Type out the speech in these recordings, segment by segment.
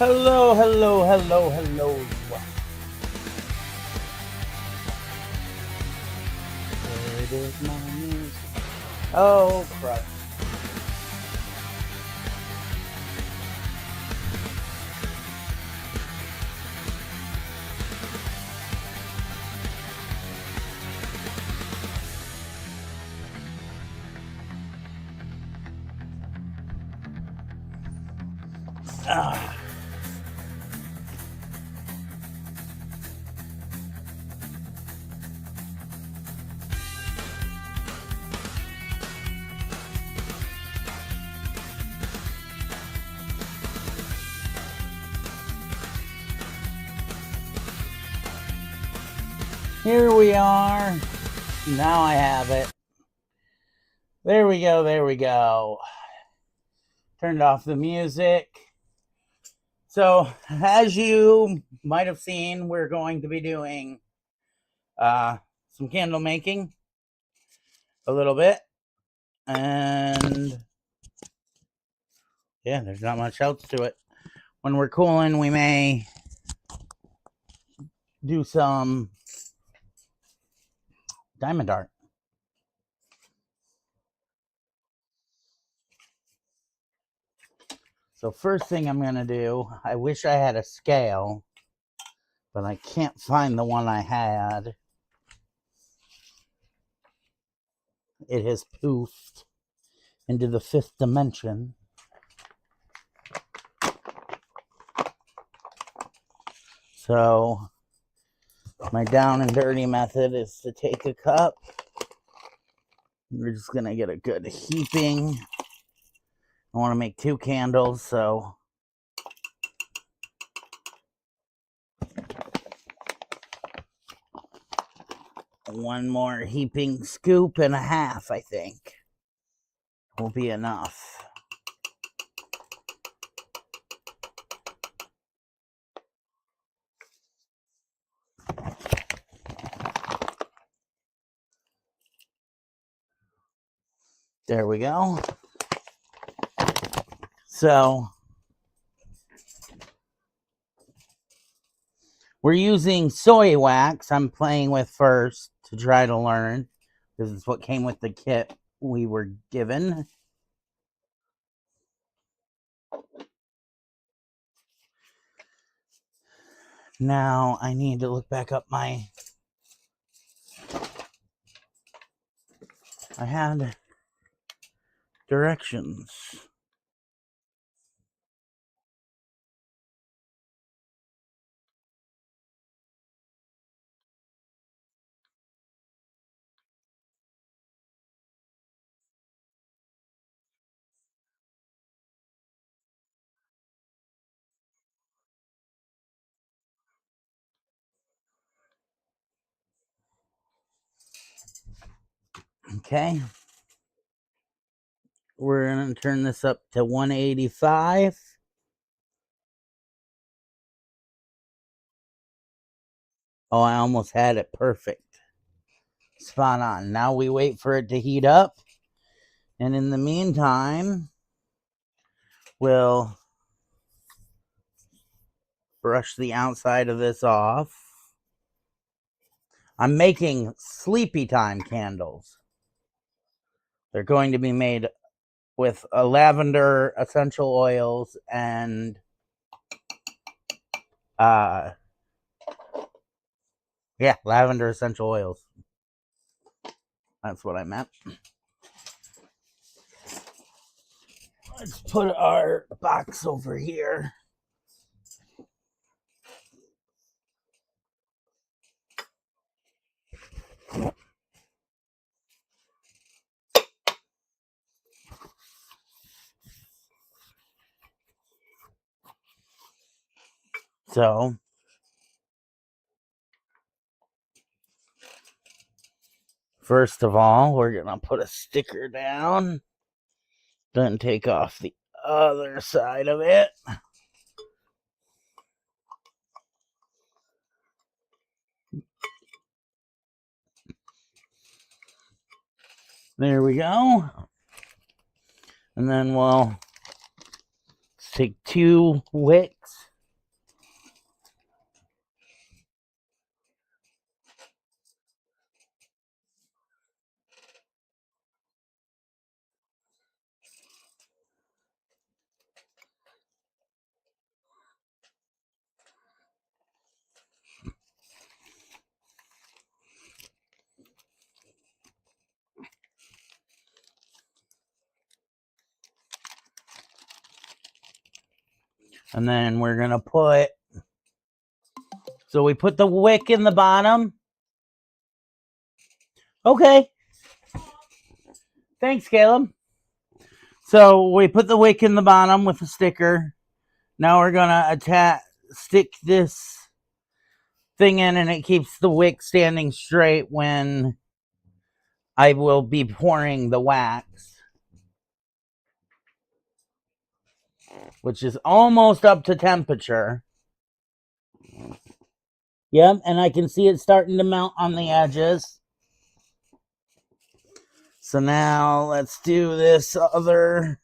Hello, hello, hello, hello. Where is my music? Oh, Crest. Ah. Here we are. Now I have it. There we go, there we go. Turned off the music. So, as you might have seen, we're going to be doing some candle making a little bit. And yeah, there's not much else to it. When we're cooling, we may do some diamond art. So first thing I'm going to do, I wish I had a scale, but I can't find the one I had. It has poofed into the 5th dimension. So my down and dirty method is to take a cup. We're just going to get a good heaping. I want to make 2 candles, so one more heaping scoop and a half, I think, will be enough. There we go. So we're using soy wax. I'm playing with first to try to learn. This is what came with the kit we were given. Now I need to look back up I had directions. Okay. We're going to turn this up to 185. Oh, I almost had it perfect. Spot on. Now we wait for it to heat up. And in the meantime, we'll brush the outside of this off. I'm making sleepy time candles. They're going to be made with lavender essential oils and lavender essential oils. That's what I meant. Let's put our box over here. So first of all, we're going to put a sticker down, then take off the other side of it. There we go. And then we'll take 2 wicks And then we're going to put, so we put the wick in the bottom. Okay. Thanks, Caleb. So we put the wick in the bottom with the sticker. Now we're going to stick this thing in, and it keeps the wick standing straight when I will be pouring the wax, which is almost up to temperature. Yep, and I can see it starting to melt on the edges. So now let's do this other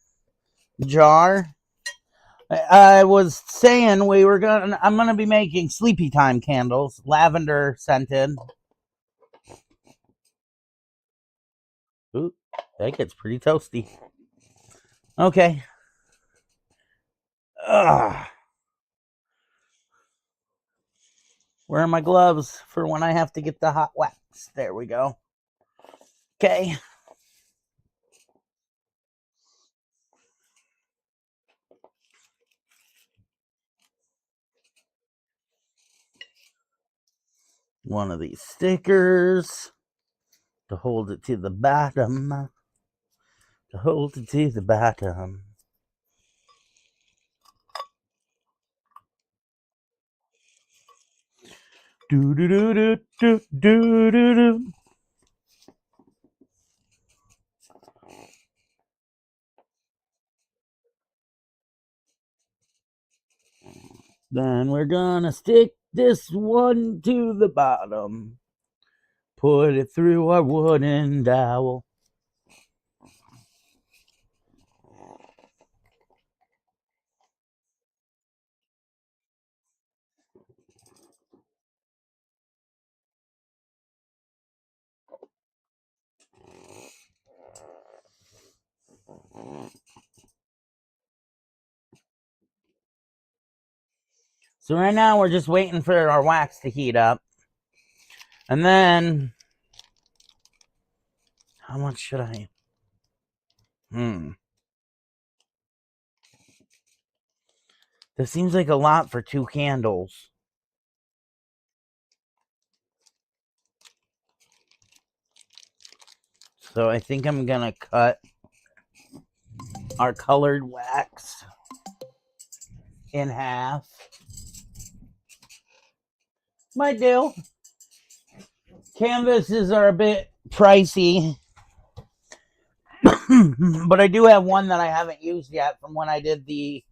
jar. I was saying I'm gonna be making sleepy time candles, lavender scented. Ooh, that gets pretty toasty. Okay. Ugh. Where are my gloves for when I have to get the hot wax? There we go. Okay. One of these stickers to hold it to the bottom. To hold it to the bottom. Do do do do do do do do. Then we're gonna stick this one to the bottom. Put it through our wooden dowel. So right now we're just waiting for our wax to heat up. And then, how much should I? This seems like a lot for 2 candles. So I think I'm gonna cut our colored wax in half. Might do. Canvases are a bit pricey. But I do have one that I haven't used yet from when I did the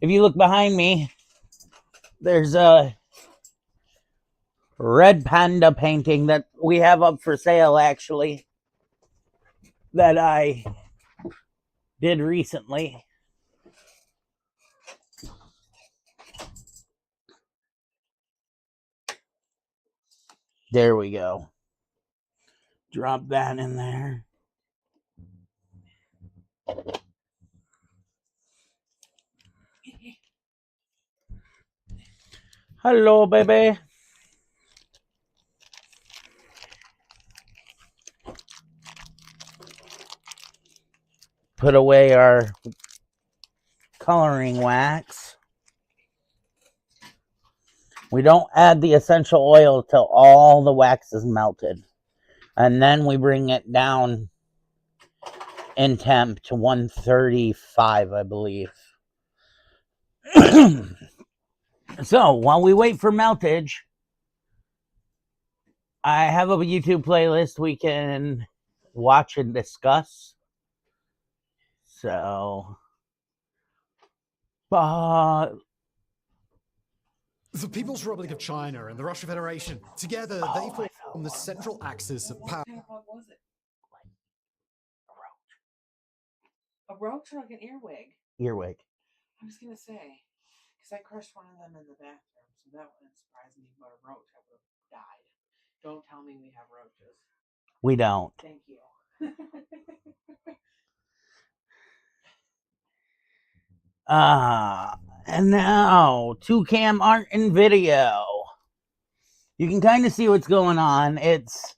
if you look behind me, there's a red panda painting that we have up for sale, actually, that I did recently. There we go. Drop that in there. Hello, baby. Put away our coloring wax. We don't add the essential oil till all the wax is melted. And then we bring it down in temp to 135, I believe. So while we wait for meltage, I have a YouTube playlist we can watch and discuss. So, the People's Republic of China and the Russian Federation, together they form the central axis of power. What was it? A roach or like an earwig? Earwig. I was gonna say, because I crushed one of them in the bathroom, so that wouldn't surprise me. But a roach, I would have died. Don't tell me we have roaches. We don't. Thank you. And now to cam art and video. You can kind of see what's going on. It's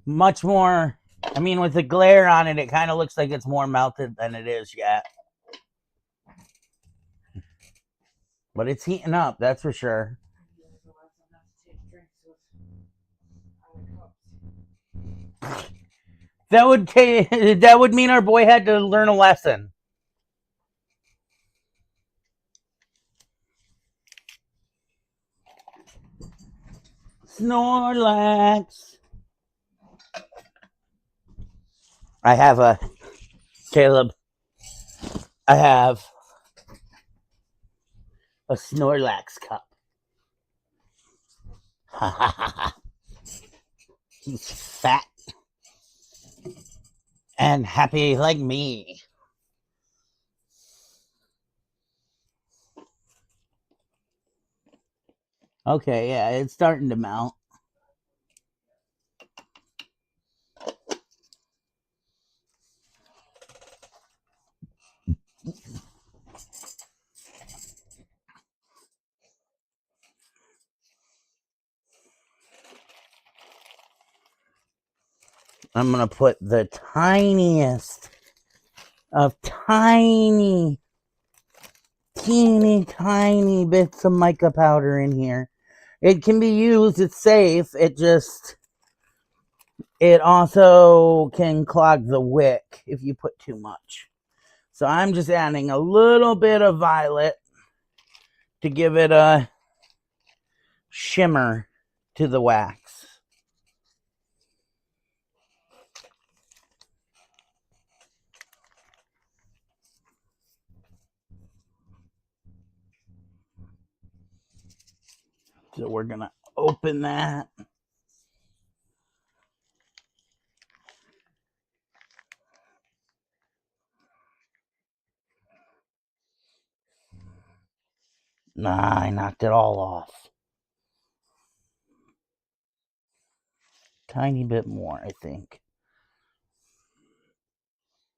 much more I mean, with the glare on it, it kind of looks like it's more melted than it is yet. But it's heating up, that's for sure. That would mean our boy had to learn a lesson. Snorlax. I have a Caleb. I have a Snorlax cup. Ha ha ha ha. He's fat and happy like me. Okay, yeah, it's starting to melt. I'm going to put the tiniest of teeny bits of mica powder in here. It can be used, it's safe, it also can clog the wick if you put too much. So I'm just adding a little bit of violet to give it a shimmer to the wax. So we're going to open that. Nah, I knocked it all off. Tiny bit more, I think.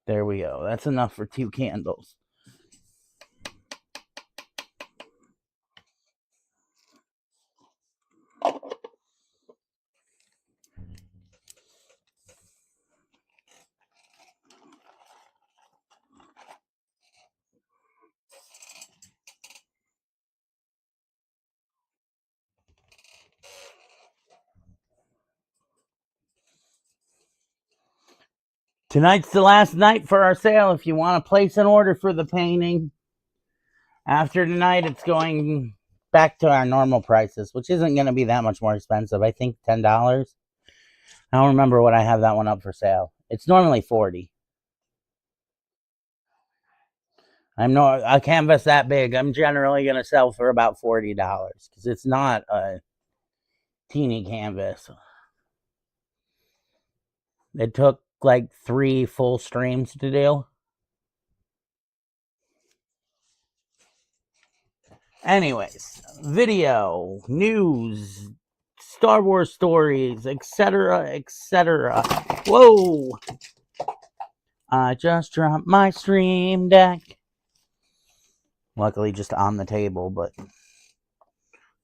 There we go. That's enough for 2 candles. Tonight's the last night for our sale. If you want to place an order for the painting, after tonight it's going back to our normal prices, which isn't going to be that much more expensive. I think $10. I don't remember what I have that one up for sale. It's normally $40. I'm not a canvas that big. I'm generally going to sell for about $40 because it's not a teeny canvas. It took like 3 full streams to do. Anyways, video, news, Star Wars stories, etc., etc. Whoa! I just dropped my stream deck. Luckily, just on the table, but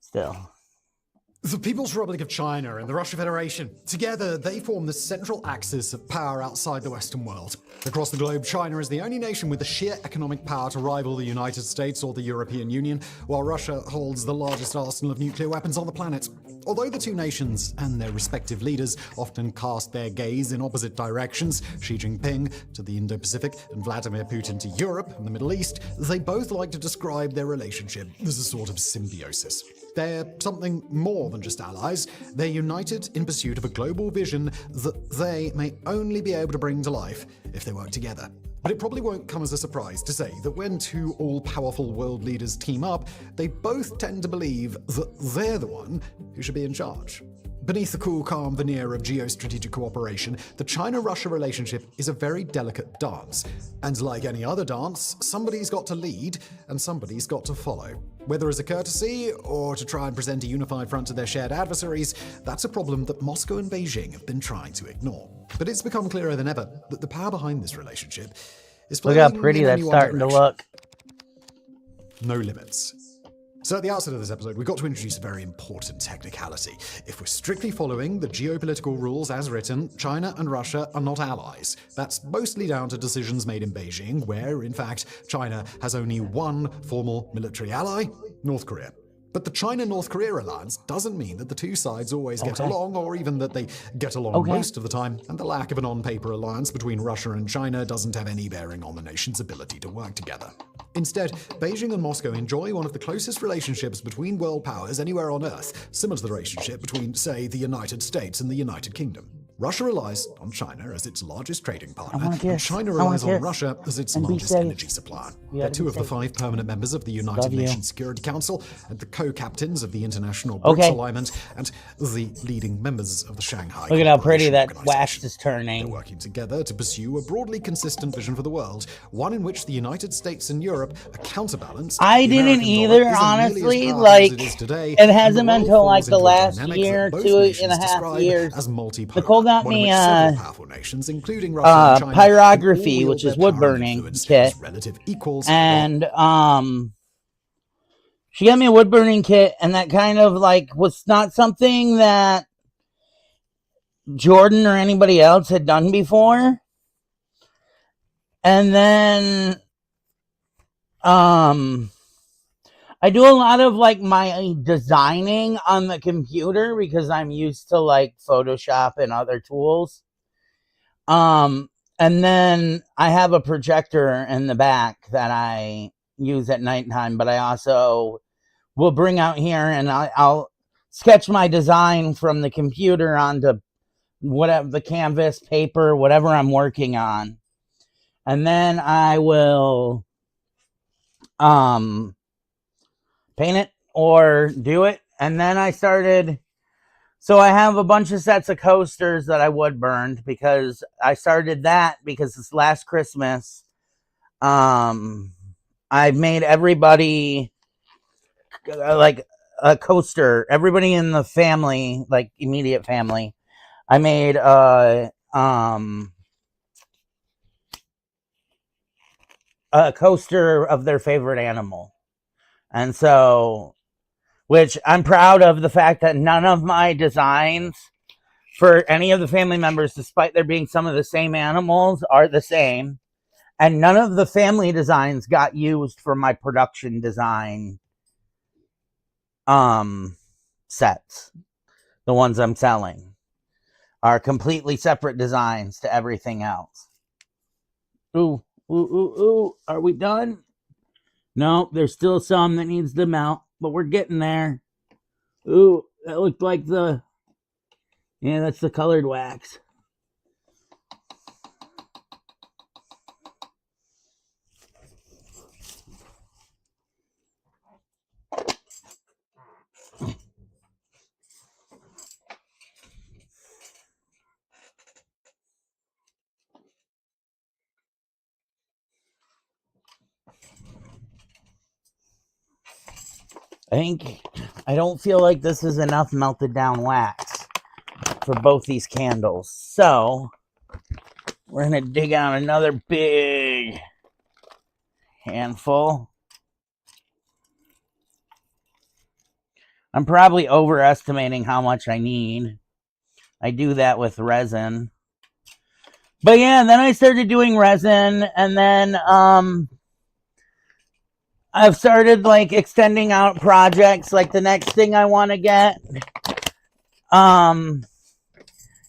still. The People's Republic of China and the Russian Federation. Together, they form the central axis of power outside the Western world. Across the globe, China is the only nation with the sheer economic power to rival the United States or the European Union, while Russia holds the largest arsenal of nuclear weapons on the planet. Although the two nations and their respective leaders often cast their gaze in opposite directions, Xi Jinping to the Indo-Pacific and Vladimir Putin to Europe and the Middle East, they both like to describe their relationship as a sort of symbiosis. They're something more than just allies. They're united in pursuit of a global vision that they may only be able to bring to life if they work together. But it probably won't come as a surprise to say that when two all-powerful world leaders team up, they both tend to believe that they're the one who should be in charge. Beneath the cool, calm veneer of geostrategic cooperation, the China-Russia relationship is a very delicate dance. And like any other dance, somebody's got to lead and somebody's got to follow. Whether as a courtesy or to try and present a unified front to their shared adversaries, that's a problem that Moscow and Beijing have been trying to ignore. But it's become clearer than ever that the power behind this relationship is Look how pretty that's starting to look. No limits. So at the outset of this episode, we've got to introduce a very important technicality. If we're strictly following the geopolitical rules as written, China and Russia are not allies. That's mostly down to decisions made in Beijing, where, in fact, China has only one formal military ally, North Korea. But the China-North Korea alliance doesn't mean that the two sides always get along, or even that they get along most of the time, and the lack of an on-paper alliance between Russia and China doesn't have any bearing on the nation's ability to work together. Instead, Beijing and Moscow enjoy one of the closest relationships between world powers anywhere on Earth, similar to the relationship between, say, the United States and the United Kingdom. Russia relies on China as its largest trading partner, and China relies on Russia as its largest energy supplier. They're two of the 5 permanent members of the United Nations Security Council, and the co-captains of the International BRICS Alignment, and the leading members of the Shanghai Look at how pretty that Organization. wax is turning. They're working together to pursue a broadly consistent vision for the world, one in which the United States and Europe are counterbalanced. I didn't either, honestly. Like, it hasn't been until like the last year, 2.5 years. Nicole got me pyrography, which is wood burning kit, and she got me a wood burning kit, and that kind of like was not something that Jordan or anybody else had done before. And then I do a lot of like my designing on the computer because I'm used to like Photoshop and other tools. And then I have a projector in the back that I use at nighttime, but I also will bring out here and I'll sketch my design from the computer onto whatever the canvas, paper, whatever I'm working on. And then I will paint it or do it. And then I started, so I have a bunch of sets of coasters that I wood burned because I started that because this last Christmas, I made everybody like a coaster, everybody in the family, like immediate family. I made a coaster of their favorite animal. And so, which I'm proud of the fact that none of my designs for any of the family members, despite there being some of the same animals, are the same. And none of the family designs got used for my production design sets. The ones I'm selling are completely separate designs to everything else. Ooh, are we done? No, there's still some that needs to melt, but we're getting there. Ooh, that looked like that's the colored wax. I don't feel like this is enough melted down wax for both these candles. So we're going to dig out another big handful. I'm probably overestimating how much I need. I do that with resin. But yeah, then I started doing resin, and then I've started like extending out projects. Like the next thing I want to get,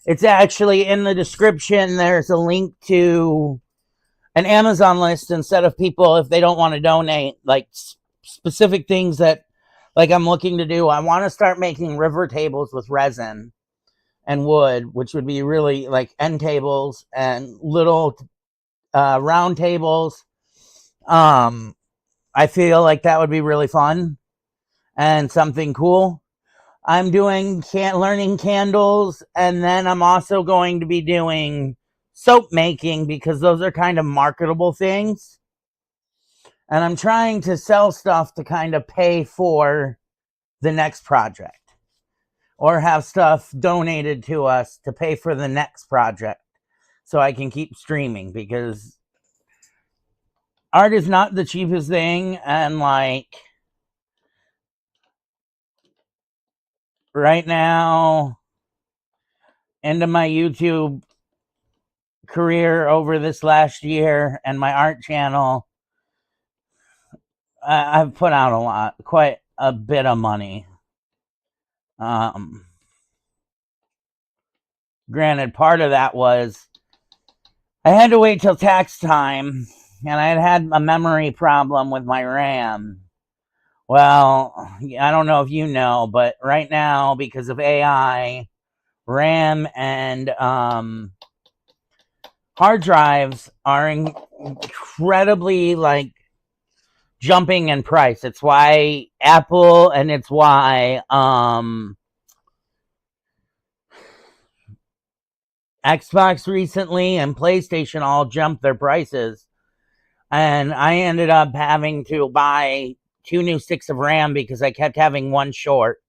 it's actually in the description. There's a link to an Amazon list instead of people if they don't want to donate, like specific things that like I'm looking to do. I want to start making river tables with resin and wood, which would be really like end tables and little round tables. I feel like that would be really fun and something cool. I'm doing learning candles, and then I'm also going to be doing soap making because those are kind of marketable things. And I'm trying to sell stuff to kind of pay for the next project or have stuff donated to us to pay for the next project so I can keep streaming, because art is not the cheapest thing, and like right now, into my YouTube career over this last year and my art channel, I've put out quite a bit of money. Granted, part of that was I had to wait till tax time, and I had a memory problem with my RAM. Well, I don't know if you know, but right now, because of AI, RAM and hard drives are incredibly jumping in price. It's why Apple and it's why Xbox recently and PlayStation all jumped their prices. And I ended up having to buy 2 new sticks of RAM because I kept having one short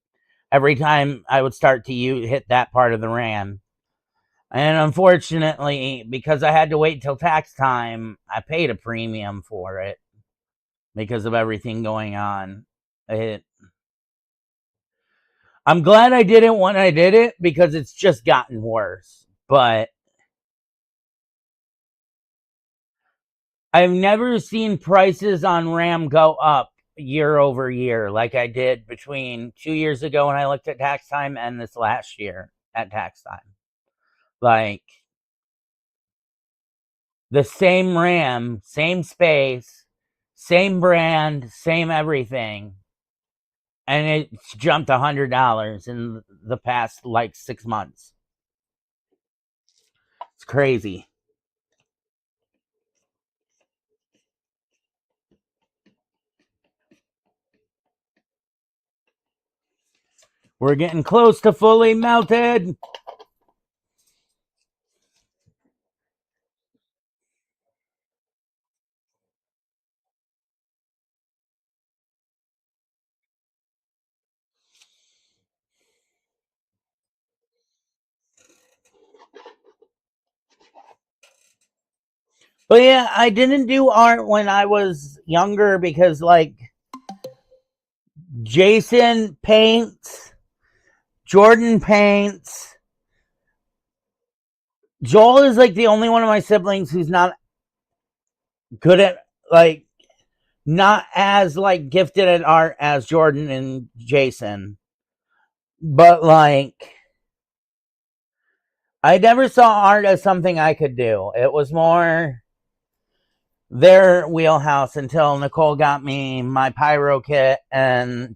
every time I would start to hit that part of the RAM. And unfortunately, because I had to wait till tax time, I paid a premium for it because of everything going on. I'm glad I did it when I did it because it's just gotten worse. But I've never seen prices on RAM go up year over year like I did between 2 years ago when I looked at tax time and this last year at tax time. Like, the same RAM, same space, same brand, same everything. And it's jumped $100 in the past 6 months. It's crazy. We're getting close to fully melted. But yeah, I didn't do art when I was younger because Jason paints, Jordan paints. Joel is the only one of my siblings who's not good at not as gifted at art as Jordan and Jason. But I never saw art as something I could do. It was more their wheelhouse until Nicole got me my pyro kit and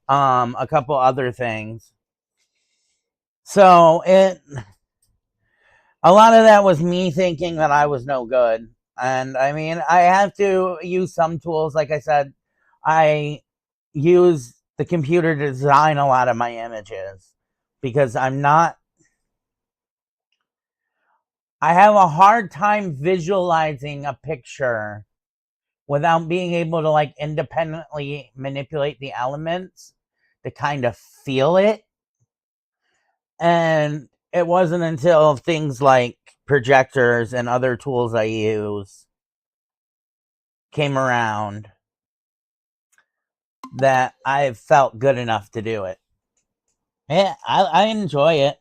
a couple other things. So a lot of that was me thinking that I was no good. And I mean, I have to use some tools. Like I said, I use the computer to design a lot of my images because I have a hard time visualizing a picture without being able to independently manipulate the elements to kind of feel it. And it wasn't until things like projectors and other tools I use came around that I felt good enough to do it. Yeah, I enjoy it.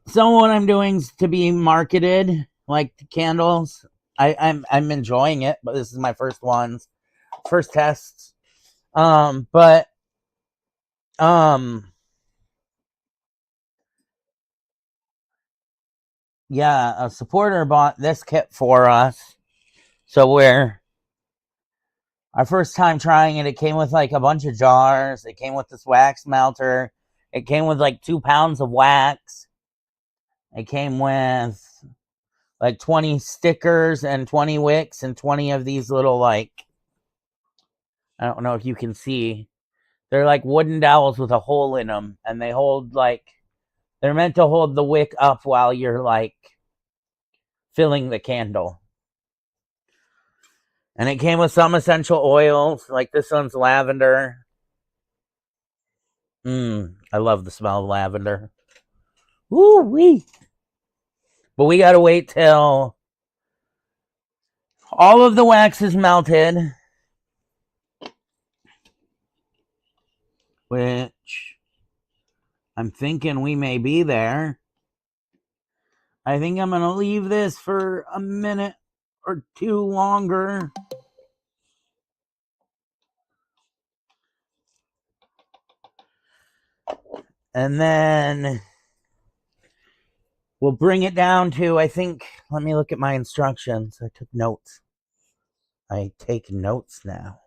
So what I'm doing is to be marketed like the candles. I'm enjoying it, but this is my first tests. But yeah, a supporter bought this kit for us. So our first time trying it, it came with a bunch of jars. It came with this wax melter. It came with 2 pounds of wax. It came with 20 stickers and 20 wicks and 20 of these little I don't know if you can see. They're wooden dowels with a hole in them, and they hold they're meant to hold the wick up while you're filling the candle. And it came with some essential oils, this one's lavender. I love the smell of lavender. Woo wee! But we gotta wait till all of the wax is melted. which I'm thinking we may be there. I think I'm going to leave this for a minute or two longer. And then we'll bring it down to, I think, let me look at my instructions. I took notes. I take notes now.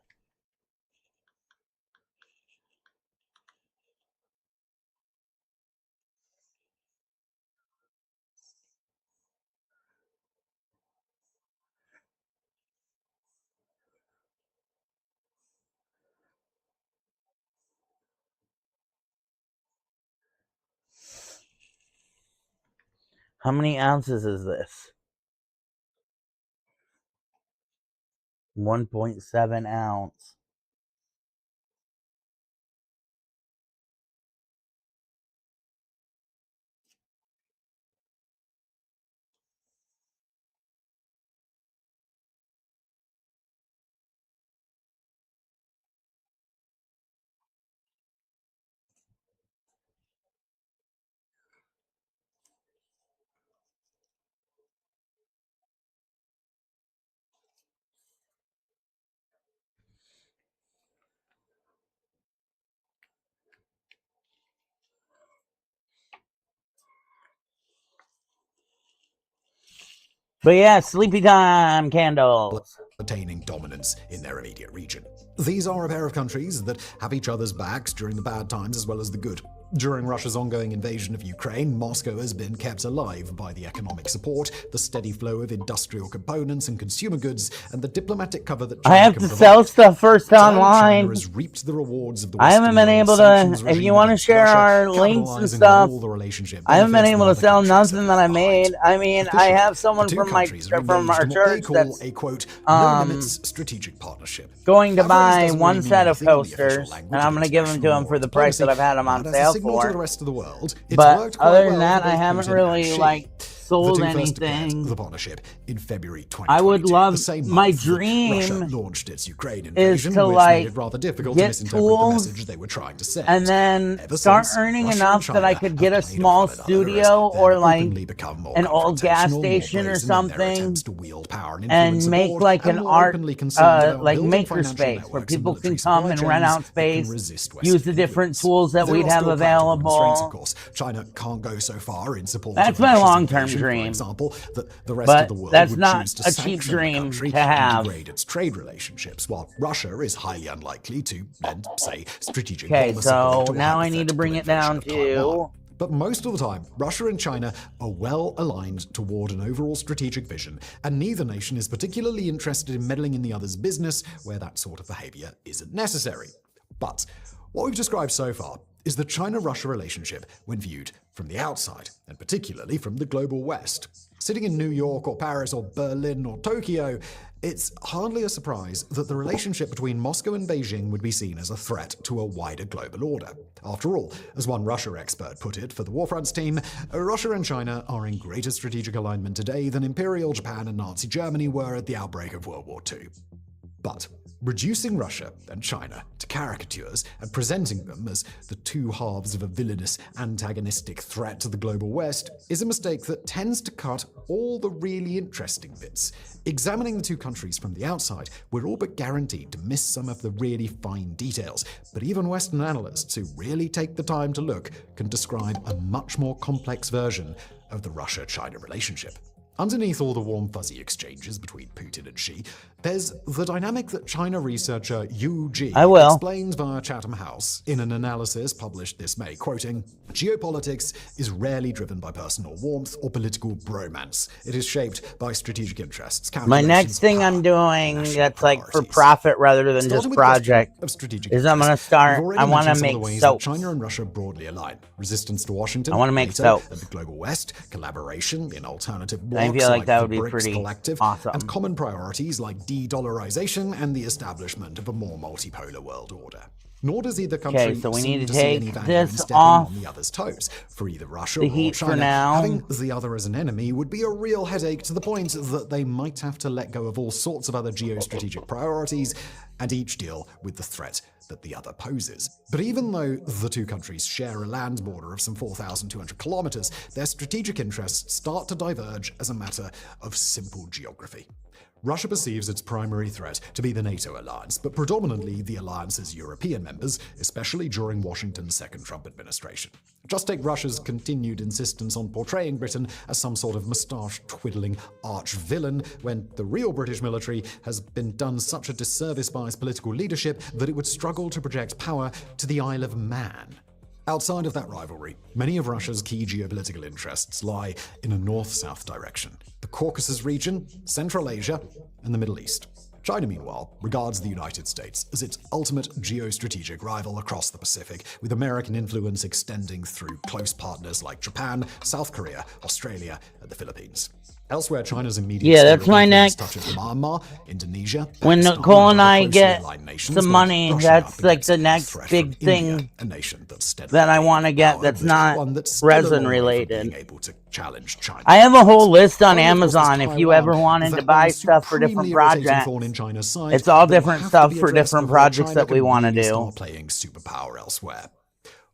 How many ounces is this? 1.7 ounce. But yeah, sleepy time candles. Attaining dominance in their immediate region. These are a pair of countries that have each other's backs during the bad times as well as the good. During Russia's ongoing invasion of Ukraine, Moscow has been kept alive by the economic support, the steady flow of industrial components and consumer goods, and the diplomatic cover that China I have can to provide. sell stuff first China online. has reaped the rewards of the I haven't Western been able world to, sanctions if regime you want to against share Russia, our links and capitalizing on stuff, all the relationship I haven't been benefits able that to sell other countries nothing have that I left behind. made. I mean, I have someone The two from my countries are from engaged our in what they church call that's a quote no limits strategic partnership. going to That phrase buy doesn't one really mean set of anything in the official coasters, language and I'm of going to give them to international him for the war price that I've had them but on as a sale signal to the for. rest of the world, it's But worked quite other than well that, for I both haven't Putin really and Xi. like sold The two first declared anything. the partnership in February 2022. I would love, the same my month that Russia dream launched its Ukraine is invasion, to which like made it rather difficult to get misinterpret the tools message they were trying to send. and then Ever start since, earning Russia enough and that I China could have get a played small off one another as studio they've or like openly become more an old gas confrontational, more station or brazen in their something, attempts to wield power and and influence make abroad, like and an more art openly concerned about like building maker financial space where networks and people military can come supply and rent chains out that can space, resist use Western the different influence. tools that There we'd are have still practical constraints, of available. course. China can't go so far in support That's of my Russia's long-term invasion, dream. for example, that the rest But of the world that's would not choose to a cheap sanction the dream country to and have. degrade its trade relationships, while Russia is highly unlikely to lend, say, strategic Okay, bomber support so to a now I need to hypothetical bring it invasion down of Taiwan. to But most of the time, Russia and China are well aligned toward an overall strategic vision, and neither nation is particularly interested in meddling in the other's business where that sort of behavior isn't necessary. But what we've described so far is the China-Russia relationship when viewed from the outside, and particularly from the global West. Sitting in New York or Paris or Berlin or Tokyo, it's hardly a surprise that the relationship between Moscow and Beijing would be seen as a threat to a wider global order. After all, as one Russia expert put it for the Warfronts team, Russia and China are in greater strategic alignment today than Imperial Japan and Nazi Germany were at the outbreak of World War II. But reducing Russia and China to caricatures and presenting them as the two halves of a villainous, antagonistic threat to the global West is a mistake that tends to cut all the really interesting bits. Examining the two countries from the outside, we're all but guaranteed to miss some of the really fine details, but even Western analysts who really take the time to look can describe a much more complex version of the Russia-China relationship. Underneath all the warm fuzzy exchanges between Putin and Xi, there's the dynamic that China researcher Yu Ji explains via Chatham House in an analysis published this May, quoting, "Geopolitics is rarely driven by personal warmth or political bromance. It is shaped by strategic interests, my next thing I'm doing that's like for profit rather than just project is I'm going to start, I want to make soaps. China and Russia broadly align. Resistance to Washington, I want to make NATO, soaps. and the global West, collaboration in alternative I blocs feel like that would the be BRICS pretty Collective, awesome. and common priorities like de-dollarization and the establishment of a more multipolar world order. Nor does either country Okay, so we seem need to see any take value in this stepping off on the other's toes. For either Russia the or heat for China, now. having the other as an enemy would be a real headache to the point that they might have to let go of all sorts of other geostrategic priorities, and each deal with the threat that the other poses. But even though the two countries share a land border of some 4,200 kilometers, their strategic interests start to diverge as a matter of simple geography. Russia perceives its primary threat to be the NATO alliance, but predominantly the alliance's European members, especially during Washington's second Trump administration. Just take Russia's continued insistence on portraying Britain as some sort of moustache-twiddling arch-villain, when the real British military has been done such a disservice by its political leadership that it would struggle to project power to the Isle of Man. Outside of that rivalry, many of Russia's key geopolitical interests lie in a north-south direction: the Caucasus region, Central Asia, and the Middle East. China, meanwhile, regards the United States as its ultimate geostrategic rival across the Pacific, with American influence extending through close partners like Japan, South Korea, Australia, and the Philippines. Elsewhere, China's immediate that's my next. touches Myanmar, Indonesia, When Pakistan, Nicole and other I closely get aligned nations, some while money, brushing that's up like against the the next threat big from India, thing a nation that's that I want to get power, that's but not one that's still a resin long way from related. being able to challenge China. I have a whole list on Finally, of course, there's Amazon if you Taiwan, ever wanted to that buy one stuff for different supremely irritating projects. thorn in China's side It's all that will different have to stuff be for addressed different before projects China that we can want to really do. start playing superpower elsewhere.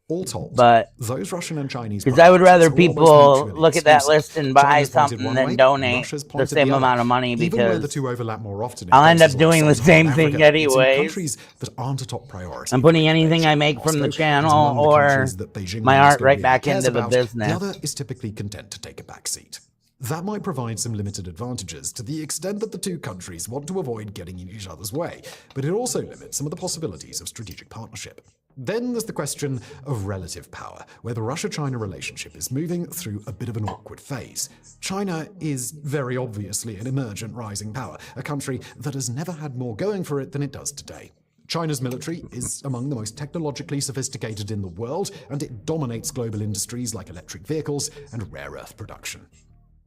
All told, But those Russian and Chinese because I would rather priorities are people almost mutually look at that exclusive. list and buy China's pointed something one than way, donate Russia's the pointed same other. amount of money, Even where the because two overlap more often in I'll end up places like doing the Sub-Saharan same thing Africa, it's in anyways. countries that aren't a top priority. I'm putting anything I make from the Moscow is channel among the or countries that Beijing my and art Moscow right really back cares into the about. business. The other is typically content to take a back seat. That might provide some limited advantages to the extent that the two countries want to avoid getting in each other's way, but it also limits some of the possibilities of strategic partnership. Then there's the question of relative power, where the Russia-China relationship is moving through a bit of an awkward phase. China is very obviously an emergent rising power, a country that has never had more going for it than it does today. China's military is among the most technologically sophisticated in the world, and it dominates global industries like electric vehicles and rare earth production.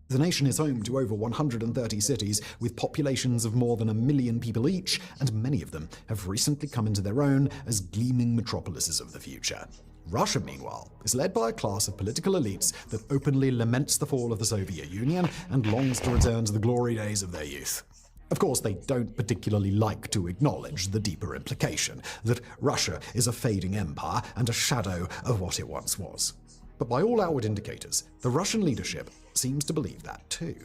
The nation is home to over 130 cities with populations of more than 1 million people each, and many of them have recently come into their own as gleaming metropolises of the future. Russia, meanwhile, is led by a class of political elites that openly laments the fall of the Soviet Union and longs to return to the glory days of their youth. Of course, they don't particularly like to acknowledge the deeper implication that Russia is a fading empire and a shadow of what it once was. But by all outward indicators, the Russian leadership seems to believe that too.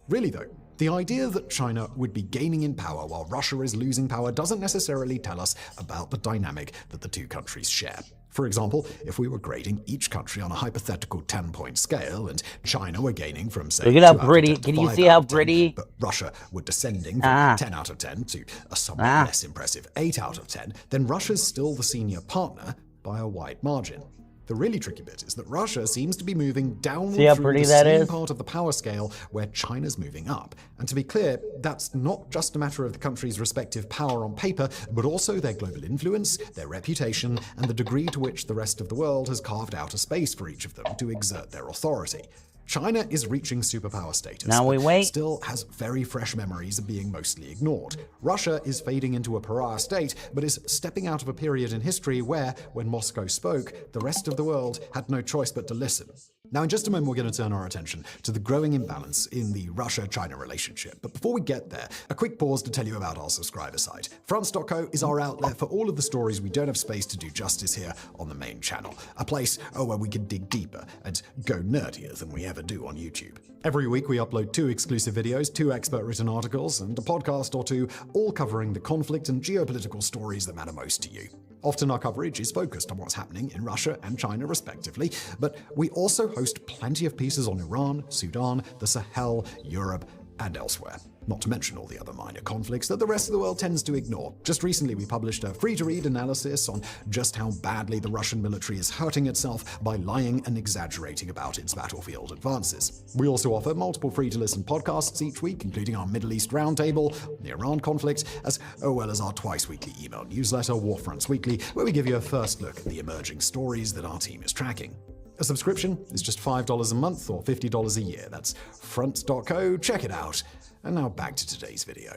Really though, the idea that China would be gaining in power while Russia is losing power doesn't necessarily tell us about the dynamic that the two countries share. For example, if we were grading each country on a hypothetical 10-point scale and China were gaining from, say, look at how 2 out of pretty. 10 to Can you 5 see out how of 10, pretty? but Russia were descending from 10 out of 10 to a somewhat less impressive 8 out of 10, then Russia's still the senior partner by a wide margin. The really tricky bit is that Russia seems to be moving downward See how through pretty the that same is? part of the power scale where China's moving up. And to be clear, that's not just a matter of the country's respective power on paper, but also their global influence, their reputation, and the degree to which the rest of the world has carved out a space for each of them to exert their authority. China is reaching superpower status, Now we but wait. still has very fresh memories of being mostly ignored. Russia is fading into a pariah state, but is stepping out of a period in history where, when Moscow spoke, the rest of the world had no choice but to listen. Now, in just a moment, we're going to turn our attention to the growing imbalance in the Russia-China relationship. But before we get there, a quick pause to tell you about our subscriber site. Fronts.co is our outlet for all of the stories we don't have space to do justice here on the main channel. A place, where we can dig deeper and go nerdier than we ever do on YouTube. Every week, we upload 2 exclusive videos, 2 expert-written articles, and a podcast or 2, all covering the conflict and geopolitical stories that matter most to you. Often our coverage is focused on what's happening in Russia and China respectively, but we also host plenty of pieces on Iran, Sudan, the Sahel, Europe, and elsewhere. Not to mention all the other minor conflicts that the rest of the world tends to ignore. Just recently, we published a free-to-read analysis on just how badly the Russian military is hurting itself by lying and exaggerating about its battlefield advances. We also offer multiple free-to-listen podcasts each week, including our Middle East Roundtable, the Iran conflict, as well as our twice-weekly email newsletter, Warfronts Weekly, where we give you a first look at the emerging stories that our team is tracking. A subscription is just $5 a month or $50 a year. That's fronts.co. Check it out. And now back to today's video.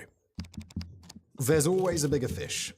There's always a bigger fish.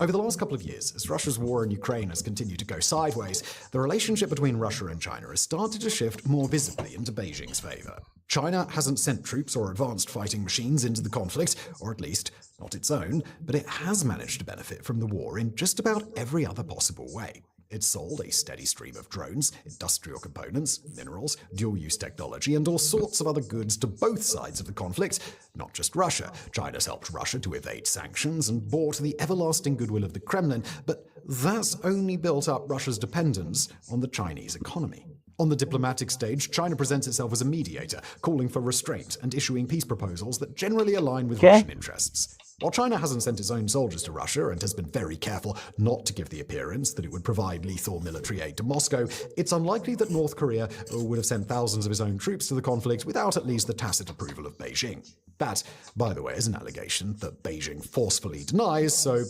Over the last couple of years, as Russia's war in Ukraine has continued to go sideways, the relationship between Russia and China has started to shift more visibly into Beijing's favor. China hasn't sent troops or advanced fighting machines into the conflict, or at least not its own, but it has managed to benefit from the war in just about every other possible way. It's sold a steady stream of drones, industrial components, minerals, dual-use technology, and all sorts of other goods to both sides of the conflict, not just Russia. China's helped Russia to evade sanctions and bought the everlasting goodwill of the Kremlin, but that's only built up Russia's dependence on the Chinese economy. On the diplomatic stage, China presents itself as a mediator, calling for restraint and issuing peace proposals that generally align with Russian interests. While China hasn't sent its own soldiers to Russia and has been very careful not to give the appearance that it would provide lethal military aid to Moscow, it's unlikely that North Korea would have sent thousands of its own troops to the conflict without at least the tacit approval of Beijing. That, by the way, is an allegation that Beijing forcefully denies, so,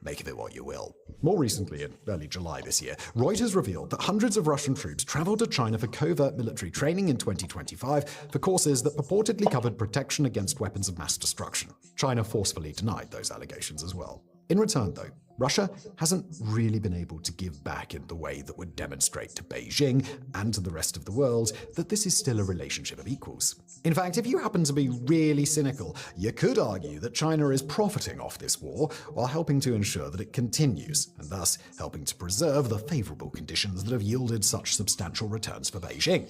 make of it what you will. More recently, in early July this year, Reuters revealed that hundreds of Russian troops traveled to China for covert military training in 2025 for courses that purportedly covered protection against weapons of mass destruction. China forcefully denied those allegations as well. In return, though, Russia hasn't really been able to give back in the way that would demonstrate to Beijing and to the rest of the world that this is still a relationship of equals. In fact, if you happen to be really cynical, you could argue that China is profiting off this war while helping to ensure that it continues, and thus helping to preserve the favorable conditions that have yielded such substantial returns for Beijing.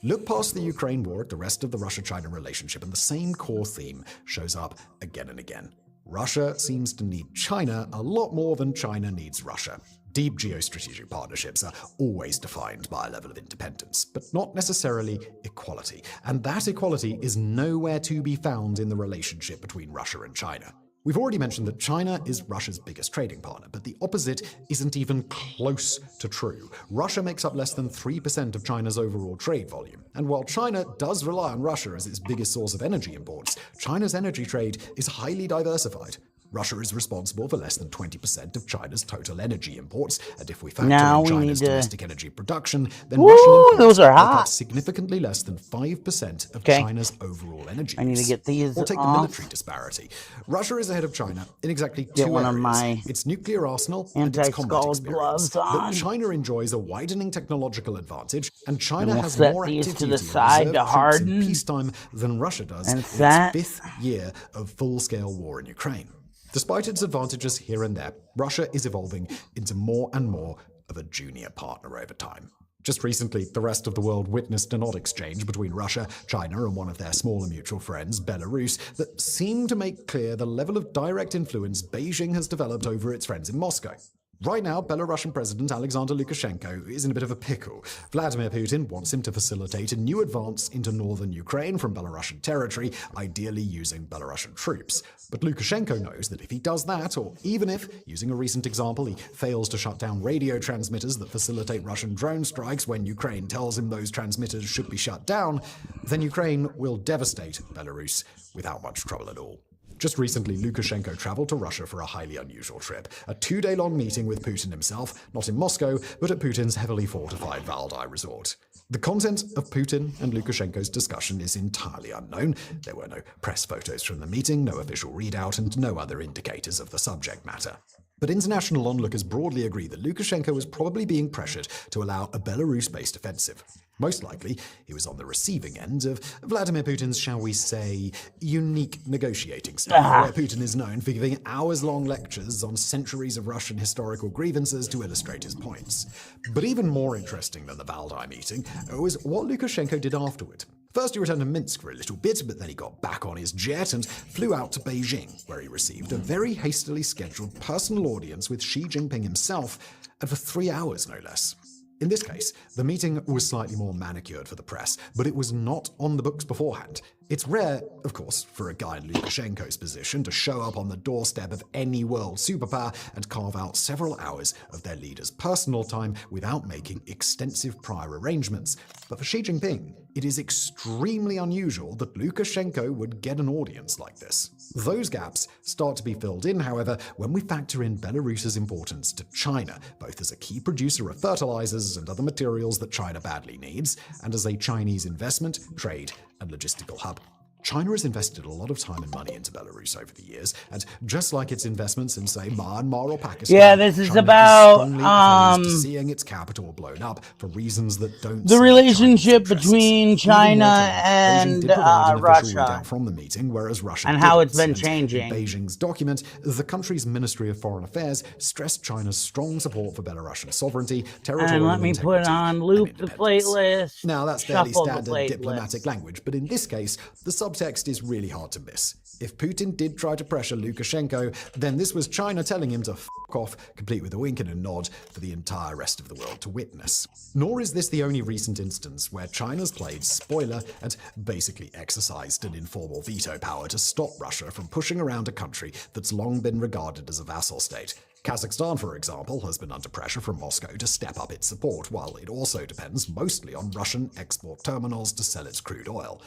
Look past the Ukraine war at the rest of the Russia-China relationship, and the same core theme shows up again and again. Russia seems to need China a lot more than China needs Russia. Deep geostrategic partnerships are always defined by a level of independence, but not necessarily equality. And that equality is nowhere to be found in the relationship between Russia and China. We've already mentioned that China is Russia's biggest trading partner, but the opposite isn't even close to true. Russia makes up less than 3% of China's overall trade volume. And while China does rely on Russia as its biggest source of energy imports, China's energy trade is highly diversified. Russia is responsible for less than 20% of China's total energy imports, and if we factor in China's domestic energy production, then Russian imports make up significantly less than 5% of China's overall energy use. I need to get these Or take the military disparity. Russia is ahead of China in exactly two areas: its nuclear arsenal and its combat experience. But China enjoys a widening technological advantage, and China has more active duty reserve troops in peacetime than Russia does in its 5th year of full-scale war in Ukraine. Despite its advantages here and there, Russia is evolving into more and more of a junior partner over time. Just recently, the rest of the world witnessed an odd exchange between Russia, China, and one of their smaller mutual friends, Belarus, that seemed to make clear the level of direct influence Beijing has developed over its friends in Moscow. Right now, Belarusian President Alexander Lukashenko is in a bit of a pickle. Vladimir Putin wants him to facilitate a new advance into northern Ukraine from Belarusian territory, ideally using Belarusian troops. But Lukashenko knows that if he does that, or even if, using a recent example, he fails to shut down radio transmitters that facilitate Russian drone strikes when Ukraine tells him those transmitters should be shut down, then Ukraine will devastate Belarus without much trouble at all. Just recently, Lukashenko traveled to Russia for a highly unusual trip, a 2-day-long meeting with Putin himself, not in Moscow, but at Putin's heavily fortified Valdai resort. The content of Putin and Lukashenko's discussion is entirely unknown. There were no press photos from the meeting, no official readout, and no other indicators of the subject matter. But international onlookers broadly agree that Lukashenko was probably being pressured to allow a Belarus-based offensive. Most likely, he was on the receiving end of Vladimir Putin's, shall we say, unique negotiating style, where Putin is known for giving hours-long lectures on centuries of Russian historical grievances to illustrate his points. But even more interesting than the Valdai meeting was what Lukashenko did afterward. First, he returned to Minsk for a little bit, but then he got back on his jet and flew out to Beijing, where he received a very hastily scheduled personal audience with Xi Jinping himself, and for 3 hours, no less. In this case, the meeting was slightly more manicured for the press, but it was not on the books beforehand. It's rare, of course, for a guy in Lukashenko's position to show up on the doorstep of any world superpower and carve out several hours of their leader's personal time without making extensive prior arrangements. But for Xi Jinping, it is extremely unusual that Lukashenko would get an audience like this. Those gaps start to be filled in, however, when we factor in Belarus's importance to China, both as a key producer of fertilizers and other materials that China badly needs, and as a Chinese investment, trade, and logistical hub. China has invested a lot of time and money into Belarus over the years, and just like its investments in, say, Myanmar or Pakistan, Yeah, this is China about, strongly opposed to seeing its capital blown up for reasons that don't the serve relationship Chinese interests. between Even China more telling, Beijing and did provide an official Russia, readout from the meeting, whereas Russia and how didn't. it's been And changing. in Beijing's document, the country's Ministry of Foreign Affairs stressed China's strong support for Belarusian sovereignty, territorial And let me integrity, put on and loop the independence. playlist. Now, that's fairly Shuffle the standard diplomatic playlist. language, but in this case, the subtext is really hard to miss. If Putin did try to pressure Lukashenko, then this was China telling him to f*** off, complete with a wink and a nod for the entire rest of the world to witness. Nor is this the only recent instance where China's played spoiler and basically exercised an informal veto power to stop Russia from pushing around a country that's long been regarded as a vassal state. Kazakhstan, for example, has been under pressure from Moscow to step up its support, while it also depends mostly on Russian export terminals to sell its crude oil.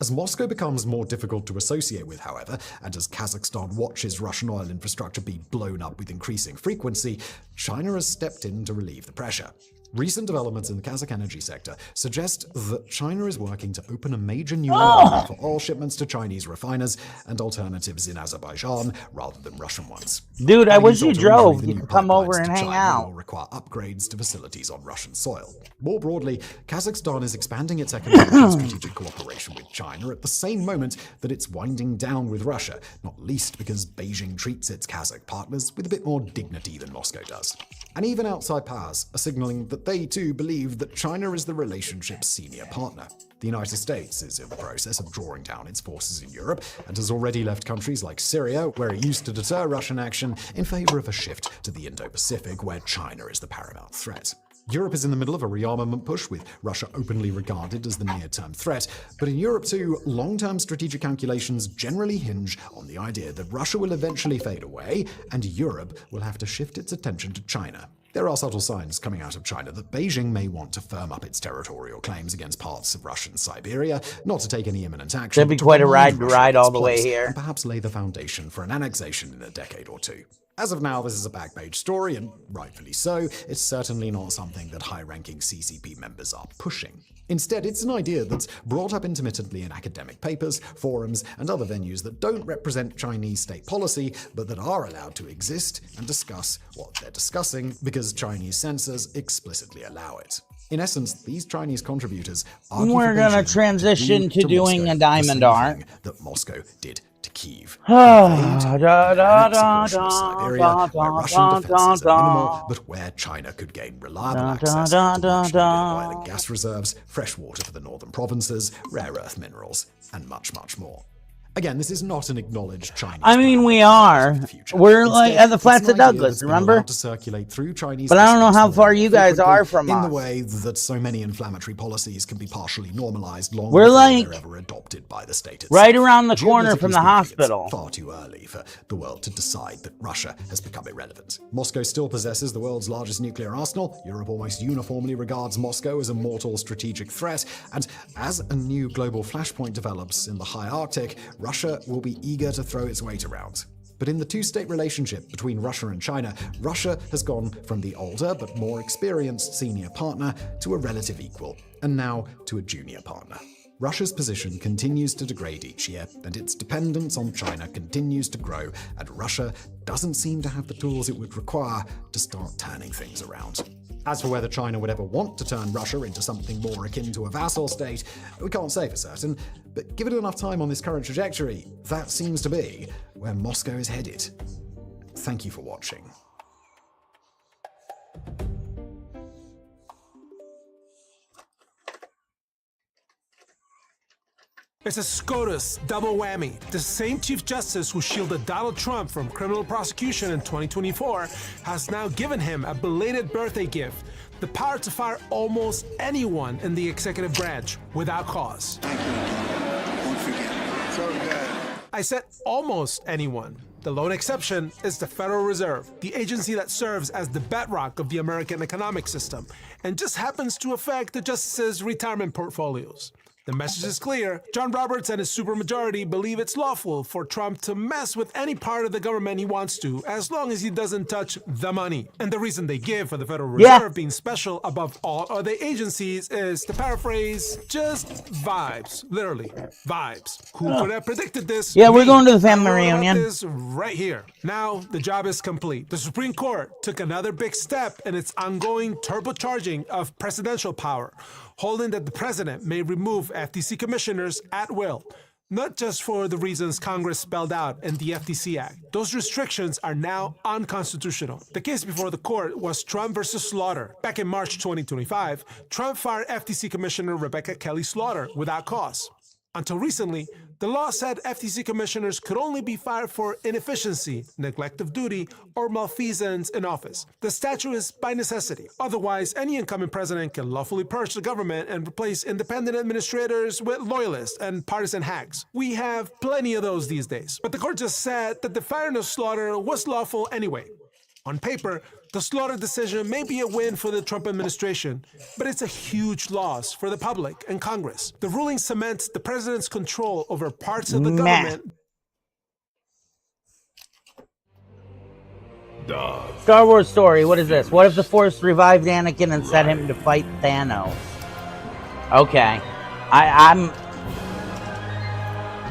As Moscow becomes more difficult to associate with, however, and as Kazakhstan watches Russian oil infrastructure be blown up with increasing frequency, China has stepped in to relieve the pressure. Recent developments in the Kazakh energy sector suggest that China is working to open a major new area for oil shipments to Chinese refiners and alternatives in Azerbaijan rather than Russian ones. Dude, I Adding wish you insult to injury, drove. the You new could come over pipelines and to hang China out. will require upgrades to facilities on Russian soil. More broadly, Kazakhstan is expanding its economic and strategic cooperation with China at the same moment that it's winding down with Russia, not least because Beijing treats its Kazakh partners with a bit more dignity than Moscow does. And even outside powers are signaling that they too believe that China is the relationship's senior partner. The United States is in the process of drawing down its forces in Europe and has already left countries like Syria, where it used to deter Russian action, in favor of a shift to the Indo-Pacific, where China is the paramount threat. Europe is in the middle of a rearmament push, with Russia openly regarded as the near-term threat. But in Europe too, long-term strategic calculations generally hinge on the idea that Russia will eventually fade away, and Europe will have to shift its attention to China. There are subtle signs coming out of China that Beijing may want to firm up its territorial claims against parts of Russian Siberia, not to take any imminent action. That'd be to quite a remind ride to Russia ride of its all the way place, here. and perhaps lay the foundation for an annexation in a decade or two. As of now, this is a back-page story, and rightfully so. It's certainly not something that high-ranking CCP members are pushing. Instead, it's an idea that's brought up intermittently in academic papers, forums, and other venues that don't represent Chinese state policy, but that are allowed to exist and discuss what they're discussing because Chinese censors explicitly allow it. In essence, these Chinese contributors argue We're for gonna Beijing transition do to doing Moscow a diamond the same art. thing that Moscow did to Kyiv. Da, Invade, da, da, annex a da, portion of da, Siberia, da, where da, Russian da, defenses da, are minimal, da. but where China could gain reliable Da, access da, to da, much da, needed oil and gas reserves, fresh water for the northern provinces, rare earth minerals, and much, much more. Again, this is not an acknowledged Chinese. I mean, we plan are. for the future. We're like Instead, at the it's Flats an of idea Douglas, that's been remember? allowed to circulate through Chinese But I don't know discourse how more far you guys frequently are from in us. the way that so many inflammatory policies can be partially normalized long We're before like they're ever adopted by the state itself. right around the corner from the Geopolitically speaking, hospital. It's far too early for the world to decide that Russia has become irrelevant. Moscow still possesses the world's largest nuclear arsenal. Europe almost uniformly regards Moscow as a mortal strategic threat. And as a new global flashpoint develops in the high Arctic, Russia will be eager to throw its weight around. But in the two-state relationship between Russia and China, Russia has gone from the older but more experienced senior partner to a relative equal, and now to a junior partner. Russia's position continues to degrade each year, and its dependence on China continues to grow, and Russia doesn't seem to have the tools it would require to start turning things around. As for whether China would ever want to turn Russia into something more akin to a vassal state, we can't say for certain, but given enough time on this current trajectory, that seems to be where Moscow is headed. Thank you for watching. It's a SCOTUS double whammy. The same Chief Justice who shielded Donald Trump from criminal prosecution in 2024 has now given him a belated birthday gift, the power to fire almost anyone in the executive branch without cause. Thank you. Won't forget. So good. I said almost anyone. The lone exception is the Federal Reserve, the agency that serves as the bedrock of the American economic system, and just happens to affect the justices' retirement portfolios. The message is clear. John Roberts and his supermajority believe it's lawful for Trump to mess with any part of the government he wants to, as long as he doesn't touch the money. And the reason they give for the Federal Reserve being special above all other agencies is, to paraphrase, just vibes. Literally, vibes. Who could have predicted this? Yeah, we're going to the I family wrote about reunion. this right here. Now, the job is complete. The Supreme Court took another big step in its ongoing turbocharging of presidential power, holding that the president may remove FTC commissioners at will, not just for the reasons Congress spelled out in the FTC Act. Those restrictions are now unconstitutional. The case before the court was Trump versus Slaughter. Back in March 2025, Trump fired FTC Commissioner Rebecca Kelly Slaughter without cause. Until recently, the law said FTC commissioners could only be fired for inefficiency, neglect of duty, or malfeasance in office. The statute is by necessity. Otherwise, any incoming president can lawfully purge the government and replace independent administrators with loyalists and partisan hacks. We have plenty of those these days. But the court just said that the firing of Slaughter was lawful anyway. On paper, the Slaughter decision may be a win for the Trump administration, but it's a huge loss for the public and Congress. The ruling cements the president's control over parts of the government. Star Wars story, what is this? What if the Force revived Anakin and set him to fight Thanos? Okay. I'm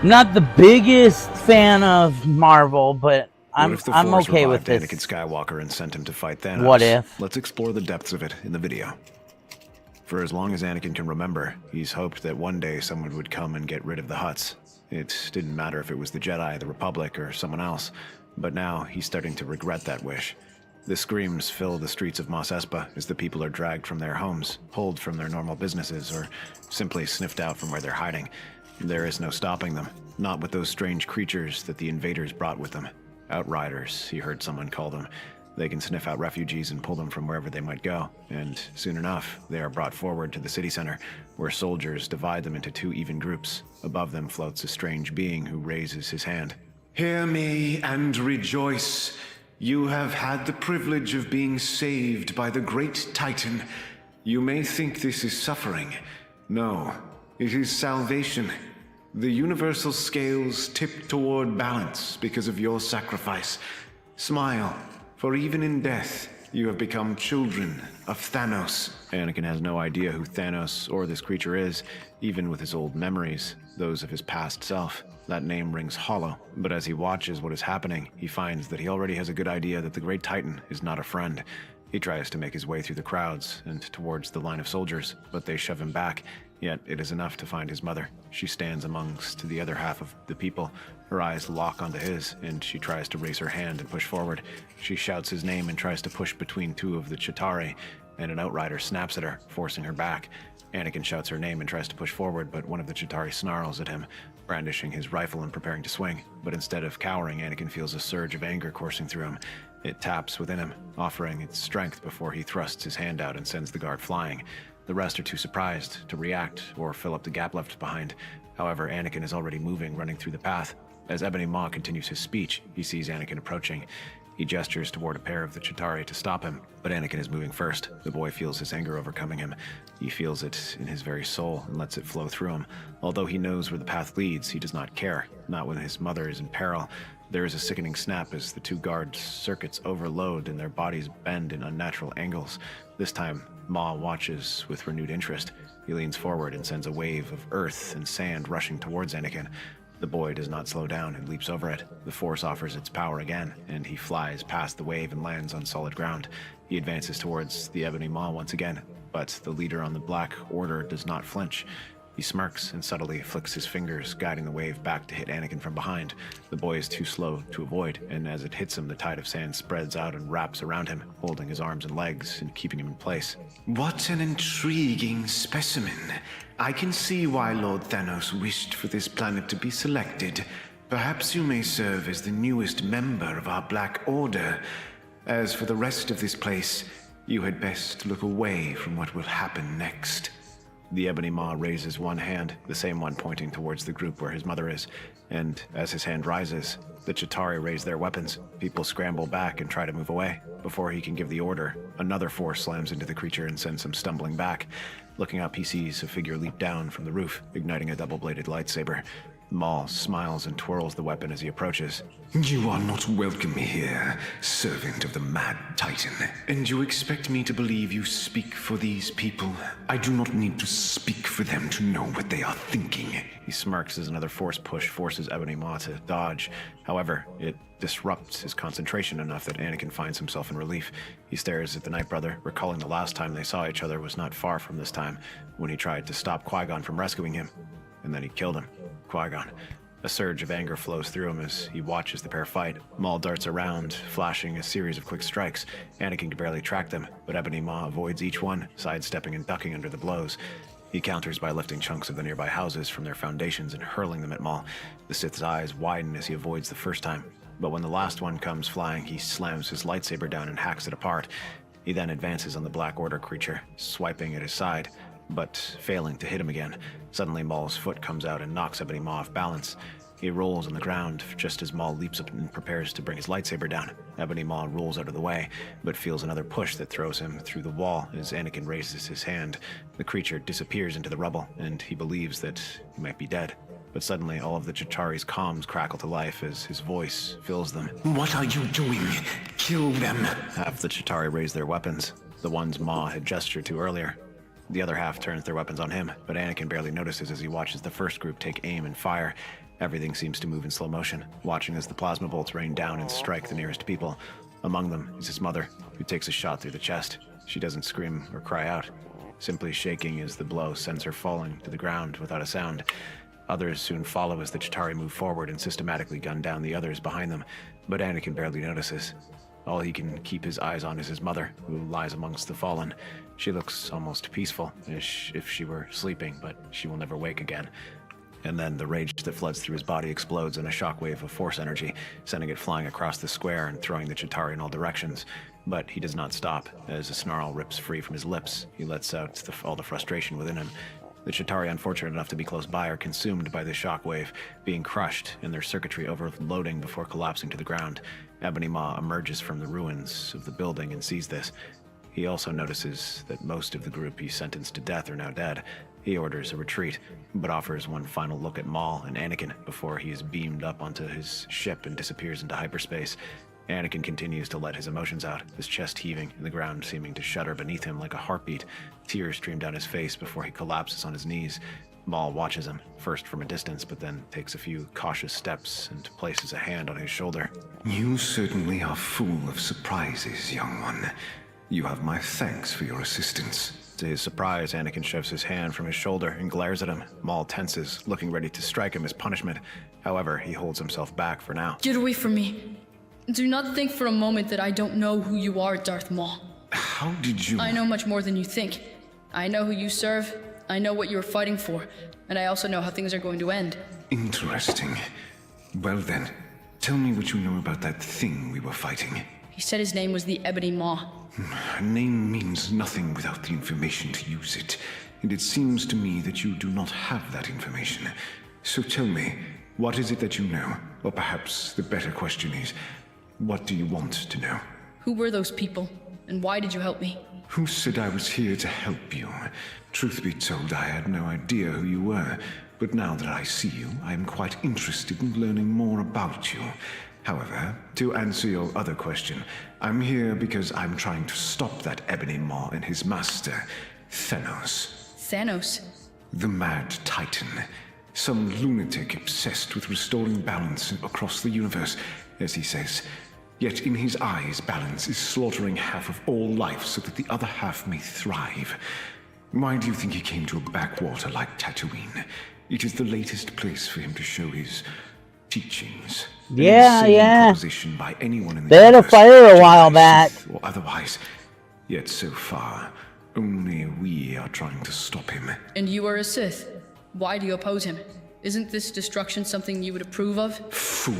not the biggest fan of Marvel, but I'm okay with this. Anakin Skywalker and sent him to fight Thanos. What if? Let's explore the depths of it in the video. For as long as Anakin can remember, he's hoped that one day someone would come and get rid of the Hutts. It didn't matter if it was the Jedi, the Republic, or someone else, but now he's starting to regret that wish. The screams fill the streets of Mos Espa as the people are dragged from their homes, pulled from their normal businesses, or simply sniffed out from where they're hiding. There is no stopping them, not with those strange creatures that the invaders brought with them. Outriders, he heard someone call them. They can sniff out refugees and pull them from wherever they might go, and soon enough, they are brought forward to the city center, where soldiers divide them into two even groups. Above them floats a strange being who raises his hand. Hear me and rejoice. You have had the privilege of being saved by the great Titan. You may think this is suffering. No, it is salvation. The universal scales tip toward balance because of your sacrifice. Smile, for even in death, you have become children of Thanos. Anakin has no idea who Thanos or this creature is, even with his old memories, those of his past self. That name rings hollow, but as he watches what is happening, he finds that he already has a good idea that the Great Titan is not a friend. He tries to make his way through the crowds and towards the line of soldiers, but they shove him back. Yet it is enough to find his mother. She stands amongst the other half of the people. Her eyes lock onto his, and she tries to raise her hand and push forward. She shouts his name and tries to push between two of the Chitauri, and an outrider snaps at her, forcing her back. Anakin shouts her name and tries to push forward, but one of the Chitauri snarls at him, brandishing his rifle and preparing to swing. But instead of cowering, Anakin feels a surge of anger coursing through him. It taps within him, offering its strength before he thrusts his hand out and sends the guard flying. The rest are too surprised to react or fill up the gap left behind. However, Anakin is already moving, running through the path. As Ebony Maw continues his speech, he sees Anakin approaching. He gestures toward a pair of the Chitauri to stop him, but Anakin is moving first. The boy feels his anger overcoming him. He feels it in his very soul and lets it flow through him. Although he knows where the path leads, he does not care, not when his mother is in peril. There is a sickening snap as the two guards' circuits overload and their bodies bend in unnatural angles. This time, Maw watches with renewed interest. He leans forward and sends a wave of earth and sand rushing towards Anakin. The boy does not slow down and leaps over it. The Force offers its power again, and he flies past the wave and lands on solid ground. He advances towards the Ebony Maw once again, but the leader on the Black Order does not flinch. He smirks and subtly flicks his fingers, guiding the wave back to hit Anakin from behind. The boy is too slow to avoid, and as it hits him, the tide of sand spreads out and wraps around him, holding his arms and legs and keeping him in place. What an intriguing specimen. I can see why Lord Thanos wished for this planet to be selected. Perhaps you may serve as the newest member of our Black Order. As for the rest of this place, you had best look away from what will happen next. The Ebony Maw raises one hand, the same one pointing towards the group where his mother is, and as his hand rises, the Chitauri raise their weapons. People scramble back and try to move away. Before he can give the order, another force slams into the creature and sends him stumbling back. Looking up, he sees a figure leap down from the roof, igniting a double-bladed lightsaber. Maul smiles and twirls the weapon as he approaches. You are not welcome here, servant of the Mad Titan. And you expect me to believe you speak for these people? I do not need to speak for them to know what they are thinking. He smirks as another force push forces Ebony Maw to dodge. However, it disrupts his concentration enough that Anakin finds himself in relief. He stares at the Night Brother, recalling the last time they saw each other was not far from this time, when he tried to stop Qui-Gon from rescuing him. And then he killed him. Qui-Gon. A surge of anger flows through him as he watches the pair fight. Maul darts around, flashing a series of quick strikes. Anakin can barely track them, but Ebony Maw avoids each one, sidestepping and ducking under the blows. He counters by lifting chunks of the nearby houses from their foundations and hurling them at Maul. The Sith's eyes widen as he avoids the first time, but when the last one comes flying, he slams his lightsaber down and hacks it apart. He then advances on the Black Order creature, swiping at his side, but failing to hit him again. Suddenly, Maul's foot comes out and knocks Ebony Maw off balance. He rolls on the ground just as Maul leaps up and prepares to bring his lightsaber down. Ebony Maw rolls out of the way, but feels another push that throws him through the wall as Anakin raises his hand. The creature disappears into the rubble, and he believes that he might be dead. But suddenly, all of the Chitauri's comms crackle to life as his voice fills them. What are you doing? Kill them. Half the Chitauri raise their weapons, the ones Maw had gestured to earlier. The other half turns their weapons on him, but Anakin barely notices as he watches the first group take aim and fire. Everything seems to move in slow motion, watching as the plasma bolts rain down and strike the nearest people. Among them is his mother, who takes a shot through the chest. She doesn't scream or cry out, simply shaking as the blow sends her falling to the ground without a sound. Others soon follow as the Chitauri move forward and systematically gun down the others behind them, but Anakin barely notices. All he can keep his eyes on is his mother, who lies amongst the fallen. She looks almost peaceful, as if she were sleeping, but she will never wake again. And then the rage that floods through his body explodes in a shockwave of force energy, sending it flying across the square and throwing the Chitauri in all directions. But he does not stop. As a snarl rips free from his lips, he lets out all the frustration within him. The Chitauri, unfortunate enough to be close by, are consumed by the shockwave, being crushed and their circuitry overloading before collapsing to the ground. Ebony Maw emerges from the ruins of the building and sees this. He also notices that most of the group he sentenced to death are now dead. He orders a retreat, but offers one final look at Maul and Anakin before he is beamed up onto his ship and disappears into hyperspace. Anakin continues to let his emotions out, his chest heaving and the ground seeming to shudder beneath him like a heartbeat. Tears stream down his face before he collapses on his knees. Maul watches him, first from a distance, but then takes a few cautious steps and places a hand on his shoulder. You certainly are full of surprises, young one. You have my thanks for your assistance. To his surprise, Anakin shoves his hand from his shoulder and glares at him. Maul tenses, looking ready to strike him as punishment. However, he holds himself back for now. Get away from me. Do not think for a moment that I don't know who you are, Darth Maul. How did you... I know much more than you think. I know who you serve, I know what you are fighting for, and I also know how things are going to end. Interesting. Well then, tell me what you know about that thing we were fighting. He said his name was the Ebony Maw. A name means nothing without the information to use it, and it seems to me that you do not have that information. So tell me, what is it that you know? Or perhaps the better question is, what do you want to know? Who were those people, and why did you help me? Who said I was here to help you? Truth be told, I had no idea who you were, but now that I see you, I am quite interested in learning more about you. However, to answer your other question, I'm here because I'm trying to stop that Ebony Maw and his master, Thanos. Thanos? The Mad Titan. Some lunatic obsessed with restoring balance across the universe, as he says. Yet in his eyes, balance is slaughtering half of all life so that the other half may thrive. Why do you think he came to a backwater like Tatooine? It is the latest place for him to show his teachings. Yeah. Proposition by anyone in the They had a universe, fire a while Jedi, back. Sith, or otherwise. Yet so far, only we are trying to stop him. And you are a Sith. Why do you oppose him? Isn't this destruction something you would approve of? Fool.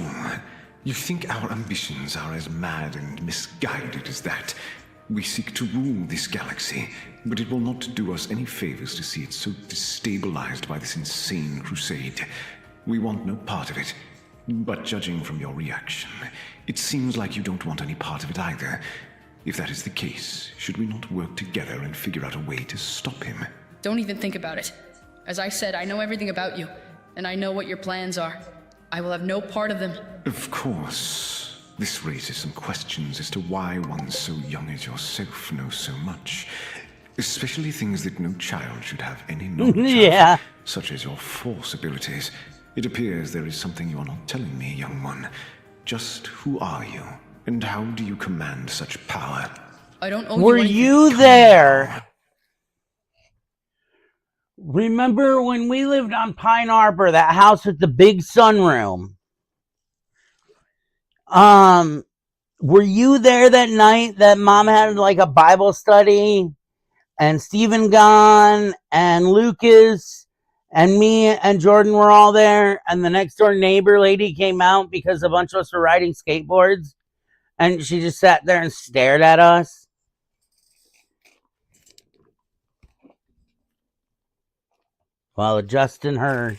You think our ambitions are as mad and misguided as that? We seek to rule this galaxy, but it will not do us any favors to see it so destabilized by this insane crusade. We want no part of it. But judging from your reaction, it seems like you don't want any part of it either. If that is the case, should we not work together and figure out a way to stop him? Don't even think about it. As I said, I know everything about you, and I know what your plans are. I will have no part of them. Of course. This raises some questions as to why one so young as yourself knows so much. Especially things that no child should have any knowledge Yeah. of, such as your force abilities. It appears there is something you are not telling me, young one. Just who are you, and how do you command such power? I don't owe Were you anything. you there? Remember when we lived on Pine Arbor, that house with the big sunroom? Were you there that night that Mom had like a Bible study and Stephen gone and Lucas and me and Jordan were all there, and the next door neighbor lady came out because a bunch of us were riding skateboards, and she just sat there and stared at us? While adjusting her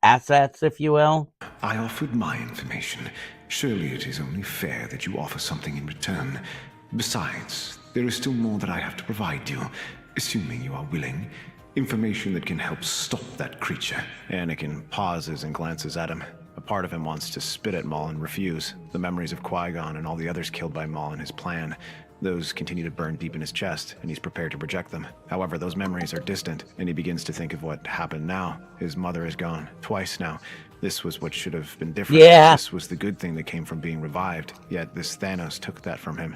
assets, if you will. I offered my information. Surely it is only fair that you offer something in return. Besides, there is still more that I have to provide you, assuming you are willing. Information that can help stop that creature. Anakin pauses and glances at him. A part of him wants to spit at Maul and refuse. The memories of Qui-Gon and all the others killed by Maul and his plan. Those continue to burn deep in his chest, and he's prepared to project them. However, those memories are distant, and he begins to think of what happened now. His mother is gone, twice now. This was what should have been different. Yeah. This was the good thing that came from being revived, yet this Thanos took that from him.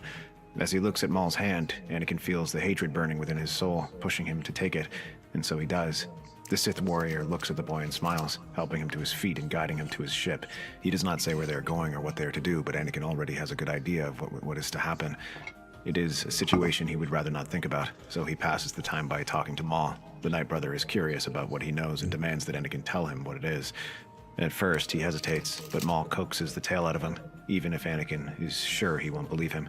As he looks at Maul's hand, Anakin feels the hatred burning within his soul, pushing him to take it, and so he does. The Sith warrior looks at the boy and smiles, helping him to his feet and guiding him to his ship. He does not say where they're going or what they're to do, but Anakin already has a good idea of what is to happen. It is a situation he would rather not think about, so he passes the time by talking to Maul. The Night Brother is curious about what he knows and demands that Anakin tell him what it is. At first, he hesitates, but Maul coaxes the tail out of him, even if Anakin is sure he won't believe him.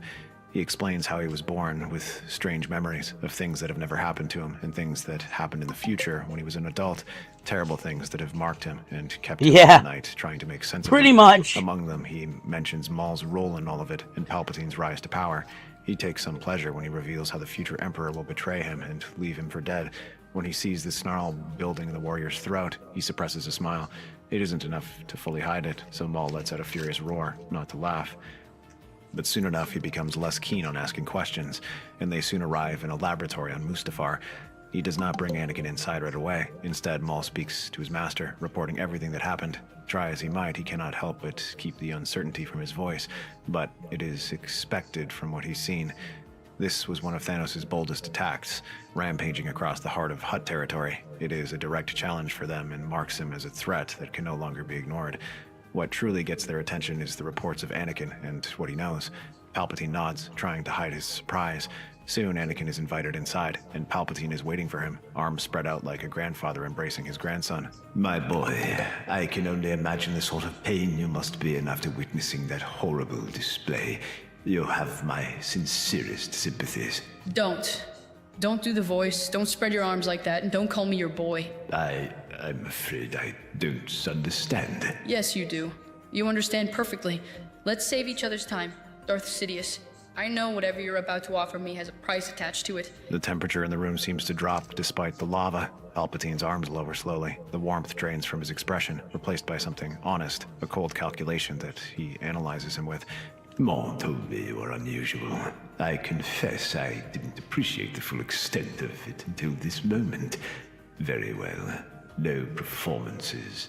He explains how he was born with strange memories of things that have never happened to him and things that happened in the future when he was an adult. Terrible things that have marked him and kept him up at night trying to make sense of it. Pretty much. Among them, he mentions Maul's role in all of it and Palpatine's rise to power. He takes some pleasure when he reveals how the future Emperor will betray him and leave him for dead. When he sees the snarl building in the warrior's throat, he suppresses a smile. It isn't enough to fully hide it, so Maul lets out a furious roar, not to laugh. But soon enough, he becomes less keen on asking questions, and they soon arrive in a laboratory on Mustafar. He does not bring Anakin inside right away. Instead, Maul speaks to his master, reporting everything that happened. Try as he might, he cannot help but keep the uncertainty from his voice, but it is expected from what he's seen. This was one of Thanos' boldest attacks, rampaging across the heart of Hutt territory. It is a direct challenge for them and marks him as a threat that can no longer be ignored. What truly gets their attention is the reports of Anakin and what he knows. Palpatine nods, trying to hide his surprise. Soon, Anakin is invited inside, and Palpatine is waiting for him, arms spread out like a grandfather embracing his grandson. My boy, I can only imagine the sort of pain you must be in after witnessing that horrible display. You have my sincerest sympathies. Don't do the voice, don't spread your arms like that, and don't call me your boy. I'm afraid I don't understand. Yes, you do. You understand perfectly. Let's save each other's time, Darth Sidious. I know whatever you're about to offer me has a price attached to it. The temperature in the room seems to drop despite the lava. Palpatine's arms lower slowly. The warmth drains from his expression, replaced by something honest, a cold calculation that he analyzes him with. Maul told me you were unusual. I confess I didn't appreciate the full extent of it until this moment. Very well. No performances.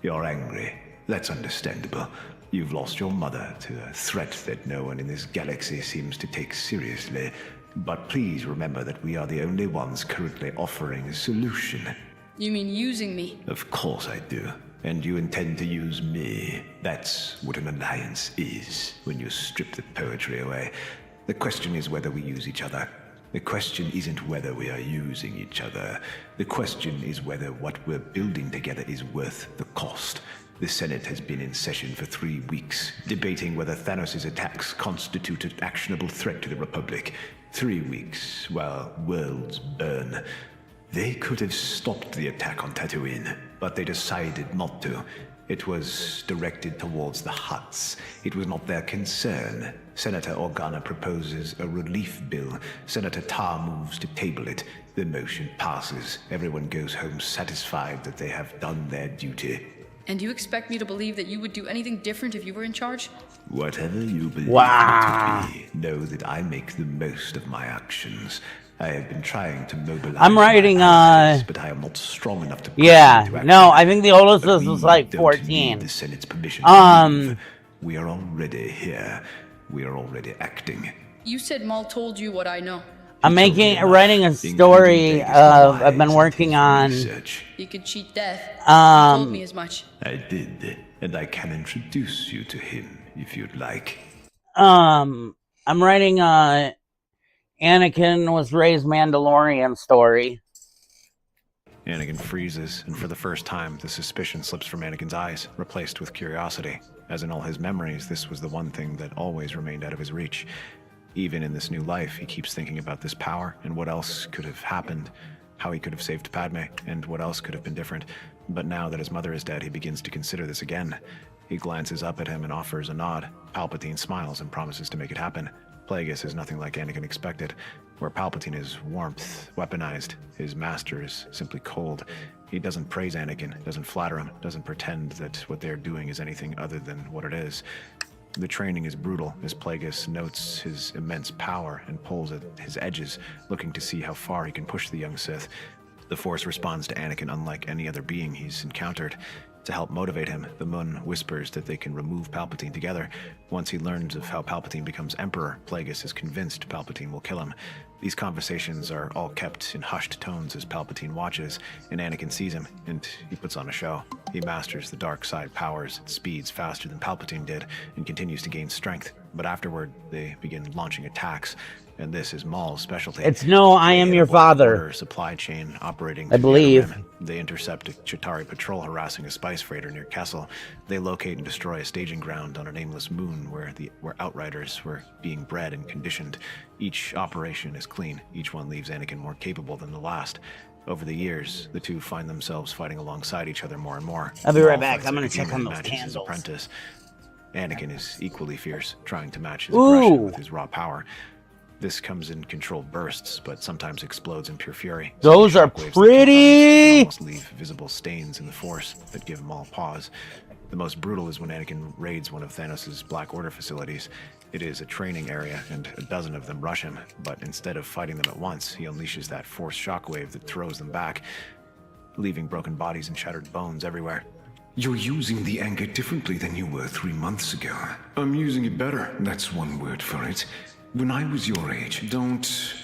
You're angry. That's understandable. You've lost your mother to a threat that no one in this galaxy seems to take seriously. But please remember that we are the only ones currently offering a solution. You mean using me? Of course I do. And you intend to use me. That's what an alliance is, when you strip the poetry away. The question is whether we use each other. The question isn't whether we are using each other. The question is whether what we're building together is worth the cost. The Senate has been in session for 3 weeks, debating whether Thanos' attacks constitute an actionable threat to the Republic. 3 weeks, while worlds burn. They could have stopped the attack on Tatooine, but they decided not to. It was directed towards the Hutts. It was not their concern. Senator Organa proposes a relief bill. Senator Tarr moves to table it. The motion passes. Everyone goes home satisfied that they have done their duty. And you expect me to believe that you would do anything different if you were in charge? Whatever you believe Wow. it to be, know that I make the most of my actions. I have been trying to mobilize. I'm writing, my allies, but I am not strong enough to. Yeah, into action. no, I think the oldest But was we like don't 14. need the Senate's permission to move. We are already here. We are already acting. You said Maul told you what I know. I'm writing a story I've been working on. Research. You could cheat death. You told me as much. I did, and I can introduce you to him if you'd like. I'm writing Anakin was raised Mandalorian story. Anakin freezes, and for the first time, the suspicion slips from Anakin's eyes, replaced with curiosity. As in all his memories, this was the one thing that always remained out of his reach. Even in this new life, he keeps thinking about this power and what else could have happened, how he could have saved Padme, and what else could have been different. But now that his mother is dead, he begins to consider this again. He glances up at him and offers a nod. Palpatine smiles and promises to make it happen. Plagueis is nothing like Anakin expected. Where Palpatine is warmth, weaponized, his master is simply cold. He doesn't praise Anakin, doesn't flatter him, doesn't pretend that what they're doing is anything other than what it is. The training is brutal, as Plagueis notes his immense power and pulls at his edges, looking to see how far he can push the young Sith. The Force responds to Anakin unlike any other being he's encountered. To help motivate him, the Mun whispers that they can remove Palpatine together. Once he learns of how Palpatine becomes Emperor, Plagueis is convinced Palpatine will kill him. These conversations are all kept in hushed tones as Palpatine watches, and Anakin sees him, and he puts on a show. He masters the dark side powers at speeds faster than Palpatine did, and continues to gain strength. But afterward, they begin launching attacks, and this is Maul's specialty. It's no, I am your father. Supply chain operating. I believe. They intercept a Chitauri patrol harassing a spice freighter near Kessel. They locate and destroy a staging ground on a nameless moon where outriders were being bred and conditioned. Each operation is clean. Each one leaves Anakin more capable than the last. Over the years, the two find themselves fighting alongside each other more and more. I'll be right Maul back. fights I'm like gonna a check demon on and those matches his candles. apprentice. Anakin is equally fierce, trying to match his aggression with his raw power. This comes in controlled bursts, but sometimes explodes in pure fury. Those are Shockwaves that pretty. almost leave visible stains in the Force that give Maul pause. The most brutal is when Anakin raids one of Thanos' Black Order facilities. It is a training area, and a dozen of them rush him, but instead of fighting them at once, he unleashes that Force shockwave that throws them back, leaving broken bodies and shattered bones everywhere. You're using the anger differently than you were 3 months ago. I'm using it better. That's one word for it. When I was your age,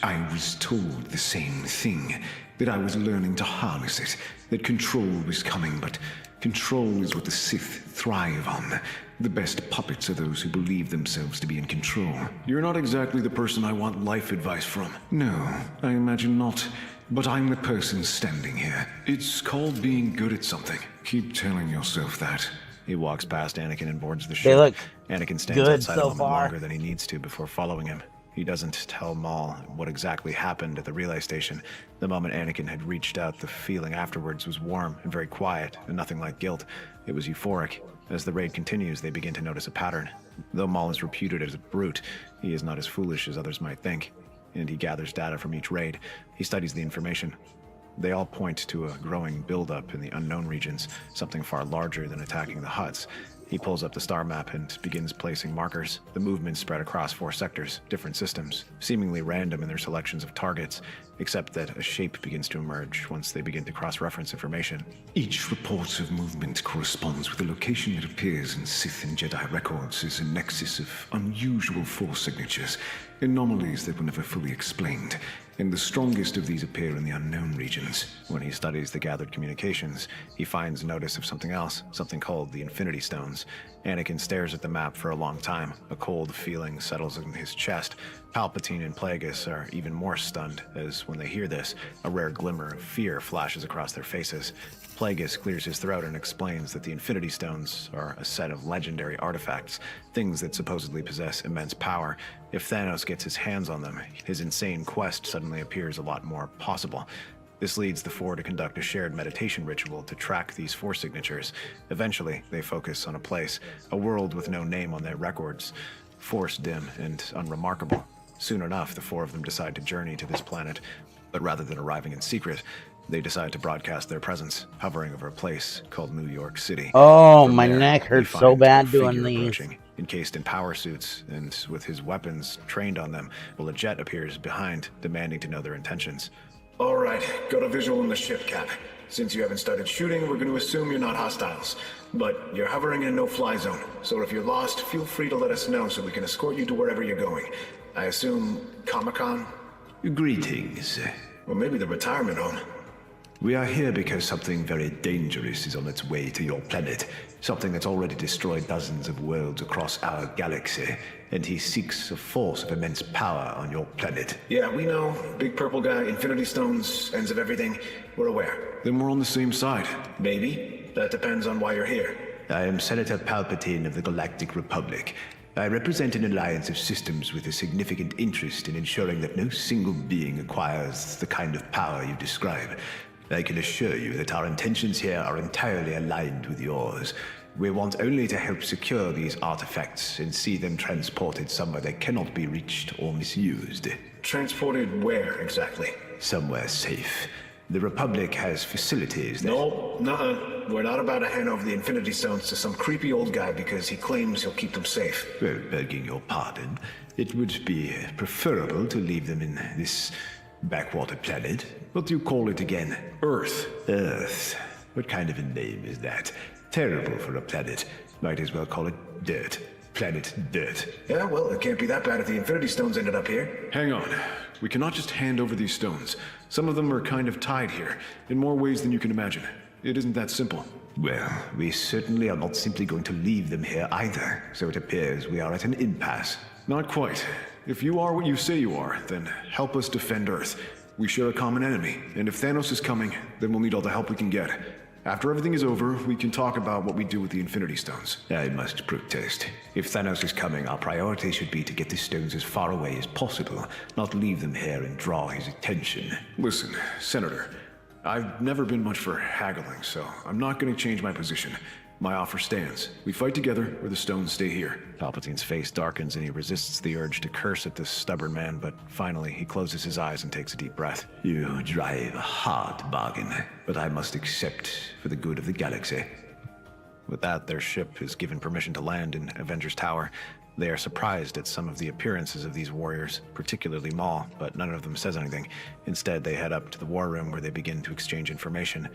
I was told the same thing. That I was learning to harness it. That control was coming, but control is what the Sith thrive on. The best puppets are those who believe themselves to be in control. You're not exactly the person I want life advice from. No, I imagine not. But I'm the person standing here. It's called being good at something. Keep telling yourself that. He walks past Anakin and boards the They ship. look Anakin stands good outside so a moment far. longer than he needs to before following him. He doesn't tell Maul what exactly happened at the relay station. The moment Anakin had reached out, the feeling afterwards was warm and very quiet, and nothing like guilt. It was euphoric. As the raid continues, they begin to notice a pattern. Though Maul is reputed as a brute, he is not as foolish as others might think. And he gathers data from each raid. He studies the information. They all point to a growing buildup in the unknown regions, something far larger than attacking the Hutts. He pulls up the star map and begins placing markers. The movements spread across 4 sectors, different systems, seemingly random in their selections of targets, except that a shape begins to emerge once they begin to cross-reference information. Each report of movement corresponds with a location that appears in Sith and Jedi records as a nexus of unusual Force signatures, anomalies that were never fully explained, and the strongest of these appear in the unknown regions. When he studies the gathered communications, he finds notice of something else, something called the Infinity Stones. Anakin stares at the map for a long time. A cold feeling settles in his chest. Palpatine and Plagueis are even more stunned, as when they hear this, a rare glimmer of fear flashes across their faces. Plagueis clears his throat and explains that the Infinity Stones are a set of legendary artifacts, things that supposedly possess immense power. If Thanos gets his hands on them, his insane quest suddenly appears a lot more possible. This leads the four to conduct a shared meditation ritual to track these Force signatures. Eventually, they focus on a place, a world with no name on their records, Force dim and unremarkable. Soon enough, the four of them decide to journey to this planet, but rather than arriving in secret, they decide to broadcast their presence, hovering over a place called New York City. Oh, From my there, neck they hurts find so a bad figure doing these. approaching, encased in power suits and with his weapons trained on them, while a jet appears behind, demanding to know their intentions. All right, got a visual in the ship, Cap. Since you haven't started shooting, we're going to assume you're not hostiles. But you're hovering in a no-fly zone, so if you're lost, feel free to let us know so we can escort you to wherever you're going. I assume Comic-Con? Greetings. Or maybe the retirement home. We are here because something very dangerous is on its way to your planet. Something that's already destroyed dozens of worlds across our galaxy, and he seeks a force of immense power on your planet. Yeah, we know. Big purple guy, Infinity Stones, ends of everything. We're aware. Then we're on the same side. Maybe. That depends on why you're here. I am Senator Palpatine of the Galactic Republic. I represent an alliance of systems with a significant interest in ensuring that no single being acquires the kind of power you describe. I can assure you that our intentions here are entirely aligned with yours. We want only to help secure these artifacts and see them transported somewhere they cannot be reached or misused. Transported where, exactly? Somewhere safe. The Republic has facilities that... No, nuh-uh. We're not about to hand over the Infinity Stones to some creepy old guy because he claims he'll keep them safe. Well, begging your pardon, it would be preferable to leave them in this backwater planet. What do you call it again? Earth. Earth. What kind of a name is that? Terrible for a planet. Might as well call it dirt. Planet Dirt. Yeah, well, it can't be that bad if the Infinity Stones ended up here. Hang on. We cannot just hand over these stones. Some of them are kind of tied here, in more ways than you can imagine. It isn't that simple. Well, we certainly are not simply going to leave them here either, so it appears we are at an impasse. Not quite. If you are what you say you are, then help us defend Earth. We share a common enemy, and if Thanos is coming, then we'll need all the help we can get. After everything is over, we can talk about what we do with the Infinity Stones. I must protest. If Thanos is coming, our priority should be to get the stones as far away as possible, not leave them here and draw his attention. Listen, Senator, I've never been much for haggling, so I'm not going to change my position. My offer stands. We fight together, or the stones stay here. Palpatine's face darkens and he resists the urge to curse at this stubborn man, but finally he closes his eyes and takes a deep breath. You drive a hard bargain, but I must accept for the good of the galaxy. With that, their ship is given permission to land in Avengers Tower. They are surprised at some of the appearances of these warriors, particularly Maul, but none of them says anything. Instead, they head up to the war room where they begin to exchange information.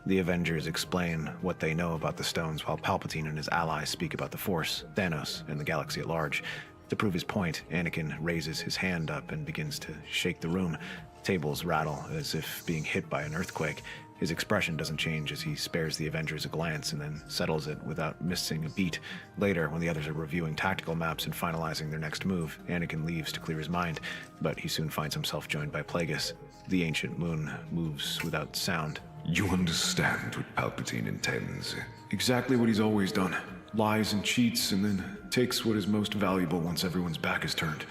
The Avengers explain what they know about the stones while Palpatine and his allies speak about the Force, Thanos, and the galaxy at large. To prove his point, Anakin raises his hand up and begins to shake the room. Tables rattle as if being hit by an earthquake. His expression doesn't change as he spares the Avengers a glance and then settles it without missing a beat. Later, when the others are reviewing tactical maps and finalizing their next move, Anakin leaves to clear his mind, but he soon finds himself joined by Plagueis. The ancient moon moves without sound. You understand what Palpatine intends. Exactly what he's always done. Lies and cheats, and then takes what is most valuable once everyone's back is turned.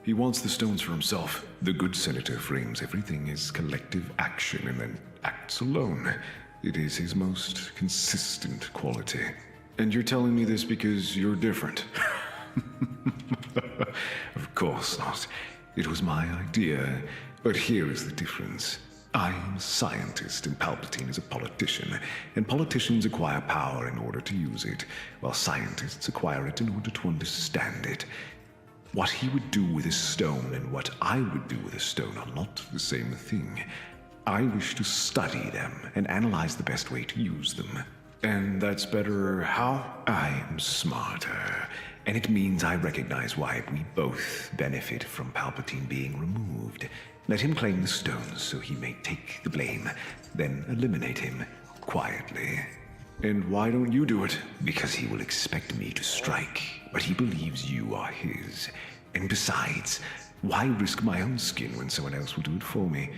He wants the stones for himself. The good senator frames everything as collective action and then acts alone. It is his most consistent quality. And you're telling me this because you're different? Of course not. It was my idea. But here is the difference. I am a scientist and Palpatine is a politician, and politicians acquire power in order to use it, while scientists acquire it in order to understand it. What he would do with a stone and what I would do with a stone are not the same thing. I wish to study them and analyze the best way to use them. And that's better how? I am smarter, and it means I recognize why we both benefit from Palpatine being removed. Let him claim the stones so he may take the blame, then eliminate him quietly. And why don't you do it? Because he will expect me to strike, but he believes you are his. And besides, why risk my own skin when someone else will do it for me?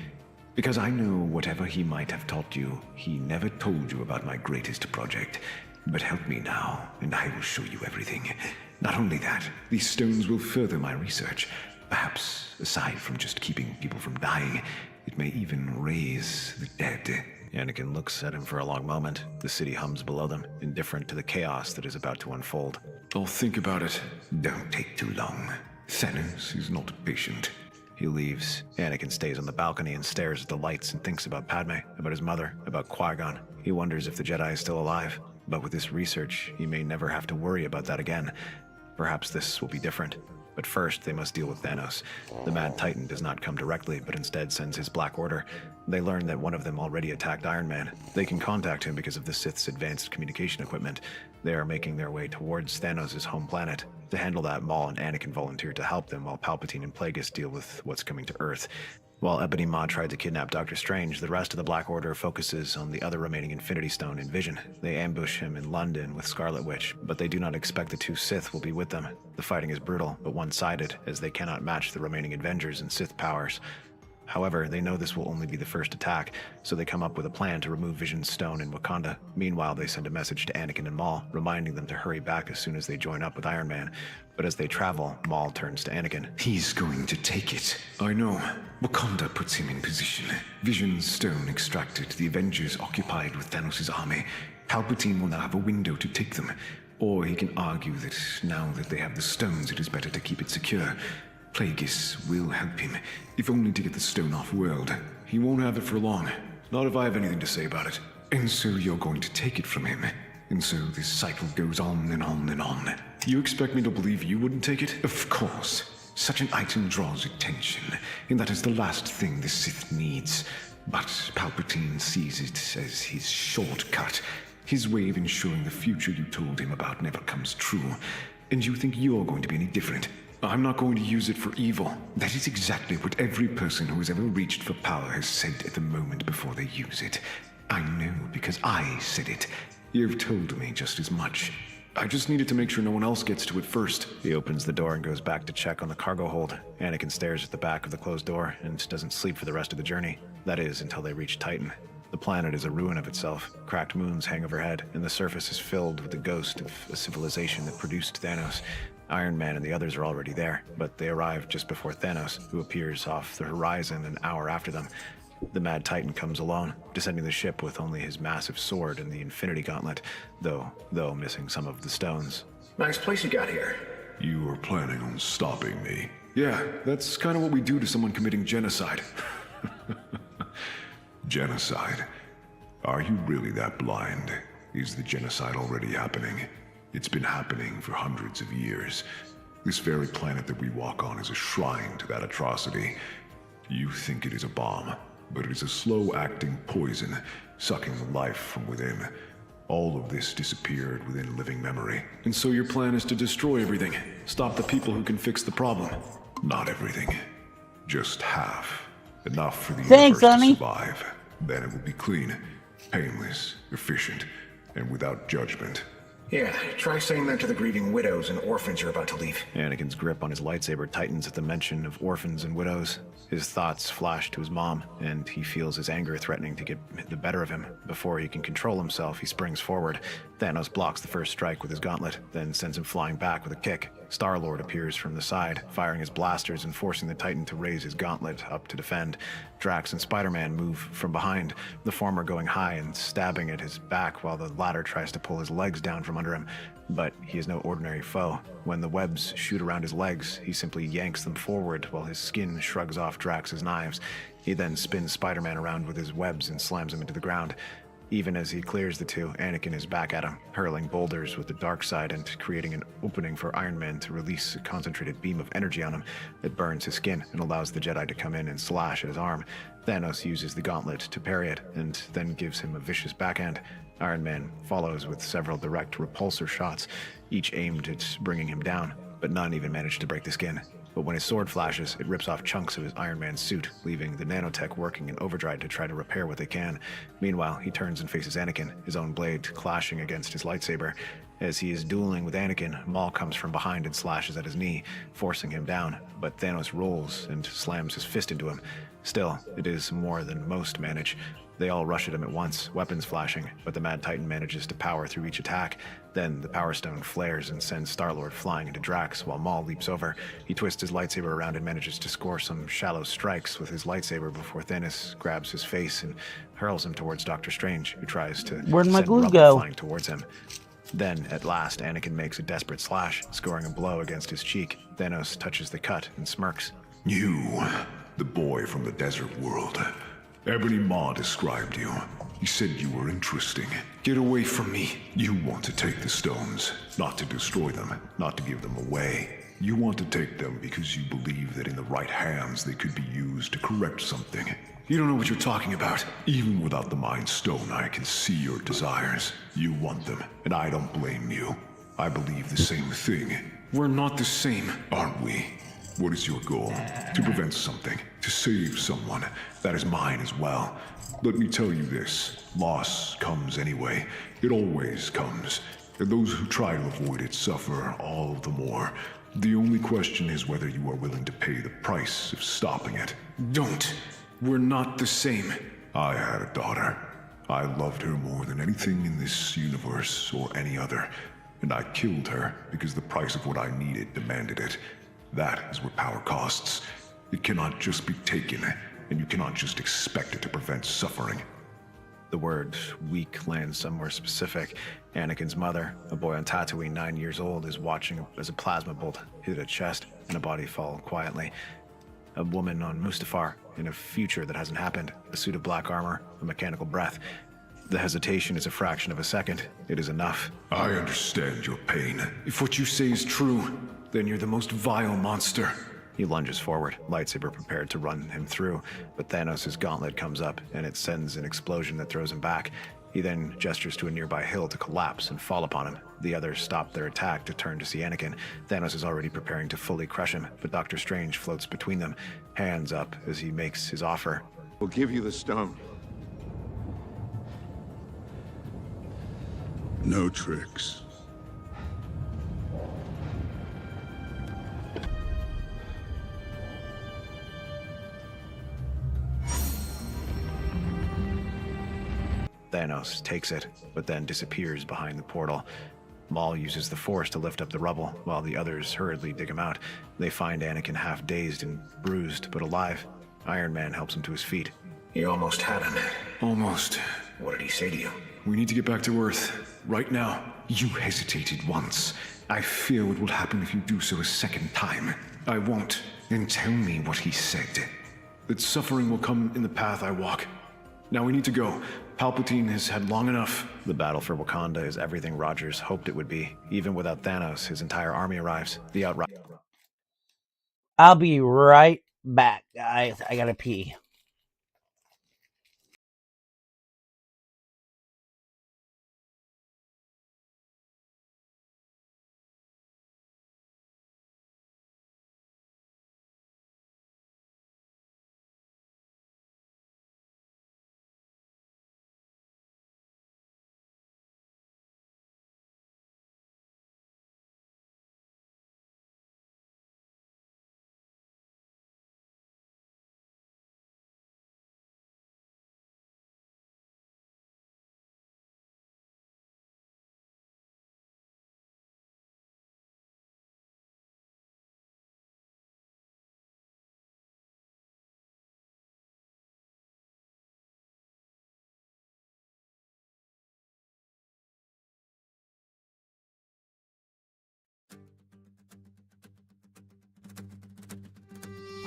Because I know whatever he might have taught you, he never told you about my greatest project. But help me now, and I will show you everything. Not only that, these stones will further my research. Perhaps, aside from just keeping people from dying, it may even raise the dead. Anakin looks at him for a long moment. The city hums below them, indifferent to the chaos that is about to unfold. I'll think about it. Don't take too long. Thanos is not patient. He leaves. Anakin stays on the balcony and stares at the lights and thinks about Padme, about his mother, about Qui-Gon. He wonders if the Jedi is still alive. But with this research, he may never have to worry about that again. Perhaps this will be different. But first, they must deal with Thanos. The Mad Titan does not come directly, but instead sends his Black Order. They learn that one of them already attacked Iron Man. They can contact him because of the Sith's advanced communication equipment. They are making their way towards Thanos' home planet. To handle that, Maul and Anakin volunteer to help them while Palpatine and Plagueis deal with what's coming to Earth. While Ebony Maw tried to kidnap Doctor Strange, the rest of the Black Order focuses on the other remaining Infinity Stone in Vision. They ambush him in London with Scarlet Witch, but they do not expect the two Sith will be with them. The fighting is brutal, but one-sided, as they cannot match the remaining Avengers and Sith powers. However, they know this will only be the first attack, so they come up with a plan to remove Vision's stone in Wakanda. Meanwhile, they send a message to Anakin and Maul, reminding them to hurry back as soon as they join up with Iron Man. But as they travel, Maul turns to Anakin. He's going to take it. I know. Wakanda puts him in position. Vision's stone extracted, the Avengers occupied with Thanos' army. Palpatine will now have a window to take them. Or he can argue that now that they have the stones, it is better to keep it secure. Plagueis will help him, if only to get the stone off-world. He won't have it for long. Not if I have anything to say about it. And so you're going to take it from him. And so this cycle goes on and on and on. You expect me to believe you wouldn't take it? Of course. Such an item draws attention, and that is the last thing the Sith needs. But Palpatine sees it as his shortcut, his way of ensuring the future you told him about never comes true. And you think you're going to be any different? I'm not going to use it for evil. That is exactly what every person who has ever reached for power has said at the moment before they use it. I know because I said it. You've told me just as much. I just needed to make sure no one else gets to it first. He opens the door and goes back to check on the cargo hold. Anakin stares at the back of the closed door and doesn't sleep for the rest of the journey. That is, until they reach Titan. The planet is a ruin of itself. Cracked moons hang overhead, and the surface is filled with the ghost of a civilization that produced Thanos. Iron Man and the others are already there, but they arrive just before Thanos, who appears off the horizon an hour after them. The Mad Titan comes alone, descending the ship with only his massive sword and the Infinity Gauntlet, though missing some of the stones. Nice place you got here. You were planning on stopping me. Yeah, that's kind of what we do to someone committing genocide. Genocide? Are you really that blind? Is the genocide already happening? It's been happening for hundreds of years. This very planet that we walk on is a shrine to that atrocity. You think it is a bomb, but it is a slow-acting poison, sucking the life from within. All of this disappeared within living memory. And so your plan is to destroy everything, stop the people who can fix the problem. Not everything. Just half. Enough for the Thanks, universe honey. to survive. Then it will be clean, painless, efficient, and without judgment. Yeah, try saying that to the grieving widows and orphans you're about to leave. Anakin's grip on his lightsaber tightens at the mention of orphans and widows. His thoughts flash to his mom, and he feels his anger threatening to get the better of him. Before he can control himself, he springs forward. Thanos blocks the first strike with his gauntlet, then sends him flying back with a kick. Star-Lord appears from the side, firing his blasters and forcing the Titan to raise his gauntlet up to defend. Drax and Spider-Man move from behind, the former going high and stabbing at his back while the latter tries to pull his legs down from under him. But he is no ordinary foe. When the webs shoot around his legs, he simply yanks them forward while his skin shrugs off Drax's knives. He then spins Spider-Man around with his webs and slams him into the ground. Even as he clears the two, Anakin is back at him, hurling boulders with the dark side and creating an opening for Iron Man to release a concentrated beam of energy on him that burns his skin and allows the Jedi to come in and slash at his arm. Thanos uses the gauntlet to parry it and then gives him a vicious backhand. Iron Man follows with several direct repulsor shots, each aimed at bringing him down, but none even managed to break the skin. but when his sword flashes, it rips off chunks of his Iron Man suit, leaving the nanotech working in overdrive to try to repair what they can. Meanwhile, he turns and faces Anakin, his own blade clashing against his lightsaber. As he is dueling with Anakin, Maul comes from behind and slashes at his knee, forcing him down, but Thanos rolls and slams his fist into him. Still, it is more than most manage. They all rush at him at once, weapons flashing, but the Mad Titan manages to power through each attack. Then the Power Stone flares and sends Star-Lord flying into Drax while Maul leaps over. He twists his lightsaber around and manages to score some shallow strikes with his lightsaber before Thanos grabs his face and hurls him towards Doctor Strange, who tries to Where'd my send glue rubble go? flying towards him. Then, at last, Anakin makes a desperate slash, scoring a blow against his cheek. Thanos touches the cut and smirks. You, the boy from the desert world. Ebony Maw described you. He said you were interesting. Get away from me. You want to take the stones, not to destroy them, not to give them away. You want to take them because you believe that in the right hands they could be used to correct something. You don't know what you're talking about. Even without the Mind Stone, I can see your desires. You want them, and I don't blame you. I believe the same thing. We're not the same, aren't we? What is your goal? To prevent something, to save someone. That is mine as well. Let me tell you this. Loss comes anyway. It always comes. And those who try to avoid it suffer all the more. The only question is whether you are willing to pay the price of stopping it. Don't. We're not the same. I had a daughter. I loved her more than anything in this universe or any other. And I killed her because the price of what I needed demanded it. That is what power costs. It cannot just be taken, and you cannot just expect it to prevent suffering. The word weak lands somewhere specific. Anakin's mother, a boy on Tatooine 9 years old, is watching as a plasma bolt hit a chest and a body fall quietly. A woman on Mustafar, in a future that hasn't happened, a suit of black armor, a mechanical breath. The hesitation is a fraction of a second. It is enough. I understand your pain. If what you say is true, then you're the most vile monster. He lunges forward, lightsaber prepared to run him through, but Thanos' gauntlet comes up, and it sends an explosion that throws him back. He then gestures to a nearby hill to collapse and fall upon him. The others stop their attack to turn to see Anakin. Thanos is already preparing to fully crush him, but Doctor Strange floats between them, hands up as he makes his offer. We'll give you the stone. No tricks. Thanos takes it, but then disappears behind the portal. Maul uses the Force to lift up the rubble, while the others hurriedly dig him out. They find Anakin half dazed and bruised, but alive. Iron Man helps him to his feet. You almost had him. Almost. What did he say to you? We need to get back to Earth. Right now. You hesitated once. I fear what will happen if you do so a second time. I won't. And tell me what he said. That suffering will come in the path I walk. Now we need to go. Palpatine has had long enough. The battle for Wakanda is everything Rogers hoped it would be. Even without Thanos, his entire army arrives. The outright. I'll be right back, guys. I gotta pee.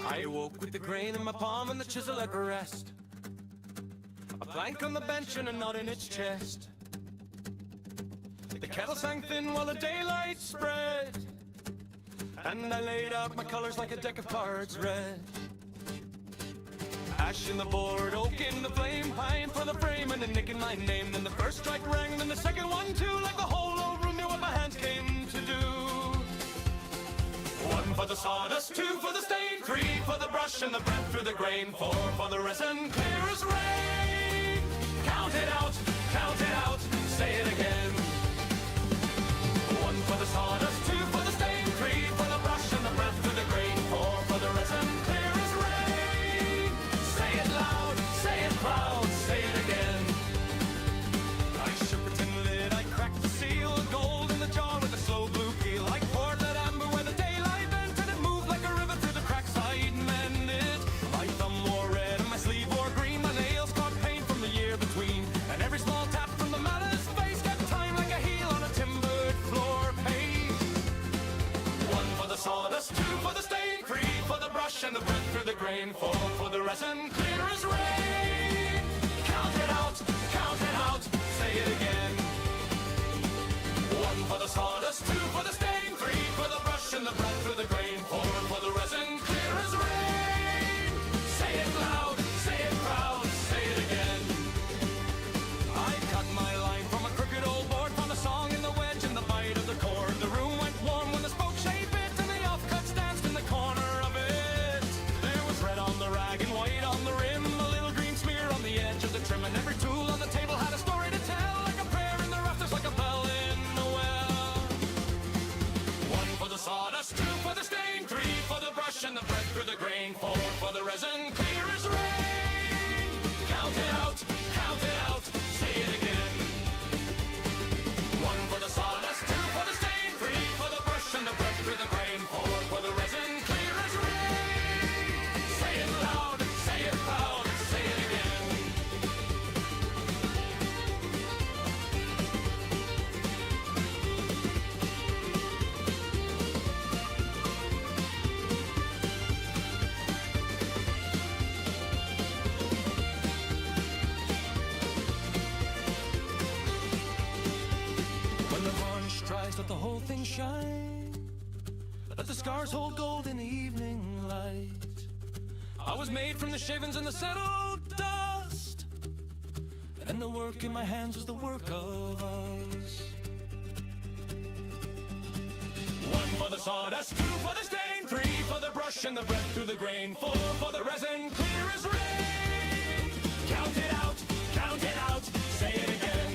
I awoke with the grain in my palm and the chisel at rest. A plank on the bench and a knot in its chest. The kettle sang thin while the daylight spread, and I laid out my colors like a deck of cards read. Ash in the board, oak in the flame, pine for the frame, and a nick in my name. Then the first strike rang, then the second one too, like the whole old room knew what my hands came to do. One for the sawdust, 2 for the stain, 3 for the brush and the breath through the grain, 4 for the resin, clear as rain. Count it out, say it again. 1 for the sawdust, 2 for the stain, 3 for the brush and the breath through the grain, 4 for the resin, clear as rain. Say it loud, say it proud, say it again. I shook the tin lid, I cracked the seal, gold in the jar with a slow blue peel. I poured that amber where the daylight bent, and it moved like a river through the cracks I'd mended. My thumb wore red and my sleeve wore green, my nails caught paint from the year between, and every small tap from the mallet's face kept time like a heel on a timbered floor page. 1 for the sawdust, 2 for the stain, 3 for the brush and the breath through the grain, 4 for the resin, clear as rain. Count it out, say it again. 1 for the sawdust, 2 for the stain, 3 for the brush and the breath through the grain, 4 for the resin, clear as rain. Say it loud, say it proud, say it again. I cut my line from a crooked old board, found a song in the wedge and the bite of the cord. The room went warm when the spoke shape bit, and the offcuts danced in the corner of it. There was red on the rag and white on the rim, a little green smear on the edge of the trim, and every tool on the table had a story to tell, like a prayer in the rafters, like a bell in the well. 1 for the sawdust, 2 for the stain, 3 for the brush and the breath through the grain, 4 for the resin, clear as rain. Count it out, say it again. 1 for the sawdust, 2 for the stain, 3 for the brush and the breath through the grain, 4 for the resin, clear as rain. Say it loud, say it proud, say it again. When the varnish dries, let the whole thing shine. Let the scars hold gold in the evening light. I was made from the shavings and the settled dust, and the work in my hands was the work of us. 1 for the sawdust, 2 for the stain, 3 for the brush and the breath through the grain, 4 for the resin, clear as rain. Count it out, say it again.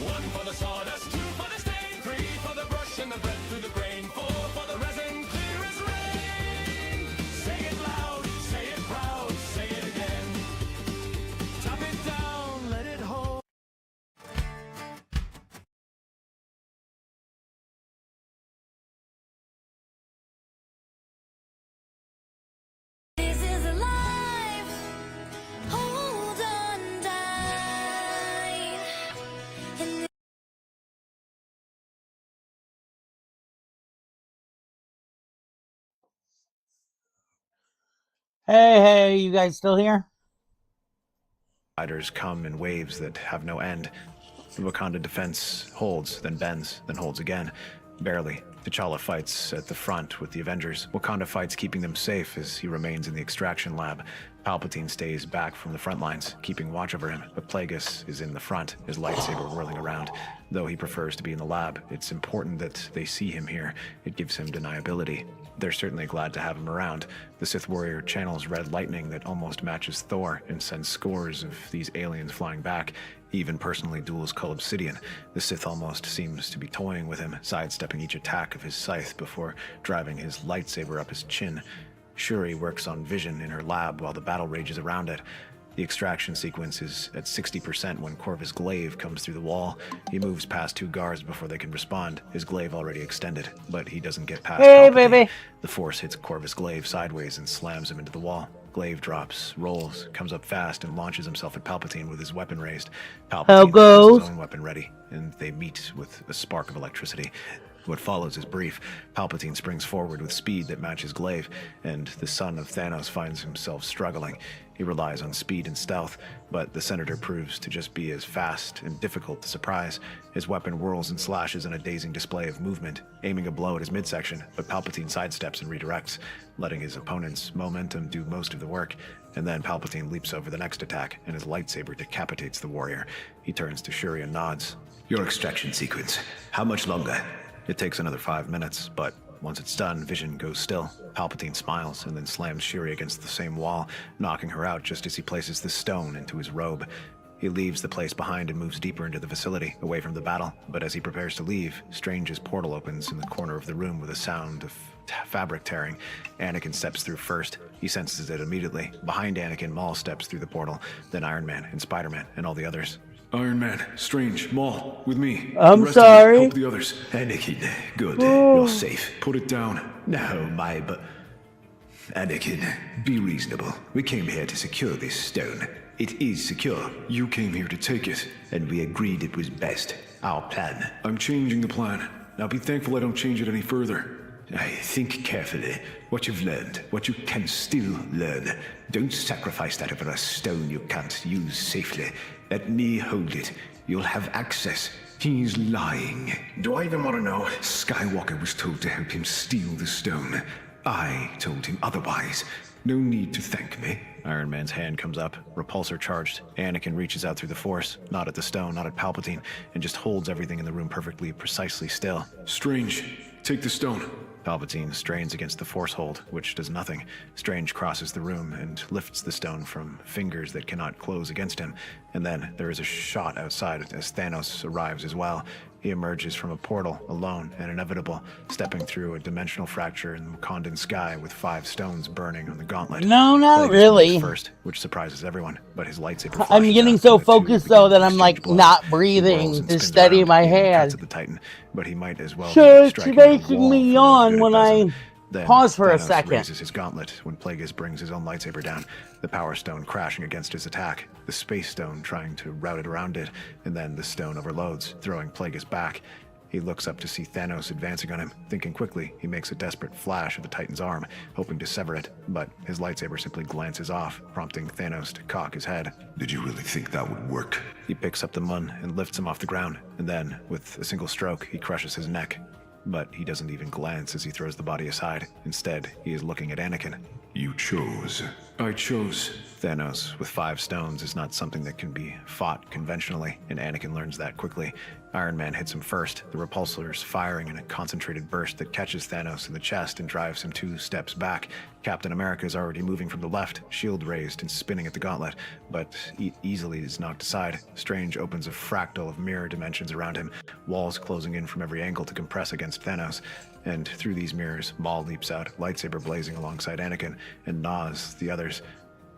1 for the sawdust, 2 for the stain, 3 for the brush and the breath through the grain, 4 for the resin, clear as rain. Say it loud, say it proud, say it again. Tap it down, let it hold. This is a life. Hold on tight. And Hey, you guys still here? Fighters come in waves that have no end. The Wakanda defense holds, then bends, then holds again. Barely. T'Challa fights at the front with the Avengers. Wakanda fights keeping them safe as he remains in the extraction lab. Palpatine stays back from the front lines, keeping watch over him, but Plagueis is in the front, his lightsaber whirling around. Though he prefers to be in the lab, it's important that they see him here. It gives him deniability. They're certainly glad to have him around. The Sith warrior channels red lightning that almost matches Thor and sends scores of these aliens flying back. He even personally duels Cull Obsidian. The Sith almost seems to be toying with him, sidestepping each attack of his scythe before driving his lightsaber up his chin. Shuri works on vision in her lab while the battle rages around it. The extraction sequence is at 60% when Corvus Glaive comes through the wall. He moves past 2 guards before they can respond, his glaive already extended, but he doesn't get past Hey, Palpatine. baby. The Force hits Corvus Glaive sideways and slams him into the wall. Glaive drops, rolls, comes up fast, and launches himself at Palpatine with his weapon raised. Palpatine has his own weapon ready, and they meet with a spark of electricity. What follows is brief. Palpatine springs forward with speed that matches Glaive, and the son of Thanos finds himself struggling. He relies on speed and stealth, but the Senator proves to just be as fast and difficult to surprise. His weapon whirls and slashes in a dazing display of movement, aiming a blow at his midsection, but Palpatine sidesteps and redirects, letting his opponent's momentum do most of the work. And then Palpatine leaps over the next attack, and his lightsaber decapitates the warrior. He turns to Shuri and nods. Your extraction sequence. How much longer? It takes another 5 minutes, but once it's done, vision goes still. Palpatine smiles and then slams Shiri against the same wall, knocking her out just as he places the stone into his robe. He leaves the place behind and moves deeper into the facility, away from the battle. But as he prepares to leave, Strange's portal opens in the corner of the room with a sound of fabric tearing. Anakin steps through first. He senses it immediately. Behind Anakin, Maul steps through the portal, then Iron Man and Spider-Man and all the others. Iron Man, Strange, Maul, with me. I'm The rest of sorry. you, help the others. Anakin, good. You're safe. Put it down. No, but... Anakin, be reasonable. We came here to secure this stone. It is secure. You came here to take it. And we agreed it was best. Our plan. I'm changing the plan. Now be thankful I don't change it any further. I think carefully. What you've learned, what you can still learn. Don't sacrifice that over a stone you can't use safely. Let me hold it. You'll have access. He's lying. Do I even want to know? Skywalker was told to help him steal the stone. I told him otherwise. No need to thank me. Iron Man's hand comes up, repulsor charged. Anakin reaches out through the Force, not at the stone, not at Palpatine, and just holds everything in the room perfectly, precisely still. Strange, take the stone. Palpatine strains against the Force hold, which does nothing. Strange crosses the room and lifts the stone from fingers that cannot close against him. And then there is a shot outside as Thanos arrives as well. He emerges from a portal, alone and inevitable, stepping through a dimensional fracture in the Wakandan sky with 5 stones burning on the gauntlet. No, not Plagueis really. moves first, which surprises everyone, but his lightsaber I'm flashes getting out so and the two focused begin though to that I'm exchange like blows. not He breathing rolls and to spins steady around, my aiming cuts hand. at the Titan, but he might as well be Church striking at a making wall me for yawn good when it doesn't. I Then pause for a Thanos second. raises his gauntlet when Plagueis brings his own lightsaber down, the Power Stone crashing against his attack, the Space Stone trying to route it around it, and then the stone overloads, throwing Plagueis back. He looks up to see Thanos advancing on him. Thinking quickly, he makes a desperate flash at the Titan's arm, hoping to sever it, but his lightsaber simply glances off, prompting Thanos to cock his head. Did you really think that would work? He picks up the Mun and lifts him off the ground, and then, with a single stroke, he crushes his neck. But he doesn't even glance as he throws the body aside. Instead, he is looking at Anakin. You chose. I chose. Thanos, with 5 stones, is not something that can be fought conventionally, and Anakin learns that quickly. Iron Man hits him first, the repulsors firing in a concentrated burst that catches Thanos in the chest and drives him 2 steps back. Captain America is already moving from the left, shield raised and spinning at the gauntlet, but easily is knocked aside. Strange opens a fractal of mirror dimensions around him, walls closing in from every angle to compress against Thanos. And through these mirrors, Maul leaps out, lightsaber blazing alongside Anakin, and gnaws the others.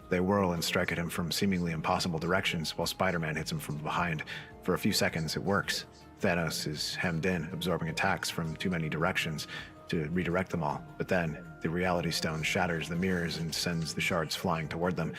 They whirl and strike at him from seemingly impossible directions, while Spider-Man hits him from behind. For a few seconds, it works. Thanos is hemmed in, absorbing attacks from too many directions to redirect them all. But then, the Reality Stone shatters the mirrors and sends the shards flying toward them.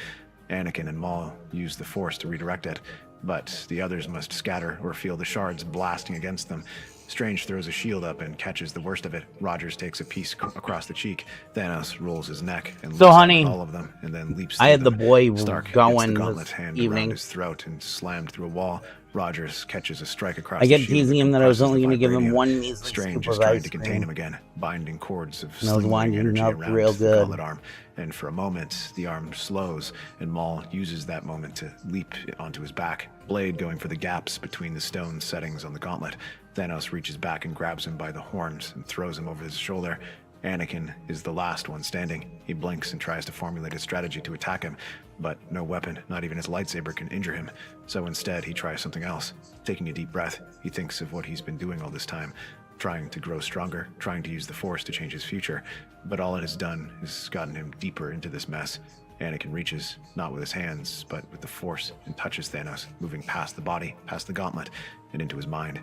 Anakin and Maul use the Force to redirect it, but the others must scatter or feel the shards blasting against them. Strange throws a shield up and catches the worst of it. Rogers takes a piece across the cheek. Thanos rolls his neck and So, leaps honey, all of them, and then leaps I had through the them. boy Stark going gets the this gauntlet hand around evening. his throat and slammed through a wall. Rogers catches a strike across I the get shield teasing him that I was compresses only the going to give him vibranium. one measly Strange scoop is of trying ice to contain cream. him again, binding cords of And I was slinging winding energy up around real the good. gauntlet arm. And for a moment, the arm slows, and Maul uses that moment to leap onto his back, blade going for the gaps between the stone settings on the gauntlet. Thanos reaches back and grabs him by the horns and throws him over his shoulder. Anakin is the last one standing. He blinks and tries to formulate a strategy to attack him, but no weapon, not even his lightsaber, can injure him. So instead, he tries something else. Taking a deep breath, he thinks of what he's been doing all this time, trying to grow stronger, trying to use the Force to change his future. But all it has done is gotten him deeper into this mess. Anakin reaches, not with his hands, but with the Force, and touches Thanos, moving past the body, past the gauntlet, and into his mind.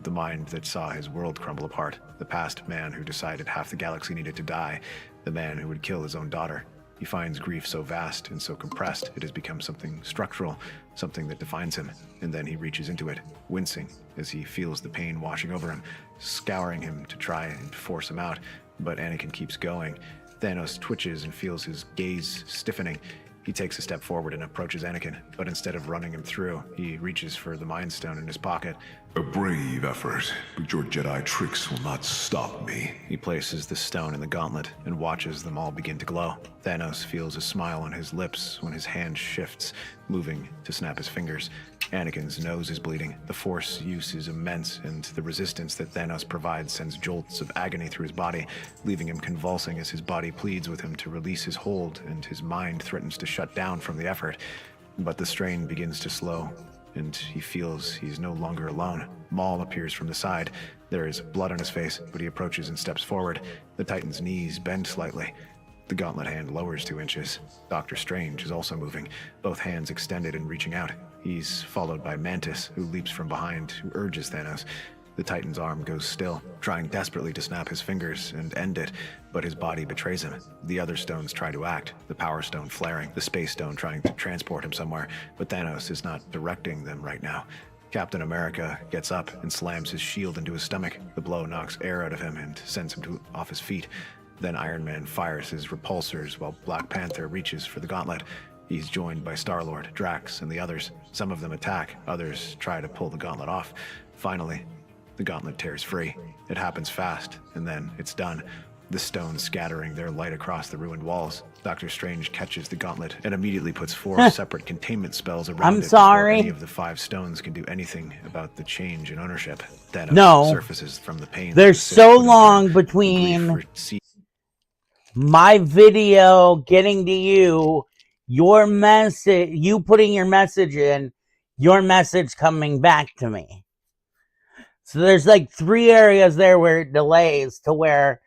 The mind that saw his world crumble apart. The past man who decided half the galaxy needed to die. The man who would kill his own daughter. He finds grief so vast and so compressed, it has become something structural, something that defines him. And then he reaches into it, wincing as he feels the pain washing over him, scouring him to try and force him out. But Anakin keeps going. Thanos twitches and feels his gaze stiffening. He takes a step forward and approaches Anakin, but instead of running him through, he reaches for the Mind Stone in his pocket. A brave effort, but your Jedi tricks will not stop me. He places the stone in the gauntlet and watches them all begin to glow. Thanos feels a smile on his lips when his hand shifts, moving to snap his fingers. Anakin's nose is bleeding. The Force use is immense, and the resistance that Thanos provides sends jolts of agony through his body, leaving him convulsing as his body pleads with him to release his hold, and his mind threatens to shut down from the effort. But the strain begins to slow, and he feels he's no longer alone. Maul appears from the side. There is blood on his face, but he approaches and steps forward. The Titan's knees bend slightly. The gauntlet hand lowers 2 inches. Doctor Strange is also moving, both hands extended and reaching out. He's followed by Mantis, who leaps from behind, who urges Thanos. The Titan's arm goes still, trying desperately to snap his fingers and end it, but his body betrays him. The other stones try to act, the Power Stone flaring, the Space Stone trying to transport him somewhere, but Thanos is not directing them right now. Captain America gets up and slams his shield into his stomach. The blow knocks air out of him and sends him off his feet. Then Iron Man fires his repulsors while Black Panther reaches for the gauntlet. He's joined by Star-Lord, Drax, and the others. Some of them attack, others try to pull the gauntlet off. Finally, the gauntlet tears free. It happens fast, and then it's done. The stones scattering their light across the ruined walls. Doctor Strange catches the gauntlet and immediately puts 4 separate containment spells around it before any of the 5 stones can do anything about the change in ownership. Thanos surfaces from the pain. There's so long between my video getting to you, your message, you putting your message in, your message coming back to me. So there's like 3 areas there where it delays to where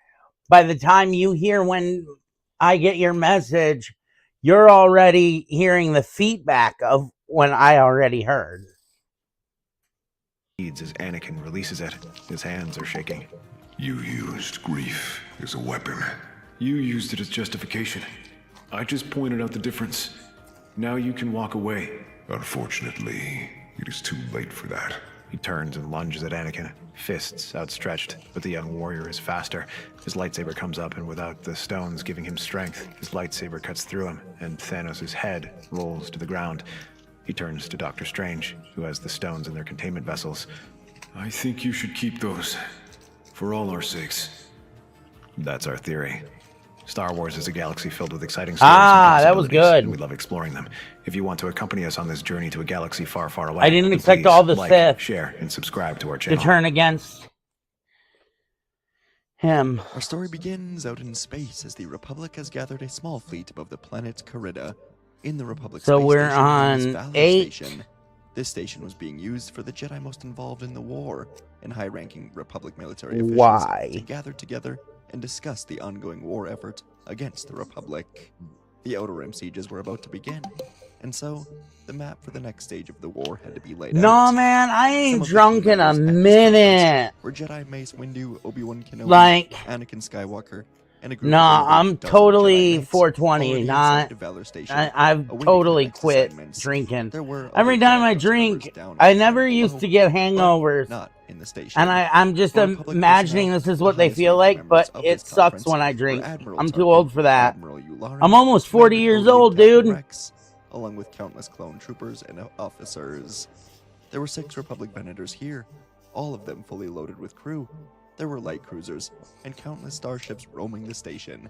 by the time you hear when I get your message, you're already hearing the feedback of when I already heard. As Anakin releases it, his hands are shaking. You used grief as a weapon. You used it as justification. I just pointed out the difference. Now you can walk away. Unfortunately, it is too late for that. He turns and lunges at Anakin, fists outstretched, but the young warrior is faster. His lightsaber comes up, and without the stones giving him strength, his lightsaber cuts through him, and Thanos' head rolls to the ground. He turns to Doctor Strange, who has the stones in their containment vessels. I think you should keep those, for all our sakes. That's our theory. Star Wars is a galaxy filled with exciting stories and that was possibilities, good. and we love exploring them. If you want to accompany us on this journey to a galaxy far, far away, I didn't expect please all the like, Sith share, and subscribe to our to channel. turn against him. Our story begins out in space as the Republic has gathered a small fleet above the planet Carida. In the Republic So space we're station on is Valor 8. Station. This station was being used for the Jedi most involved in the war, and high-ranking Republic military officials Why? to gather together and discuss the ongoing war effort against the Republic. The Outer Rim sieges were about to begin, and so the map for the next stage of the war had to be laid out. No, man, I ain't Some of the drunk in a members at this minute. conference were Jedi Mace Windu, Obi-Wan Kenobi, Like, Anakin Skywalker, and a group no, of over a I'm dozen totally Jedi Knights 420, already not. inside Valor Station, I've awaiting totally their next quit assignments. drinking. There were Every other time Jedi I House drink, members down I on the never ground used below, to get but hangovers. not in the station. And I'm just For Republic imagining personnel, this is the what they highest feel ranking like, but members of it this sucks conference when I were drink. Admiral I'm too Tarkin, old for that. Admiral Yularen, I'm almost 40 Commander years Cody, old, Captain dude. Rex, along with countless clone troopers and officers. There were 6 Republic Venators here, all of them fully loaded with crew. There were light cruisers and countless starships roaming the station.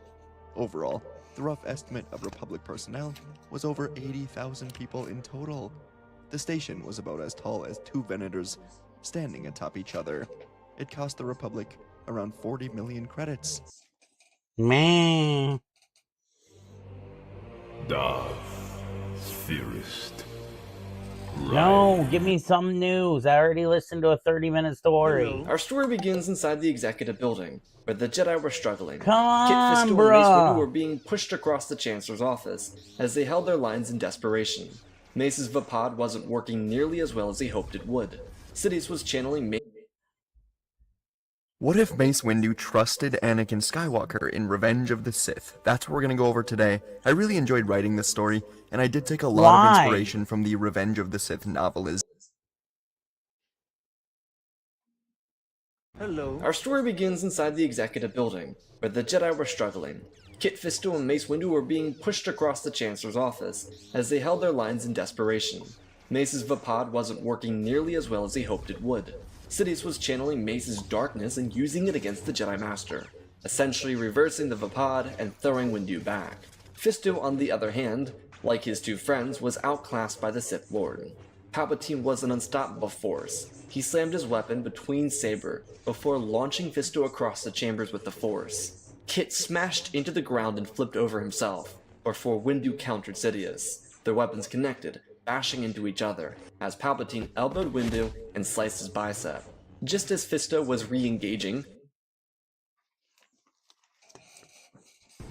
Overall, the rough estimate of Republic personnel was over 80,000 people in total. The station was about as tall as 2 Venators standing atop each other. It cost the Republic around 40 million credits. Man. Darth, theorist. No, give me some news. I already listened to a 30-minute story. Our story begins inside the executive building, where the Jedi were struggling. Come on, Kit Fisto and Mace Windu bruh. were being pushed across the Chancellor's office as they held their lines in desperation. Mace's Vapod wasn't working nearly as well as he hoped it would. Sidious was channeling Mace. What if Mace Windu trusted Anakin Skywalker in Revenge of the Sith? That's what we're going to go over today. I really enjoyed writing this story, and I did take a lot of inspiration from the Revenge of the Sith novelization. Our story begins inside the executive building, where the Jedi were struggling. Kit Fisto and Mace Windu were being pushed across the Chancellor's office as they held their lines in desperation. Mace's Vapod wasn't working nearly as well as he hoped it would. Sidious was channeling Mace's darkness and using it against the Jedi Master, essentially reversing the Vapod and throwing Windu back. Fisto, on the other hand, like his 2 friends, was outclassed by the Sith Lord. Palpatine was an unstoppable force. He slammed his weapon between Saber before launching Fisto across the chambers with the Force. Kit smashed into the ground and flipped over himself, before Windu countered Sidious. Their weapons connected, bashing into each other, as Palpatine elbowed Windu and sliced his bicep. Just as Fisto was re-engaging,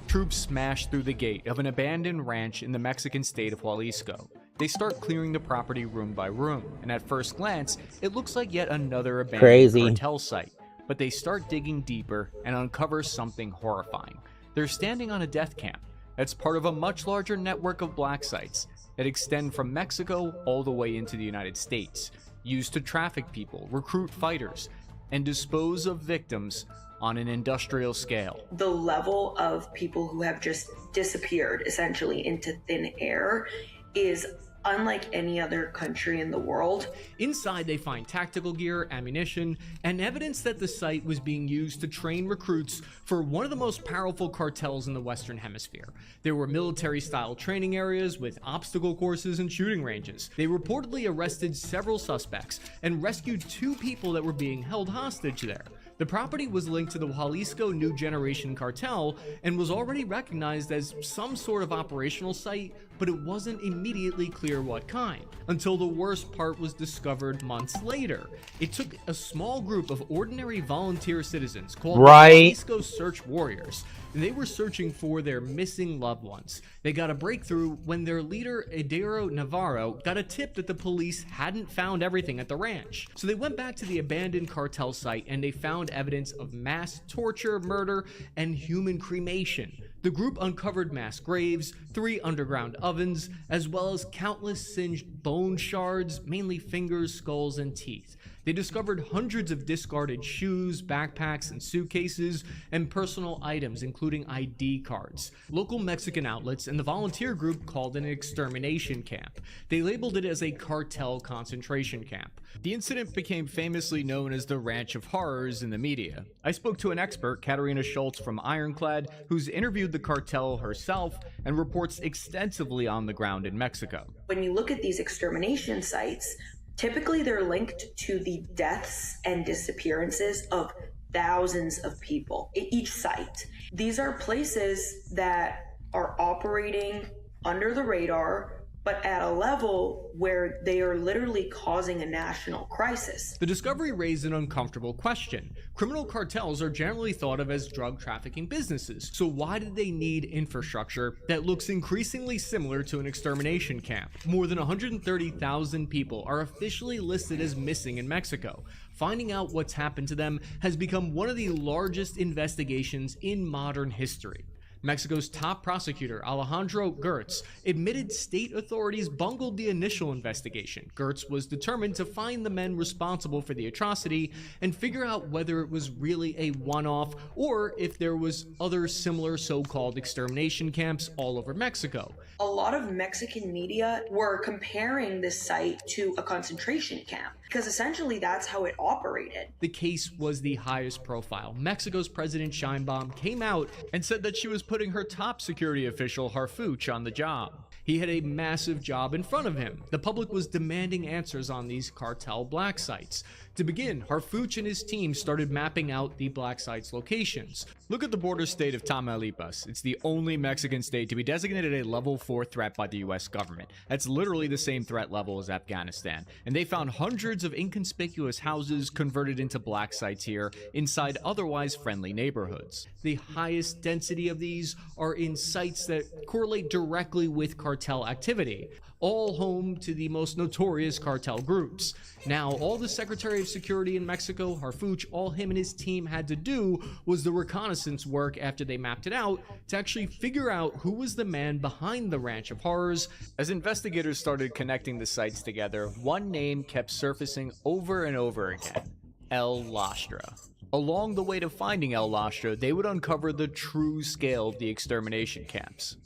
troops smash through the gate of an abandoned ranch in the Mexican state of Jalisco. They start clearing the property room by room, and at first glance, it looks like yet another abandoned cartel site. But they start digging deeper and uncover something horrifying. They're standing on a death camp that's part of a much larger network of black sites that extend from Mexico all the way into the United States, used to traffic people, recruit fighters, and dispose of victims on an industrial scale. The level of people who have just disappeared essentially into thin air is unlike any other country in the world. Inside, they find tactical gear, ammunition, and evidence that the site was being used to train recruits for one of the most powerful cartels in the Western Hemisphere. There were military-style training areas with obstacle courses and shooting ranges. They reportedly arrested several suspects and rescued 2 people that were being held hostage there. The property was linked to the Jalisco New Generation cartel and was already recognized as some sort of operational site, but it wasn't immediately clear what kind, until the worst part was discovered months later. It took a small group of ordinary volunteer citizens called the Jalisco Search Warriors. They were searching for their missing loved ones. They got a breakthrough when their leader, Adero Navarro, got a tip that the police hadn't found everything at the ranch. So they went back to the abandoned cartel site and they found evidence of mass torture, murder, and human cremation. The group uncovered mass graves, 3 underground ovens, as well as countless singed bone shards, mainly fingers, skulls, and teeth. They discovered hundreds of discarded shoes, backpacks, and suitcases, and personal items, including ID cards. Local Mexican outlets and the volunteer group called it an extermination camp. They labeled it as a cartel concentration camp. The incident became famously known as the Ranch of Horrors in the media. I spoke to an expert, Katarina Schultz from Ironclad, who's interviewed the cartel herself and reports extensively on the ground in Mexico. When you look at these extermination sites, typically they're linked to the deaths and disappearances of thousands of people at each site. These are places that are operating under the radar, but at a level where they are literally causing a national crisis. The discovery raised an uncomfortable question. Criminal cartels are generally thought of as drug trafficking businesses, so why did they need infrastructure that looks increasingly similar to an extermination camp? More than 130,000 people are officially listed as missing in Mexico. Finding out what's happened to them has become one of the largest investigations in modern history. Mexico's top prosecutor, Alejandro Gertz, admitted state authorities bungled the initial investigation. Gertz was determined to find the men responsible for the atrocity and figure out whether it was really a one-off or if there was other similar so-called extermination camps all over Mexico. A lot of Mexican media were comparing this site to a concentration camp because essentially that's how it operated. The case was the highest profile. Mexico's President Sheinbaum came out and said that she was putting her top security official, Harfuch, on the job. He had a massive job in front of him. The public was demanding answers on these cartel black sites. To begin, Harfuch and his team started mapping out the black sites' locations. Look at the border state of Tamaulipas. It's the only Mexican state to be designated a level 4 threat by the US government. That's literally the same threat level as Afghanistan. And they found hundreds of inconspicuous houses converted into black sites here inside otherwise friendly neighborhoods. The highest density of these are in sites that correlate directly with cartel activity, all home to the most notorious cartel groups. Now, all the Secretary of Security in Mexico, Harfuch, all him and his team had to do was the reconnaissance work after they mapped it out to actually figure out who was the man behind the Ranch of Horrors. As investigators started connecting the sites together, one name kept surfacing over and over again: El Lastra. Along the way to finding El Lastra, they would uncover the true scale of the extermination camps.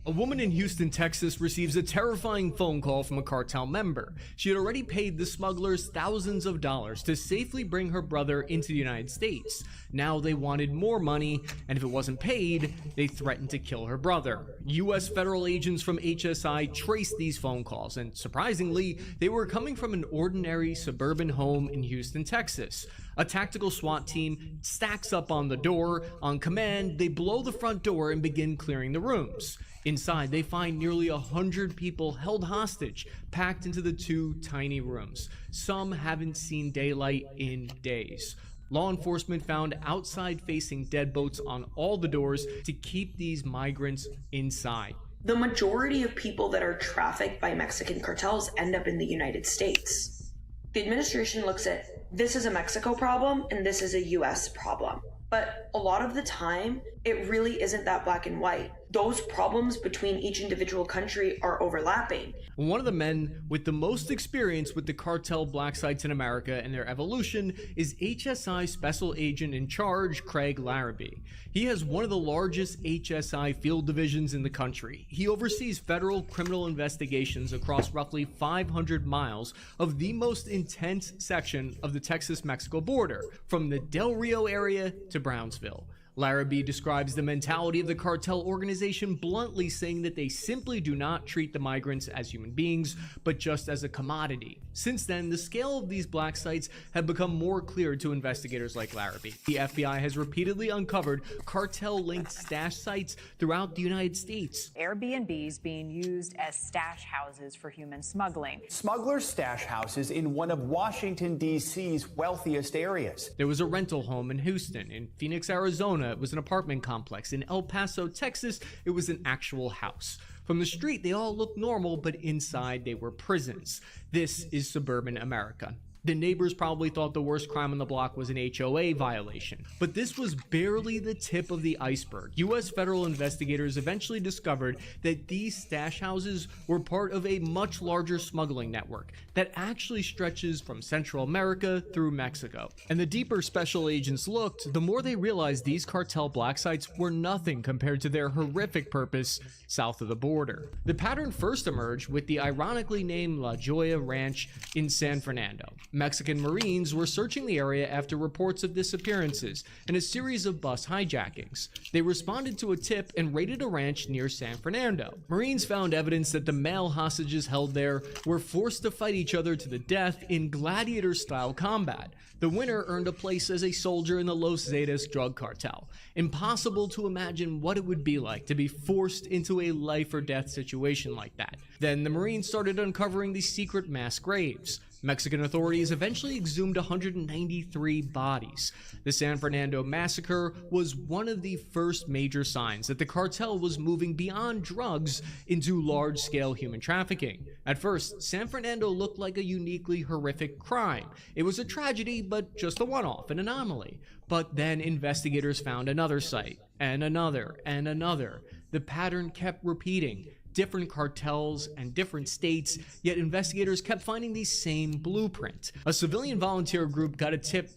A woman in Houston, Texas receives a terrifying phone call from a cartel member. She had already paid the smugglers thousands of dollars to safely bring her brother into the United States. Now they wanted more money, and if it wasn't paid, they threatened to kill her brother. US federal agents from HSI traced these phone calls, and surprisingly, they were coming from an ordinary suburban home in Houston, Texas. A tactical SWAT team stacks up on the door. On command, they blow the front door and begin clearing the rooms. Inside, they find nearly 100 people held hostage, packed into the two tiny rooms. Some haven't seen daylight in days. Law enforcement found outside-facing deadbolts on all the doors to keep these migrants inside. The majority of people that are trafficked by Mexican cartels end up in the United States. The administration looks at this is a Mexico problem and this is a US problem. But a lot of the time, it really isn't that black and white. Those problems between each individual country are overlapping. One of the men with the most experience with the cartel black sites in America and their evolution is HSI Special Agent in Charge, Craig Larrabee. He has one of the largest HSI field divisions in the country. He oversees federal criminal investigations across roughly 500 miles of the most intense section of the Texas-Mexico border, from the Del Rio area to Brownsville. Larrabee describes the mentality of the cartel organization bluntly, saying that they simply do not treat the migrants as human beings, but just as a commodity. Since then, the scale of these black sites have become more clear to investigators like Larrabee. The FBI has repeatedly uncovered cartel-linked stash sites throughout the United States. Airbnbs being used as stash houses for human smuggling. Smugglers' stash houses in one of Washington, D.C.'s wealthiest areas. There was a rental home in Houston. In Phoenix, Arizona, it was an apartment complex. In El Paso, Texas, it was an actual house. From the street, they all looked normal, but inside they were prisons. This is suburban America. The neighbors probably thought the worst crime on the block was an HOA violation, but this was barely the tip of the iceberg. US federal investigators eventually discovered that these stash houses were part of a much larger smuggling network that actually stretches from Central America through Mexico. And the deeper special agents looked, the more they realized these cartel black sites were nothing compared to their horrific purpose south of the border. The pattern first emerged with the ironically named La Joya Ranch in San Fernando. Mexican Marines were searching the area after reports of disappearances and a series of bus hijackings. They responded to a tip and raided a ranch near San Fernando. Marines found evidence that the male hostages held there were forced to fight each other to the death in gladiator-style combat. The winner earned a place as a soldier in the Los Zetas drug cartel. Impossible to imagine what it would be like to be forced into a life-or-death situation like that. Then the Marines started uncovering these secret mass graves. Mexican authorities eventually exhumed 193 bodies. The San Fernando massacre was one of the first major signs that the cartel was moving beyond drugs into large-scale human trafficking. At first, San Fernando looked like a uniquely horrific crime. It was a tragedy, but just a one-off, an anomaly. But then investigators found another site, and another, and another. The pattern kept repeating. Different cartels and different states, yet investigators kept finding the same blueprint. A civilian volunteer group got a tip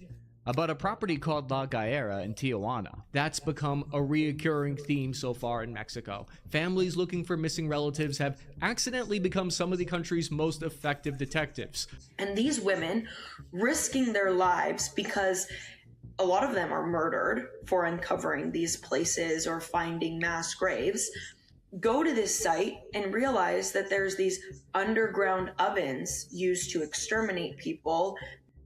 about a property called La Galera in Tijuana. That's become a reoccurring theme so far in Mexico. Families looking for missing relatives have accidentally become some of the country's most effective detectives. And these women risking their lives because a lot of them are murdered for uncovering these places or finding mass graves, go to this site and realize that there's these underground ovens used to exterminate people.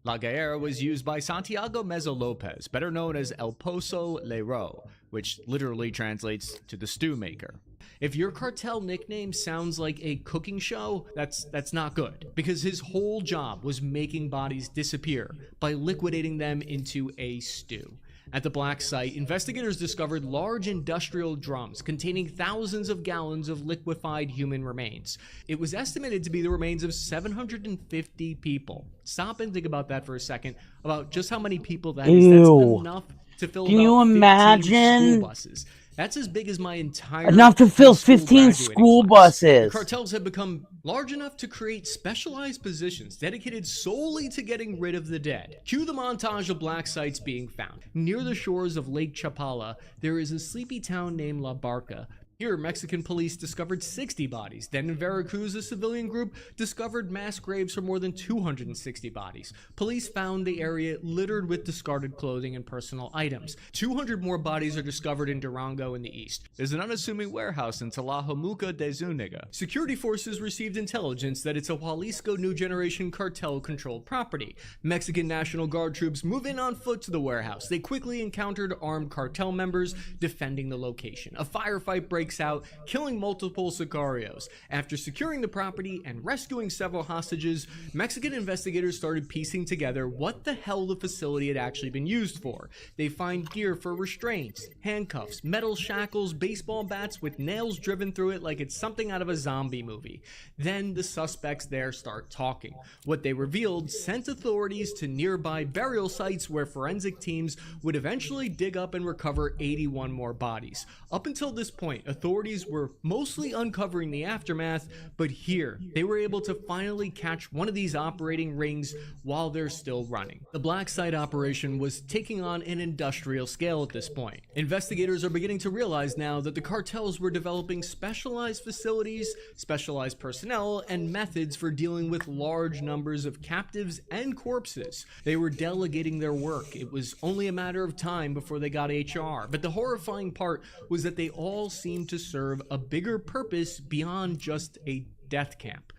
La Galera was used by Santiago Meza Lopez, better known as El Pozo Leiro, which literally translates to the stew maker. If your cartel nickname sounds like a cooking show, that's not good, because his whole job was making bodies disappear by liquidating them into a stew. At the black site, investigators discovered large industrial drums containing thousands of gallons of liquefied human remains. It was estimated to be the remains of 750 people. Stop and think about that for a second, about just how many people that is. That's enough to fill Can you about 15 imagine? school buses. That's as big as my entire Enough to fill high school 15 graduating school class. buses. The cartels have become large enough to create specialized positions dedicated solely to getting rid of the dead. Cue the montage of black sites being found. Near the shores of Lake Chapala, there is a sleepy town named La Barca, Here, Mexican police discovered 60 bodies. Then in Veracruz, a civilian group discovered mass graves for more than 260 bodies. Police found the area littered with discarded clothing and personal items. 200 more bodies are discovered in Durango in the east. There's an unassuming warehouse in Tlajomulco de Zúñiga. Security forces received intelligence that it's a Jalisco New Generation cartel-controlled property. Mexican National Guard troops move in on foot to the warehouse. They quickly encountered armed cartel members defending the location. A firefight breaks out, killing multiple sicarios. After securing the property and rescuing several hostages, Mexican investigators started piecing together what the hell the facility had actually been used for. They find gear for restraints, handcuffs, metal shackles, baseball bats with nails driven through it like it's something out of a zombie movie. Then the suspects there start talking. What they revealed sent authorities to nearby burial sites where forensic teams would eventually dig up and recover 81 more bodies. Up until this point, authorities were mostly uncovering the aftermath, but here, they were able to finally catch one of these operating rings while they're still running. The Black Site operation was taking on an industrial scale at this point. Investigators are beginning to realize now that the cartels were developing specialized facilities, specialized personnel, and methods for dealing with large numbers of captives and corpses. They were delegating their work. It was only a matter of time before they got HR, but the horrifying part was that they all seemed to serve a bigger purpose beyond just a death camp.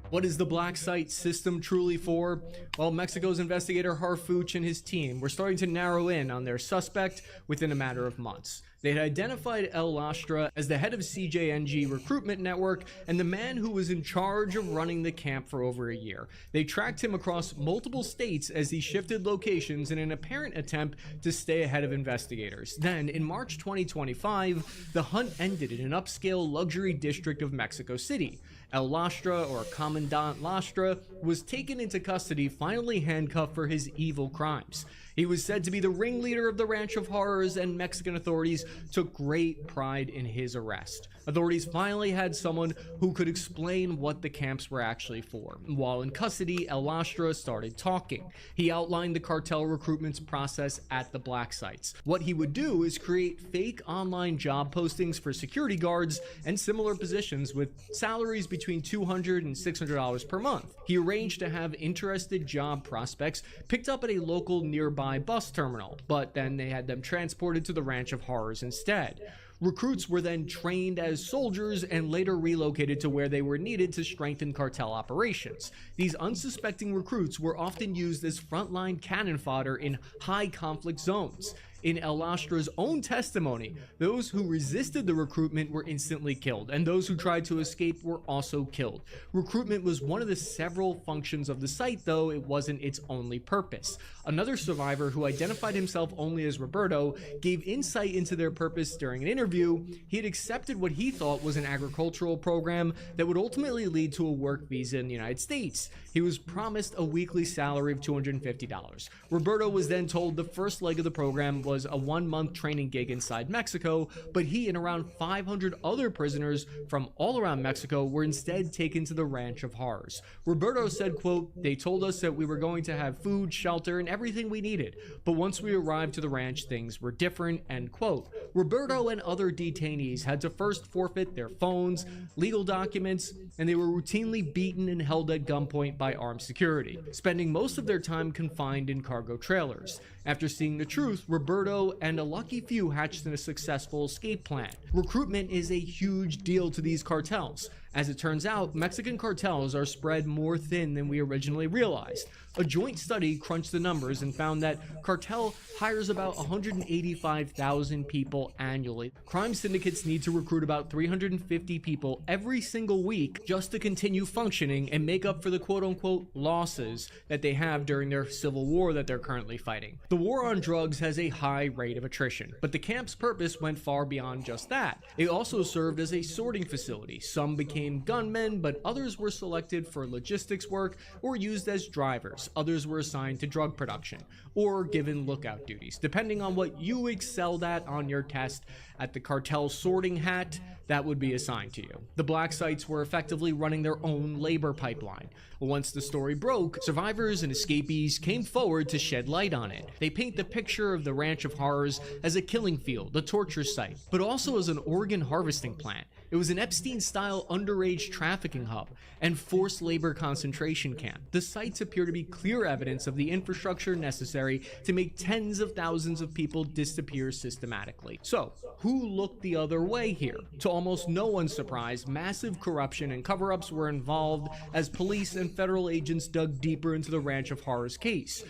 What is the Black Site system truly for? Well, Mexico's investigator Harfuch and his team were starting to narrow in on their suspect within a matter of months. They had identified El Lastra as the head of CJNG recruitment network and the man who was in charge of running the camp for over a year. They tracked him across multiple states as he shifted locations in an apparent attempt to stay ahead of investigators. Then, in March 2025, the hunt ended in an upscale luxury district of Mexico City. El Lastra, or Commandant Lastra, was taken into custody, finally handcuffed for his evil crimes. He was said to be the ringleader of the Ranch of Horrors, and Mexican authorities took great pride in his arrest. Authorities finally had someone who could explain what the camps were actually for. While in custody, El Lastra started talking. He outlined the cartel recruitment process at the Black Sites. What he would do is create fake online job postings for security guards and similar positions with salaries between $200 and $600 per month. He arranged to have interested job prospects picked up at a local nearby bus terminal, but then they had them transported to the Ranch of Horrors instead. Recruits were then trained as soldiers and later relocated to where they were needed to strengthen cartel operations. These unsuspecting recruits were often used as frontline cannon fodder in high conflict zones. In El Lastra's own testimony, those who resisted the recruitment were instantly killed, and those who tried to escape were also killed. Recruitment was one of the several functions of the site, though it wasn't its only purpose. Another survivor, who identified himself only as Roberto, gave insight into their purpose during an interview. He had accepted what he thought was an agricultural program that would ultimately lead to a work visa in the United States. He was promised a weekly salary of $250. Roberto was then told the first leg of the program was a 1-month training gig inside Mexico, but he and around 500 other prisoners from all around Mexico were instead taken to the Ranch of Horrors. Roberto said, quote, "They told us that we were going to have food, shelter, and everything we needed, but once we arrived to the ranch, things were different," end quote. Roberto and other detainees had to first forfeit their phones, legal documents, and they were routinely beaten and held at gunpoint by armed security, spending most of their time confined in cargo trailers. After seeing the truth, Roberto and a lucky few hatched a successful escape plan. Recruitment is a huge deal to these cartels. As it turns out, Mexican cartels are spread more thin than we originally realized. A joint study crunched the numbers and found that cartel hires about 185,000 people annually. Crime syndicates need to recruit about 350 people every single week just to continue functioning and make up for the quote-unquote losses that they have during their civil war that they're currently fighting. The war on drugs has a high rate of attrition, but the camp's purpose went far beyond just that. It also served as a sorting facility. Some became gunmen, but others were selected for logistics work or used as drivers. Others were assigned to drug production or given lookout duties, depending on what you excelled at on your test at the cartel sorting hat, that would be assigned to you. The black sites were effectively running their own labor pipeline. Once the story broke, survivors and escapees came forward to shed light on it. They paint the picture of the Ranch of Horrors as a killing field, a torture site, but also as an organ harvesting plant. It was an Epstein-style underage trafficking hub and forced labor concentration camp. The sites appear to be clear evidence of the infrastructure necessary to make tens of thousands of people disappear systematically. So, who looked the other way here? To almost no one's surprise, massive corruption and cover-ups were involved as police and federal agents dug deeper into the Ranch of Horrors case.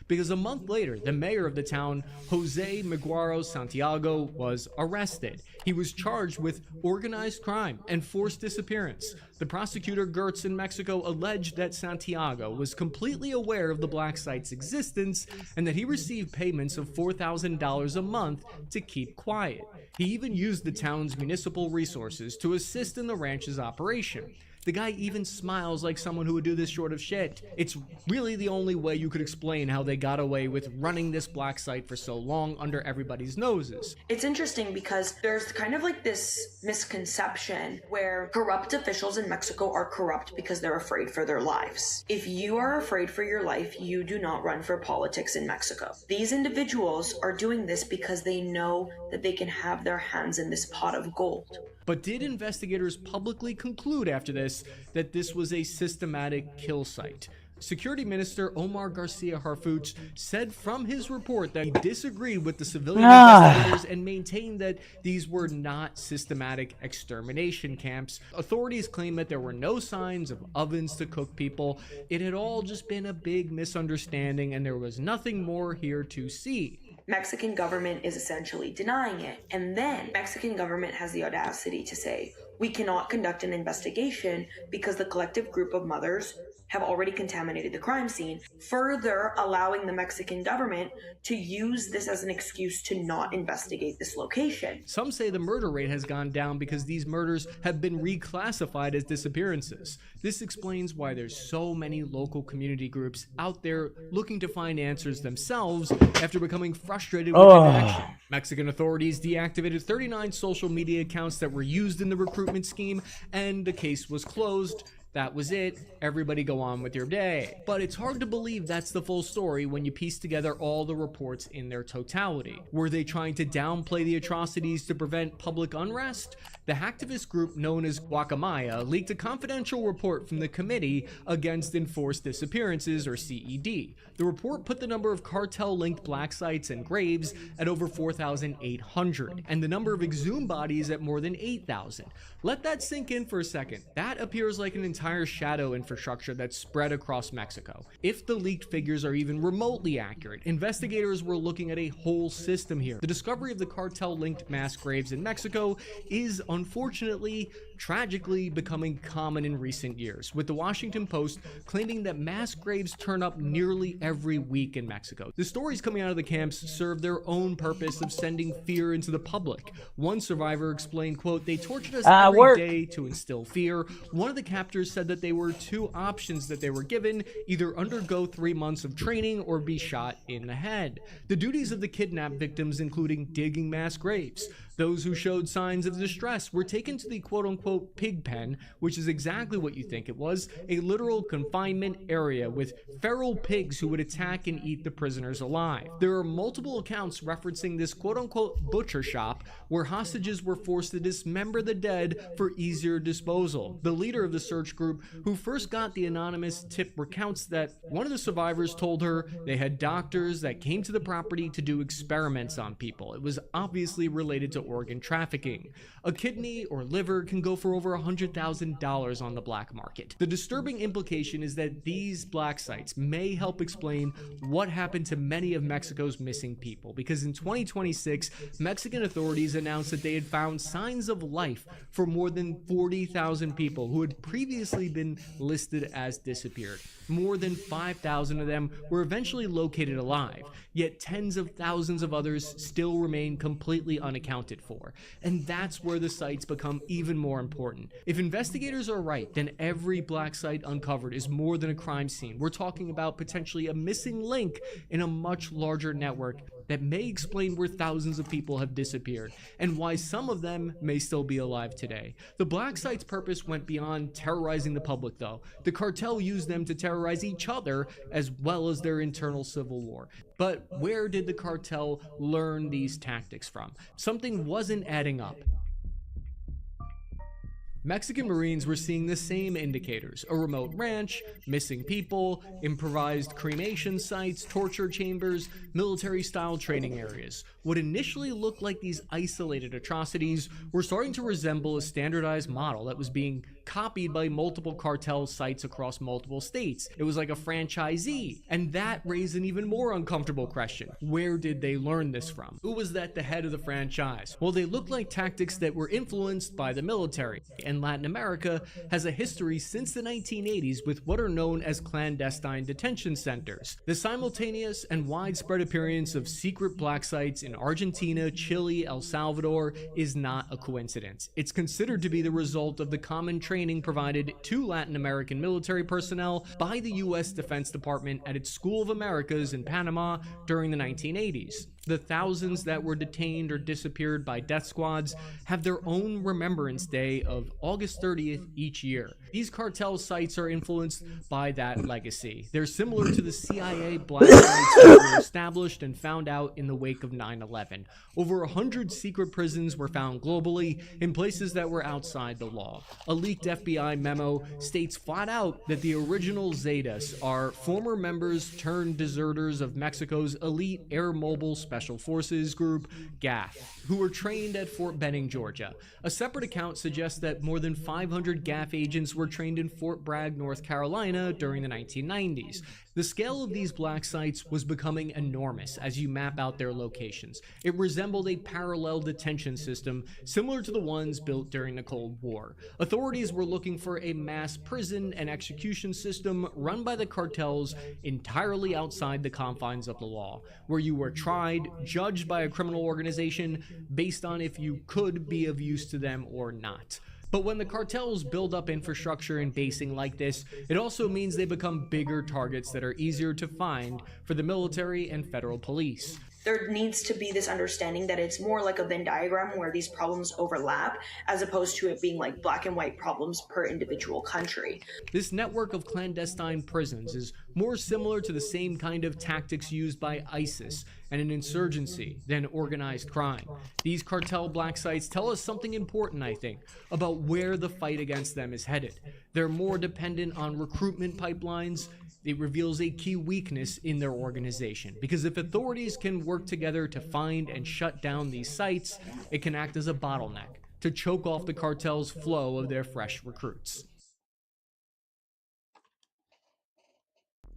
Because a month later, the mayor of the town, Jose Miguaro Santiago, was arrested. He was charged with organized crime and forced disappearance. The prosecutor Gertz in Mexico alleged that Santiago was completely aware of the black site's existence and that he received payments of $4,000 a month to keep quiet. He even used the town's municipal resources to assist in the ranch's operation. The guy even smiles like someone who would do this sort of shit. It's really the only way you could explain how they got away with running this black site for so long under everybody's noses. It's interesting because there's kind of like this misconception where corrupt officials in Mexico are corrupt because they're afraid for their lives. If you are afraid for your life, you do not run for politics in Mexico. These individuals are doing this because they know that they can have their hands in this pot of gold. But did investigators publicly conclude after this that this was a systematic kill site? Security Minister Omar Garcia Harfuch said from his report that he disagreed with the civilian investigators and maintained that these were not systematic extermination camps. Authorities claim that there were no signs of ovens to cook people. It had all just been a big misunderstanding and there was nothing more here to see. Mexican government is essentially denying it. And then Mexican government has the audacity to say, we cannot conduct an investigation because the collective group of mothers have already contaminated the crime scene, further allowing the Mexican government to use this as an excuse to not investigate this location. Some say the murder rate has gone down because these murders have been reclassified as disappearances. This explains why there's so many local community groups out there looking to find answers themselves after becoming frustrated with inaction. Mexican authorities deactivated 39 social media accounts that were used in the recruitment scheme, and the case was closed. That was it. Everybody go on with your day. But it's hard to believe that's the full story when you piece together all the reports in their totality. Were they trying to downplay the atrocities to prevent public unrest? The hacktivist group known as Guacamaya leaked a confidential report from the Committee Against Enforced Disappearances, or CED. The report put the number of cartel-linked black sites and graves at over 4,800, and the number of exhumed bodies at more than 8,000. Let that sink in for a second. That appears like an entire shadow infrastructure that's spread across Mexico. If the leaked figures are even remotely accurate, investigators were looking at a whole system here. The discovery of the cartel-linked mass graves in Mexico is unfortunately, tragically becoming common in recent years, with the Washington Post claiming that mass graves turn up nearly every week in Mexico. The stories coming out of the camps serve their own purpose of sending fear into the public. One survivor explained, quote, "They tortured us every day to instill fear." One of the captors said that there were two options that they were given: either undergo 3 months of training or be shot in the head. The duties of the kidnapped victims including digging mass graves. Those who showed signs of distress were taken to the quote-unquote pig pen, which is exactly what you think it was, a literal confinement area with feral pigs who would attack and eat the prisoners alive. There are multiple accounts referencing this quote-unquote butcher shop where hostages were forced to dismember the dead for easier disposal. The leader of the search group, who first got the anonymous tip, recounts that one of the survivors told her they had doctors that came to the property to do experiments on people. It was obviously related to organ trafficking. A kidney or liver can go for over $100,000 on the black market. The disturbing implication is that these black sites may help explain what happened to many of Mexico's missing people, because in 2026, Mexican authorities announced that they had found signs of life for more than 40,000 people who had previously been listed as disappeared. More than 5,000 of them were eventually located alive, yet tens of thousands of others still remain completely unaccounted for. And that's where the sites become even more important. If investigators are right, then every black site uncovered is more than a crime scene. We're talking about potentially a missing link in a much larger network that may explain where thousands of people have disappeared, and why some of them may still be alive today. The black site's purpose went beyond terrorizing the public, though. The cartel used them to terrorize each other as well as their internal civil war. But where did the cartel learn these tactics from? Something wasn't adding up. Mexican Marines were seeing the same indicators: a remote ranch, missing people, improvised cremation sites, torture chambers, military-style training areas. What initially looked like these isolated atrocities were starting to resemble a standardized model that was being copied by multiple cartel sites across multiple states. It was like a franchisee, and that raised an even more uncomfortable question. Where did they learn this from? Who was at the head of the franchise? Well, they looked like tactics that were influenced by the military, and Latin America has a history since the 1980s with what are known as clandestine detention centers. The simultaneous and widespread appearance of secret black sites in Argentina, Chile, El Salvador is not a coincidence. It's considered to be the result of the common training provided to Latin American military personnel by the U.S. Defense Department at its School of Americas in Panama during the 1980s. The thousands that were detained or disappeared by death squads have their own Remembrance Day of August 30th each year. These cartel sites are influenced by that legacy. They're similar to the CIA black sites that were established and found out in the wake of 9/11. Over 100 secret prisons were found globally in places that were outside the law. A leaked FBI memo states flat out that the original Zetas are former members turned deserters of Mexico's elite air mobile Special Forces group, GAF, who were trained at Fort Benning, Georgia. A separate account suggests that more than 500 GAF agents were trained in Fort Bragg, North Carolina during the 1990s. The scale of these black sites was becoming enormous as you map out their locations. It resembled a parallel detention system similar to the ones built during the Cold War. Authorities were looking for a mass prison and execution system run by the cartels entirely outside the confines of the law, where you were tried, judged by a criminal organization based on if you could be of use to them or not. But when the cartels build up infrastructure and basing like this, it also means they become bigger targets that are easier to find for the military and federal police. There needs to be this understanding that it's more like a Venn diagram where these problems overlap, as opposed to it being like black and white problems per individual country. This network of clandestine prisons is more similar to the same kind of tactics used by ISIS and an insurgency than organized crime. These cartel black sites tell us something important, I think, about where the fight against them is headed. They're more dependent on recruitment pipelines. It reveals a key weakness in their organization, because if authorities can work together to find and shut down these sites, it can act as a bottleneck to choke off the cartel's flow of their fresh recruits.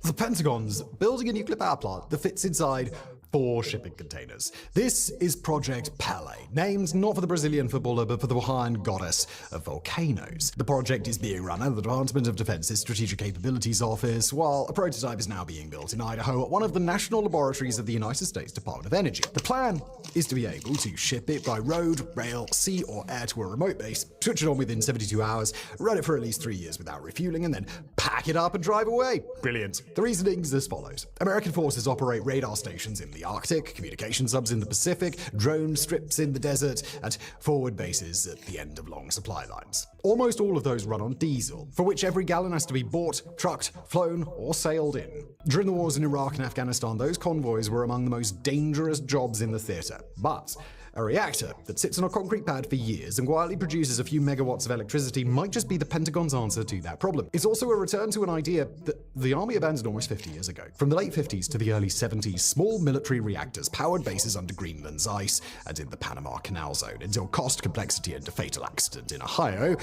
The Pentagon's building a nuclear power plant that fits inside 4 shipping containers. This is Project Pele, named not for the Brazilian footballer but for the Hawaiian goddess of volcanoes. The project is being run out of the Department of Defense's Strategic Capabilities Office, while a prototype is now being built in Idaho at one of the national laboratories of the United States Department of Energy. The plan is to be able to ship it by road, rail, sea, or air to a remote base, switch it on within 72 hours, run it for at least 3 years without refueling, and then pack it up and drive away. Brilliant. The reasoning is as follows. American forces operate radar stations in the Arctic, communication subs in the Pacific, drone strips in the desert, and forward bases at the end of long supply lines. Almost all of those run on diesel, for which every gallon has to be bought, trucked, flown, or sailed in. During the wars in Iraq and Afghanistan, those convoys were among the most dangerous jobs in the theater. But a reactor that sits on a concrete pad for years and quietly produces a few megawatts of electricity might just be the Pentagon's answer to that problem. It's also a return to an idea that the Army abandoned almost 50 years ago. From the late 50s to the early 70s, small military reactors powered bases under Greenland's ice and in the Panama Canal Zone until cost, complexity, and a fatal accident in Ohio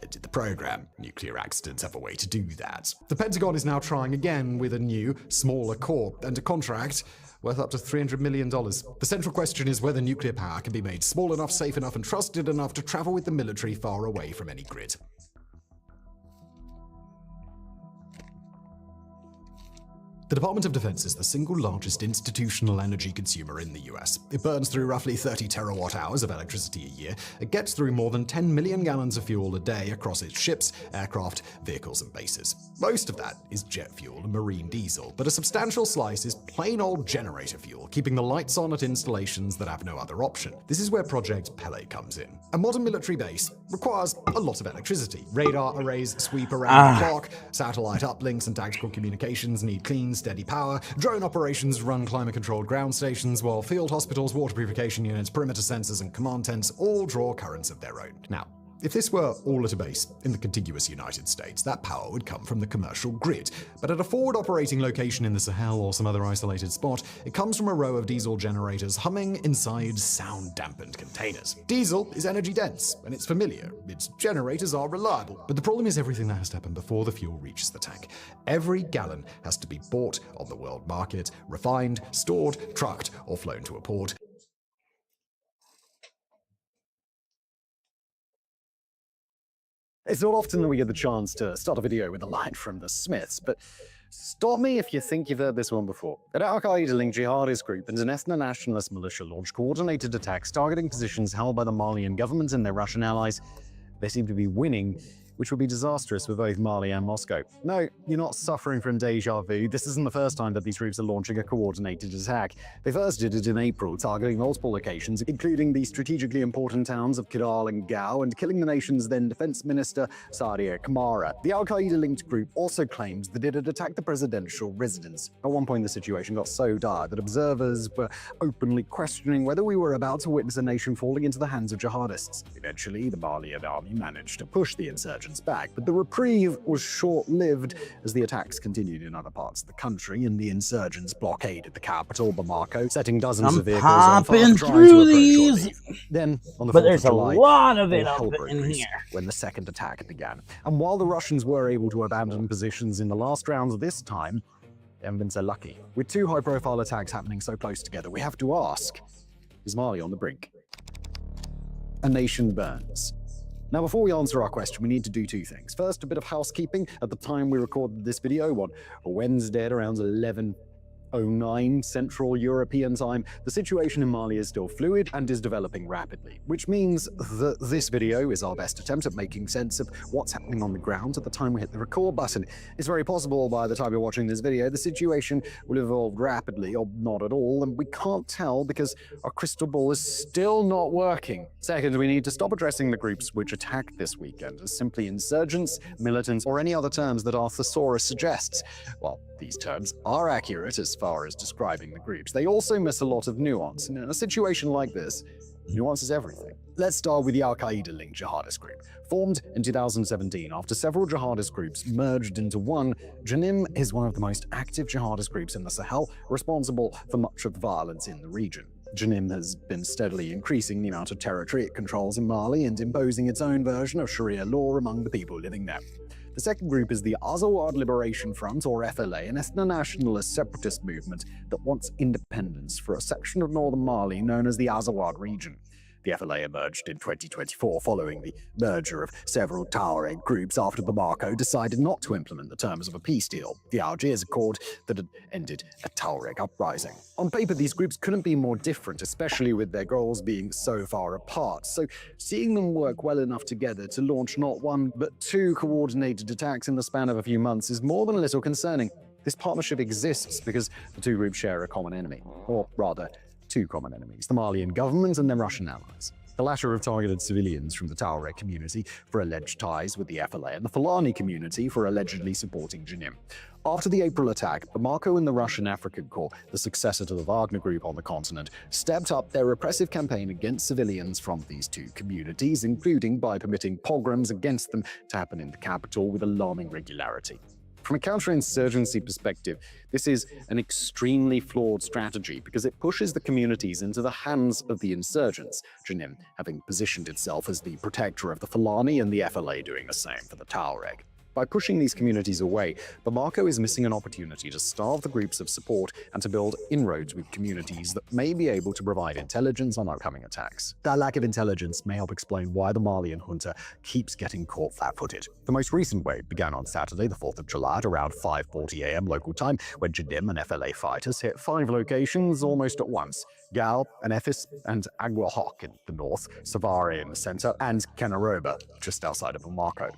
did the program. Nuclear accidents have a way to do that. The Pentagon is now trying again with a new, smaller core and a contract worth up to $300 million. The central question is whether nuclear power can be made small enough, safe enough, and trusted enough to travel with the military far away from any grid. The Department of Defense is the single largest institutional energy consumer in the US. It burns through roughly 30 terawatt hours of electricity a year. It gets through more than 10 million gallons of fuel a day across its ships, aircraft, vehicles, and bases. Most of that is jet fuel and marine diesel, but a substantial slice is plain old generator fuel, keeping the lights on at installations that have no other option. This is where Project Pele comes in. A modern military base requires a lot of electricity. Radar arrays sweep around the clock, satellite uplinks and tactical communications need clean, steady power, drone operations run climate-controlled ground stations, while field hospitals, water purification units, perimeter sensors, and command tents all draw currents of their own. Now, if this were all at a base in the contiguous United States, that power would come from the commercial grid. But at a forward operating location in the Sahel or some other isolated spot, it comes from a row of diesel generators humming inside sound-dampened containers. Diesel is energy dense, and it's familiar. Its generators are reliable. But the problem is everything that has to happen before the fuel reaches the tank. Every gallon has to be bought on the world market, refined, stored, trucked, or flown to a port. It's not often that we get the chance to start a video with a line from the Smiths, but stop me if you think you've heard this one before. An Al-Qaeda-linked jihadist group and an ethno-nationalist militia launched coordinated attacks targeting positions held by the Malian government and their Russian allies. They seem to be winning, which would be disastrous for both Mali and Moscow. No, you're not suffering from deja vu. This isn't the first time that these groups are launching a coordinated attack. They first did it in April, targeting multiple locations, including the strategically important towns of Kidal and Gao, and killing the nation's then defense minister, Sadia Kamara. The Al-Qaeda-linked group also claims that it had attacked the presidential residence. At one point, the situation got so dire that observers were openly questioning whether we were about to witness a nation falling into the hands of jihadists. Eventually, the Malian army managed to push the insurgents back, but the reprieve was short-lived as the attacks continued in other parts of the country and the insurgents blockaded the capital, Bamako, setting dozens of vehicles on fire trying to approach Orly. Then, on the 4th of July, lot of it all up hell in broke loose here. when the second attack began. And while the Russians were able to abandon positions in the last rounds this time, they haven't been so lucky. With two high-profile attacks happening so close together, we have to ask, is Mali on the brink? A nation burns. Now, before we answer our question, we need to do two things. First, a bit of housekeeping. At the time we recorded this video on Wednesday at around 11:09 Central European time, the situation in Mali is still fluid and is developing rapidly, which means that this video is our best attempt at making sense of what's happening on the ground at the time we hit the record button. It's very possible by the time you're watching this video, the situation will evolve rapidly or not at all, and we can't tell because our crystal ball is still not working. Second, we need to stop addressing the groups which attacked this weekend as simply insurgents, militants, or any other terms that our thesaurus suggests. While these terms are accurate as far as describing the groups, they also miss a lot of nuance, and in a situation like this, nuance is everything. Let's start with the Al-Qaeda-linked jihadist group. Formed in 2017 after several jihadist groups merged into one, Janim is one of the most active jihadist groups in the Sahel, responsible for much of the violence in the region. Janim has been steadily increasing the amount of territory it controls in Mali and imposing its own version of Sharia law among the people living there. The second group is the Azawad Liberation Front, or FLA, an ethno-nationalist separatist movement that wants independence for a section of northern Mali known as the Azawad region. The FLA emerged in 2024 following the merger of several Tuareg groups after Bamako decided not to implement the terms of a peace deal, the Algiers Accord, that had ended a Tuareg uprising. On paper, these groups couldn't be more different, especially with their goals being so far apart, so seeing them work well enough together to launch not one but two coordinated attacks in the span of a few months is more than a little concerning. This partnership exists because the two groups share a common enemy, or rather, two common enemies, the Malian government and their Russian allies. The latter have targeted civilians from the Tuareg community for alleged ties with the FLA and the Fulani community for allegedly supporting Janim. After the April attack, Bamako and the Russian African Corps, the successor to the Wagner Group on the continent, stepped up their repressive campaign against civilians from these two communities, including by permitting pogroms against them to happen in the capital with alarming regularity. From a counterinsurgency perspective, this is an extremely flawed strategy because it pushes the communities into the hands of the insurgents, Janim having positioned itself as the protector of the Fulani and the FLA doing the same for the Tuareg. By pushing these communities away, Bamako is missing an opportunity to starve the groups of support and to build inroads with communities that may be able to provide intelligence on upcoming attacks. That lack of intelligence may help explain why the Malian junta keeps getting caught flat-footed. The most recent wave began on Saturday, the 4th of July, at around 5:40 a.m. local time, when Jadim and FLA fighters hit 5 locations almost at once: Gal, Anefis, and Aguahok in the north, Savare in the center, and Kenaroba just outside of Bamako.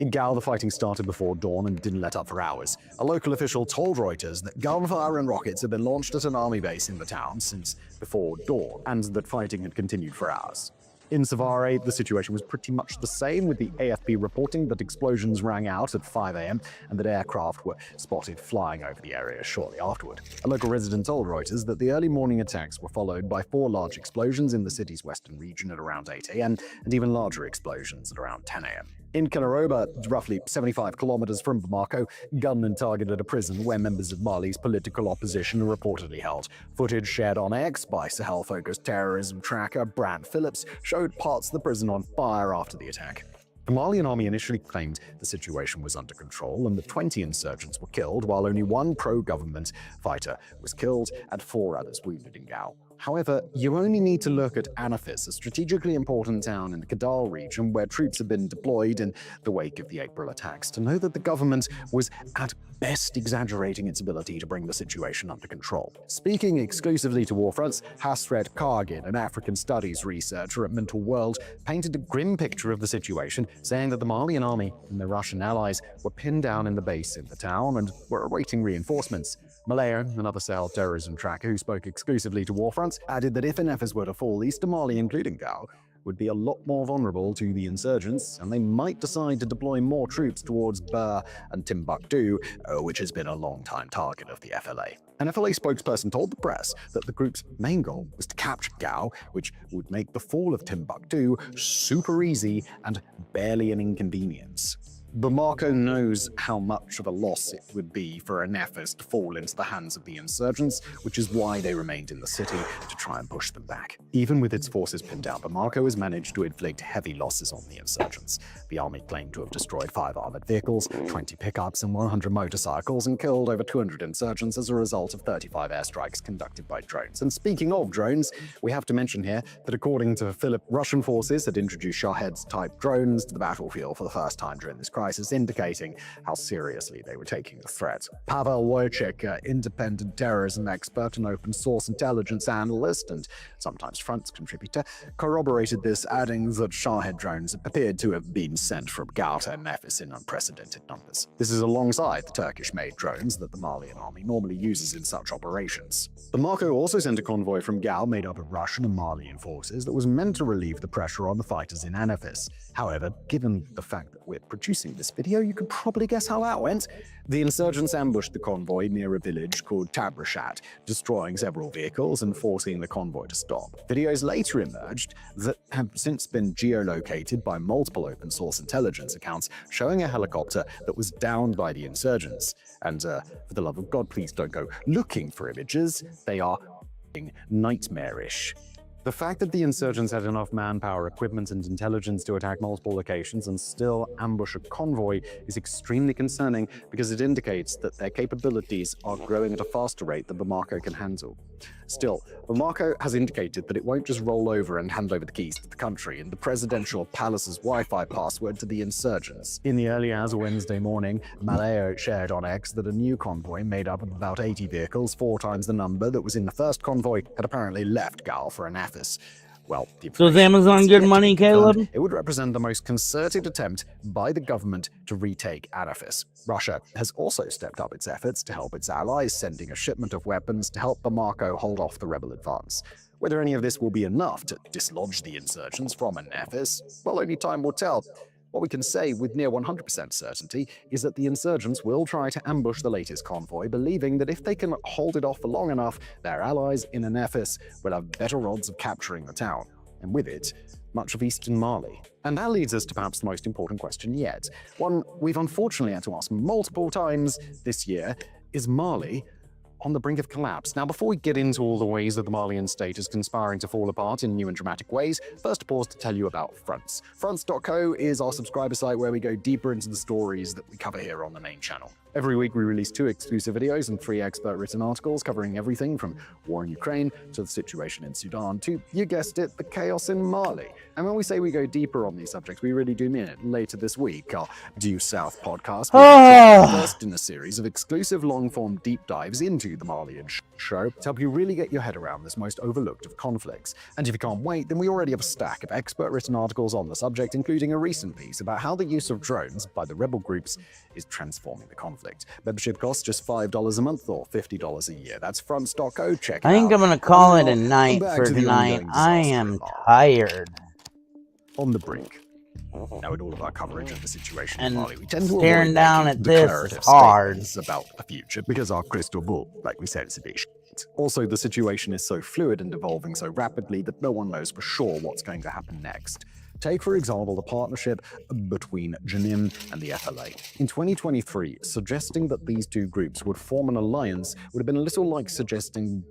In Gal, the fighting started before dawn and didn't let up for hours. A local official told Reuters that gunfire and rockets had been launched at an army base in the town since before dawn, and that fighting had continued for hours. In Savare, the situation was pretty much the same, with the AFP reporting that explosions rang out at 5 a.m. and that aircraft were spotted flying over the area shortly afterward. A local resident told Reuters that the early morning attacks were followed by 4 large explosions in the city's western region at around 8 a.m. and even larger explosions at around 10 a.m. In Kenaroba, roughly 75 kilometers from Bamako, gunmen targeted a prison where members of Mali's political opposition are reportedly held. Footage shared on X by Sahel-focused terrorism tracker Brant Phillips showed parts of the prison on fire after the attack. The Malian army initially claimed the situation was under control and that 20 insurgents were killed, while only 1 pro-government fighter was killed and 4 others wounded in Gao. However, you only need to look at Anafis, a strategically important town in the Kidal region where troops have been deployed in the wake of the April attacks, to know that the government was at best exaggerating its ability to bring the situation under control. Speaking exclusively to warfronts, Hasret Kargin, an African studies researcher at Mental World, painted a grim picture of the situation, saying that the Malian army and their Russian allies were pinned down in the base in the town and were awaiting reinforcements. Malayo, another Sahel terrorism tracker who spoke exclusively to warfronts, added that if Anefis were to fall, East Mali, including Gao, would be a lot more vulnerable to the insurgents, and they might decide to deploy more troops towards Bur and Timbuktu, which has been a long-time target of the FLA. An FLA spokesperson told the press that the group's main goal was to capture Gao, which would make the fall of Timbuktu super easy and barely an inconvenience. Bamako knows how much of a loss it would be for Anefis to fall into the hands of the insurgents, which is why they remained in the city to try and push them back. Even with its forces pinned down, Bamako has managed to inflict heavy losses on the insurgents. The army claimed to have destroyed 5 armored vehicles, 20 pickups, and 100 motorcycles, and killed over 200 insurgents as a result of 35 airstrikes conducted by drones. And speaking of drones, we have to mention here that according to Philip, Russian forces had introduced Shaheds-type drones to the battlefield for the first time during this crisis, indicating how seriously they were taking the threat. Pavel Wojcik, an independent terrorism expert and open source intelligence analyst and sometimes fronts contributor, corroborated this, adding that Shahed drones appeared to have been sent from Ghouta and Nefis in unprecedented numbers. This is alongside the Turkish-made drones that the Malian army normally uses in such operations. Bamako also sent a convoy from Gao made up of Russian and Malian forces that was meant to relieve the pressure on the fighters in Anefis. However, given the fact that we're producing this video, you could probably guess how that went. The insurgents ambushed the convoy near a village called Tabrashat, destroying several vehicles and forcing the convoy to stop. Videos later emerged that have since been geolocated by multiple open-source intelligence accounts showing a helicopter that was downed by the insurgents. And for the love of God, please don't go looking for images. They are nightmarish. The fact that the insurgents had enough manpower, equipment, and intelligence to attack multiple locations and still ambush a convoy is extremely concerning because it indicates that their capabilities are growing at a faster rate than Bamako can handle. Still, Bamako has indicated that it won't just roll over and hand over the keys to the country and the presidential palace's Wi-Fi password to the insurgents. In the early hours of Wednesday morning, Malayo shared on X that a new convoy made up of about 80 vehicles, 4 times the number that was in the first convoy, had apparently left Gal for Anefis. Well, so is Amazon good money, Caleb? It would represent the most concerted attempt by the government to retake Anefis. Russia has also stepped up its efforts to help its allies, sending a shipment of weapons to help Bamako hold off the rebel advance. Whether any of this will be enough to dislodge the insurgents from Anefis, well, only time will tell. What we can say with near 100% certainty is that the insurgents will try to ambush the latest convoy, believing that if they can hold it off for long enough, their allies in Anefis will have better odds of capturing the town, and with it, much of eastern Mali. And that leads us to perhaps the most important question yet, one we've unfortunately had to ask multiple times this year: is Mali on the brink of collapse. Now, before we get into all the ways that the Malian state is conspiring to fall apart in new and dramatic ways, first pause to tell you about Fronts. Fronts.co is our subscriber site where we go deeper into the stories that we cover here on the main channel. Every week we release 2 exclusive videos and 3 expert-written articles covering everything from war in Ukraine to the situation in Sudan to, you guessed it, the chaos in Mali. And when we say we go deeper on these subjects, we really do mean it. Later this week, our Due South podcast will be the first in a series of exclusive long-form deep dives into the Malian show to help you really get your head around this most overlooked of conflicts. And if you can't wait, then we already have a stack of expert-written articles on the subject, including a recent piece about how the use of drones by the rebel groups is transforming the conflict. Membership costs just $5 a month or $50 a year. That's fronts.co. Check it out. I think I'm gonna call it a night for tonight. I am tired. On the brink. Now, in all of our coverage of the situation And in Mali, we tend to staring avoid down making at this declarative is hard. statements about the future because our crystal ball, like we said, is a bit shit. Also, the situation is so fluid and evolving so rapidly that no one knows for sure what's going to happen next. Take, for example, the partnership between Jenim and the FLA. In 2023, suggesting that these two groups would form an alliance would have been a little like suggesting,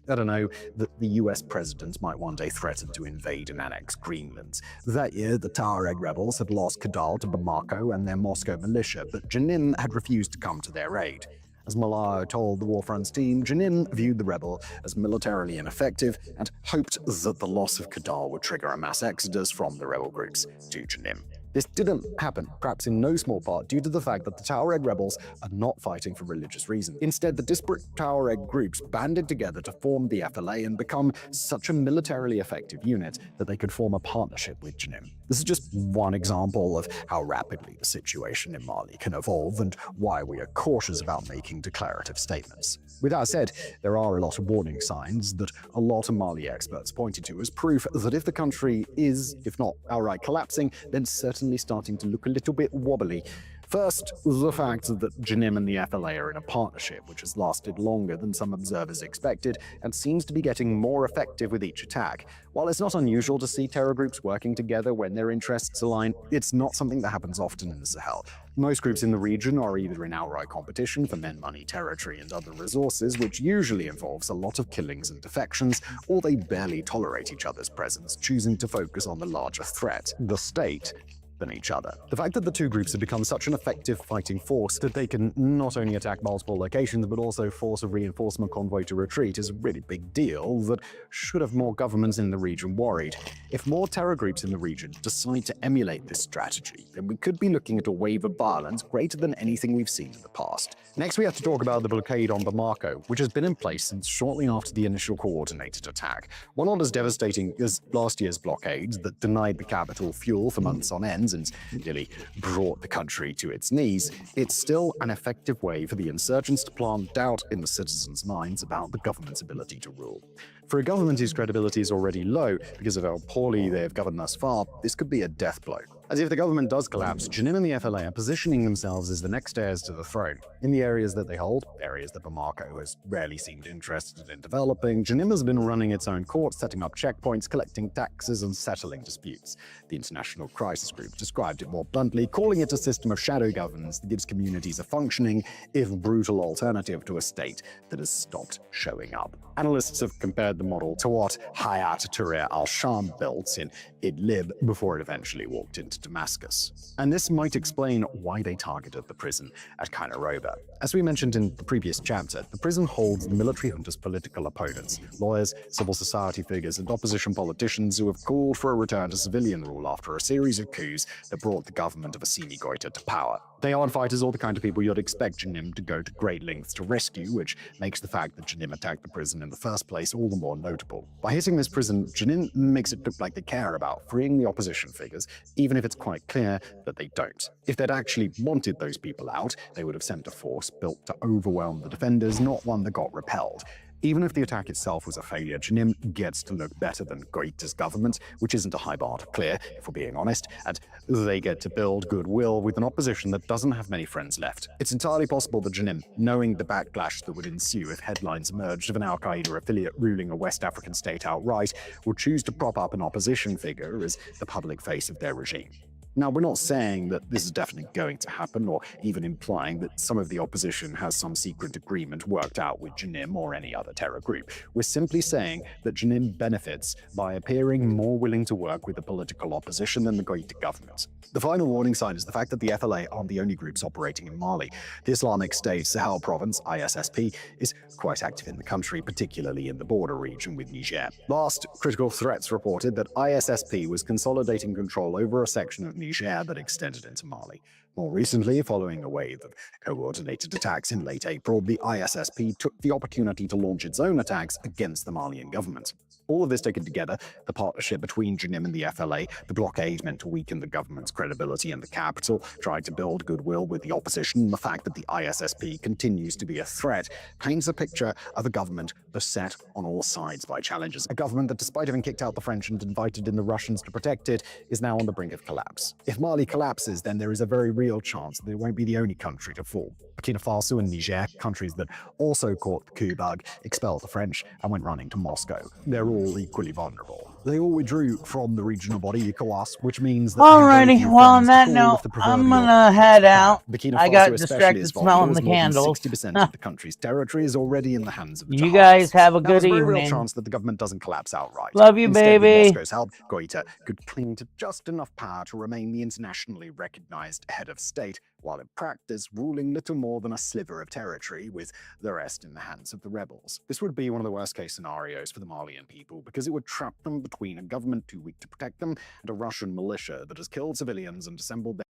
I don't know, that the US president might one day threaten to invade and annex Greenland. That year, the Tuareg rebels had lost Kidal to Bamako and their Moscow militia, but Jenin had refused to come to their aid. As Malao told the Warfront's team, Jenin viewed the rebel as militarily ineffective and hoped that the loss of Kidal would trigger a mass exodus from the rebel groups to Jenin. This didn't happen, perhaps in no small part due to the fact that the Tuareg rebels are not fighting for religious reasons. Instead, the disparate Tuareg groups banded together to form the FLA and become such a militarily effective unit that they could form a partnership with Jenim. This is just one example of how rapidly the situation in Mali can evolve and why we are cautious about making declarative statements. With that said, there are a lot of warning signs that a lot of Mali experts pointed to as proof that if the country is, if not outright collapsing, then certainly starting to look a little bit wobbly. First, the fact that Jenim and the FLA are in a partnership which has lasted longer than some observers expected and seems to be getting more effective with each attack. While it's not unusual to see terror groups working together when their interests align, it's not something that happens often in the Sahel. Most groups in the region are either in outright competition for men, money, territory, and other resources, which usually involves a lot of killings and defections, or they barely tolerate each other's presence, choosing to focus on the larger threat, the state, than each other. The fact that the two groups have become such an effective fighting force that they can not only attack multiple locations but also force a reinforcement convoy to retreat is a really big deal that should have more governments in the region worried. If more terror groups in the region decide to emulate this strategy, then we could be looking at a wave of violence greater than anything we've seen in the past. Next, we have to talk about the blockade on Bamako, which has been in place since shortly after the initial coordinated attack. While not as devastating as last year's blockades that denied the capital fuel for months on end and nearly brought the country to its knees, it's still an effective way for the insurgents to plant doubt in the citizens' minds about the government's ability to rule. For a government whose credibility is already low because of how poorly they have governed thus far, this could be a death blow. As if the government does collapse, Jenim and the FLA are positioning themselves as the next heirs to the throne. In the areas that they hold, areas that Bamako has rarely seemed interested in developing, Jenim has been running its own courts, setting up checkpoints, collecting taxes, and settling disputes. The International Crisis Group described it more bluntly, calling it a system of shadow governance that gives communities a functioning, if brutal, alternative to a state that has stopped showing up. Analysts have compared the model to what Hayat Tahrir al-Sham built in Idlib before it eventually walked into Damascus. And this might explain why they targeted the prison at Kairouba. As we mentioned in the previous chapter, the prison holds the military junta's political opponents, lawyers, civil society figures, and opposition politicians who have called for a return to civilian rule after a series of coups that brought the government of Assimi Goïta to power. They aren't fighters or the kind of people you'd expect Jenim to go to great lengths to rescue, which makes the fact that Jenim attacked the prison in the first place all the more notable. By hitting this prison, Jenim makes it look like they care about freeing the opposition figures, even if it's quite clear that they don't. If they'd actually wanted those people out, they would have sent a force built to overwhelm the defenders, not one that got repelled. Even if the attack itself was a failure, Jenim gets to look better than Goïta's government, which isn't a high bar to clear, if we're being honest, and they get to build goodwill with an opposition that doesn't have many friends left. It's entirely possible that Jenim, knowing the backlash that would ensue if headlines emerged of an al-Qaeda affiliate ruling a West African state outright, will choose to prop up an opposition figure as the public face of their regime. Now, we're not saying that this is definitely going to happen, or even implying that some of the opposition has some secret agreement worked out with Janim or any other terror group. We're simply saying that Janim benefits by appearing more willing to work with the political opposition than the greater government. The final warning sign is the fact that the FLA aren't the only groups operating in Mali. The Islamic State Sahel Province, ISSP, is quite active in the country, particularly in the border region with Niger. Last critical threats reported that ISSP was consolidating control over a section of Niger that extended into Mali. More recently, following a wave of coordinated attacks in late April, the ISSP took the opportunity to launch its own attacks against the Malian government. All of this taken together, the partnership between Janim and the FLA, the blockade meant to weaken the government's credibility in the capital, tried to build goodwill with the opposition, and the fact that the ISSP continues to be a threat paints a picture of a government beset on all sides by challenges. A government that, despite having kicked out the French and invited in the Russians to protect it, is now on the brink of collapse. If Mali collapses, then there is a very real chance that it won't be the only country to fall. Burkina Faso and Niger, countries that also caught the coup bug, expelled the French and went running to Moscow. They're all equally vulnerable. They all withdrew from the regional body ECOWAS, which means that Alrighty, well, on that note, I'm gonna head out. I got distracted smelling the candles. 60% of the country's territory is already in the hands of the You guys have a Now, good there's a very real evening. chance that the government doesn't collapse outright. Love you, Instead, with baby. Moscow's help, Goita could cling to just enough power to remain the internationally recognized head of state, while in practice ruling little more than a sliver of territory, with the rest in the hands of the rebels. This would be one of the worst-case scenarios for the Malian people, because it would trap them between a government too weak to protect them and a Russian militia that has killed civilians and assembled their